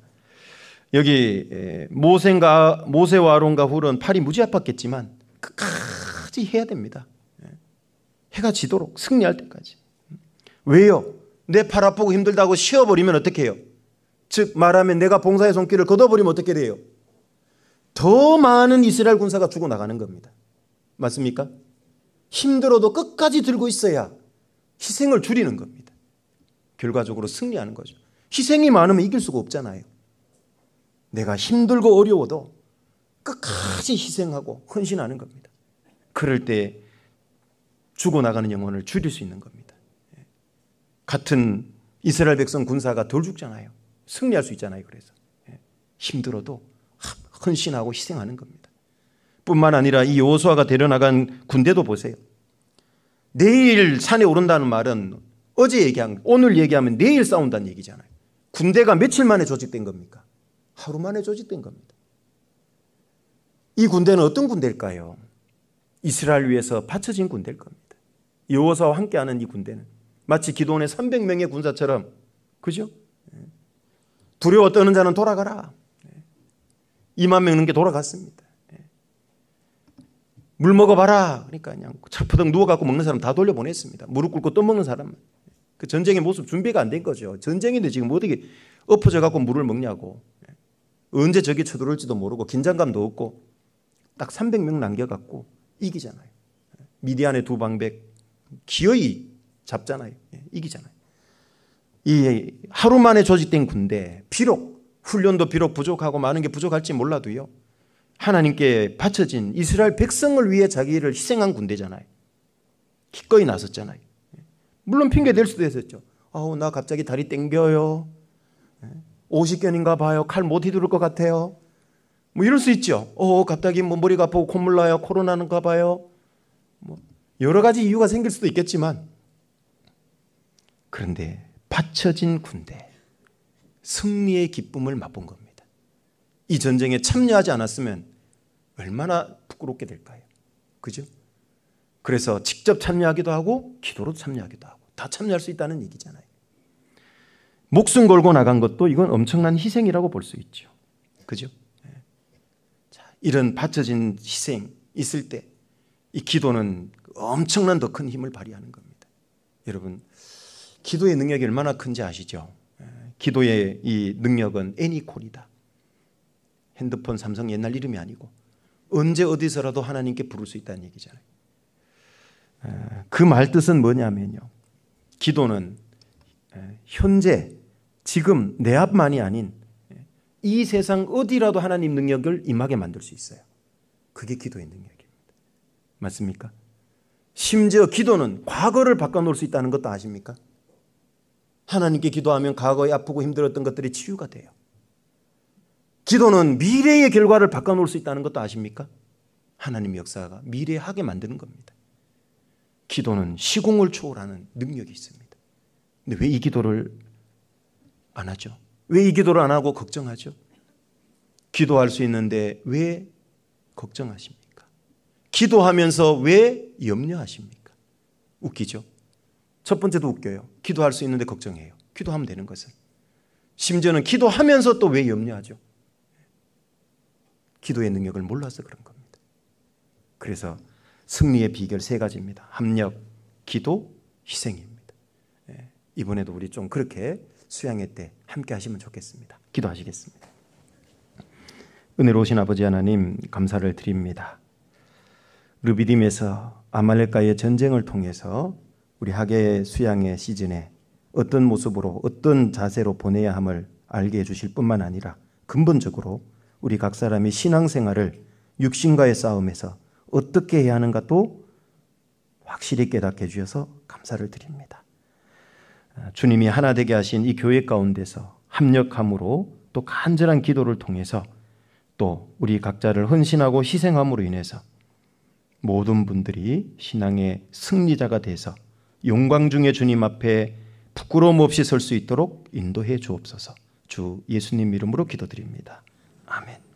여기 모세와 아론과 훌은 팔이 무지 아팠겠지만 끝까지 해야 됩니다. 해가 지도록 승리할 때까지. 왜요? 내 팔 아프고 힘들다고 쉬어버리면 어떻게 해요? 즉 말하면 내가 봉사의 손길을 걷어버리면 어떻게 돼요? 더 많은 이스라엘 군사가 죽어나가는 겁니다. 맞습니까? 힘들어도 끝까지 들고 있어야 희생을 줄이는 겁니다. 결과적으로 승리하는 거죠. 희생이 많으면 이길 수가 없잖아요. 내가 힘들고 어려워도 끝까지 희생하고 헌신하는 겁니다. 그럴 때 죽어나가는 영혼을 줄일 수 있는 겁니다. 같은 이스라엘 백성 군사가 덜 죽잖아요. 승리할 수 있잖아요. 그래서 힘들어도 헌신하고 희생하는 겁니다. 뿐만 아니라 이 여호수아가 데려나간 군대도 보세요. 내일 산에 오른다는 말은 어제 얘기한 오늘 얘기하면 내일 싸운다는 얘기잖아요. 군대가 며칠 만에 조직된 겁니까? 하루 만에 조직된 겁니다. 이 군대는 어떤 군대일까요? 이스라엘 위해서 바쳐진 군대일 겁니다. 여호수아와 함께하는 이 군대는 마치 기드온의 300명의 군사처럼, 그죠? 두려워 떠는 자는 돌아가라. 2만 명 넘게 돌아갔습니다. 물 먹어봐라. 그러니까 그냥 철푸덕 누워갖고 먹는 사람 다 돌려보냈습니다. 무릎 꿇고 떠먹는 사람은. 그 전쟁의 모습 준비가 안 된 거죠. 전쟁인데 지금 어떻게 엎어져갖고 물을 먹냐고. 언제 적이 쳐들어올지도 모르고 긴장감도 없고 딱 300명 남겨갖고 이기잖아요. 미디안의 두 방백 기어이 잡잖아요. 이기잖아요. 이 하루 만에 조직된 군대, 비록 훈련도 비록 부족하고 많은 게 부족할지 몰라도요, 하나님께 바쳐진 이스라엘 백성을 위해 자기를 희생한 군대잖아요. 기꺼이 나섰잖아요. 물론 핑계 댈 수도 있었죠. 아우 나 갑자기 다리 땡겨요. 50견인가 봐요. 칼 못 휘두를 것 같아요. 뭐 이럴 수 있죠. 갑자기 뭐 머리가 아프고 콧물 나요. 코로나는가 봐요. 뭐 여러 가지 이유가 생길 수도 있겠지만, 그런데 바쳐진 군대, 승리의 기쁨을 맛본 겁니다. 이 전쟁에 참여하지 않았으면 얼마나 부끄럽게 될까요? 그죠? 그래서 직접 참여하기도 하고 기도로 참여하기도 하고 다 참여할 수 있다는 얘기잖아요. 목숨 걸고 나간 것도 이건 엄청난 희생이라고 볼 수 있죠. 그죠? 자, 이런 바쳐진 희생 있을 때 이 기도는 엄청난 더 큰 힘을 발휘하는 겁니다. 여러분, 기도의 능력이 얼마나 큰지 아시죠? 기도의 이 능력은 애니콜이다. 핸드폰 삼성 옛날 이름이 아니고 언제 어디서라도 하나님께 부를 수 있다는 얘기잖아요. 그 말 뜻은 뭐냐면요. 기도는 현재 지금 내 앞만이 아닌 이 세상 어디라도 하나님 능력을 임하게 만들 수 있어요. 그게 기도의 능력입니다. 맞습니까? 심지어 기도는 과거를 바꿔놓을 수 있다는 것도 아십니까? 하나님께 기도하면 과거에 아프고 힘들었던 것들이 치유가 돼요. 기도는 미래의 결과를 바꿔놓을 수 있다는 것도 아십니까? 하나님 역사가 미래에 하게 만드는 겁니다. 기도는 시공을 초월하는 능력이 있습니다. 근데 왜 이 기도를 안 하죠? 왜 이 기도를 안 하고 걱정하죠? 기도할 수 있는데 왜 걱정하십니까? 기도하면서 왜 염려하십니까? 웃기죠? 첫 번째도 웃겨요. 기도할 수 있는데 걱정해요. 기도하면 되는 것을. 심지어는 기도하면서 또 왜 염려하죠? 기도의 능력을 몰라서 그런 겁니다. 그래서 승리의 비결 3가지입니다. 합력, 기도, 희생입니다. 이번에도 우리 좀 그렇게 수양회 때 함께 하시면 좋겠습니다. 기도하시겠습니다. 은혜로우신 아버지 하나님 감사를 드립니다. 르비딤에서 아말렉과의 전쟁을 통해서 우리 하계 수양회 시즌에 어떤 모습으로 어떤 자세로 보내야 함을 알게 해주실 뿐만 아니라 근본적으로 우리 각 사람이 신앙생활을 육신과의 싸움에서 어떻게 해야 하는가도 확실히 깨닫게 해주셔서 감사를 드립니다. 주님이 하나 되게 하신 이 교회 가운데서 합력함으로 또 간절한 기도를 통해서 또 우리 각자를 헌신하고 희생함으로 인해서 모든 분들이 신앙의 승리자가 돼서 영광 중에 주님 앞에 부끄러움 없이 설 수 있도록 인도해 주옵소서. 주 예수님 이름으로 기도드립니다. 아멘.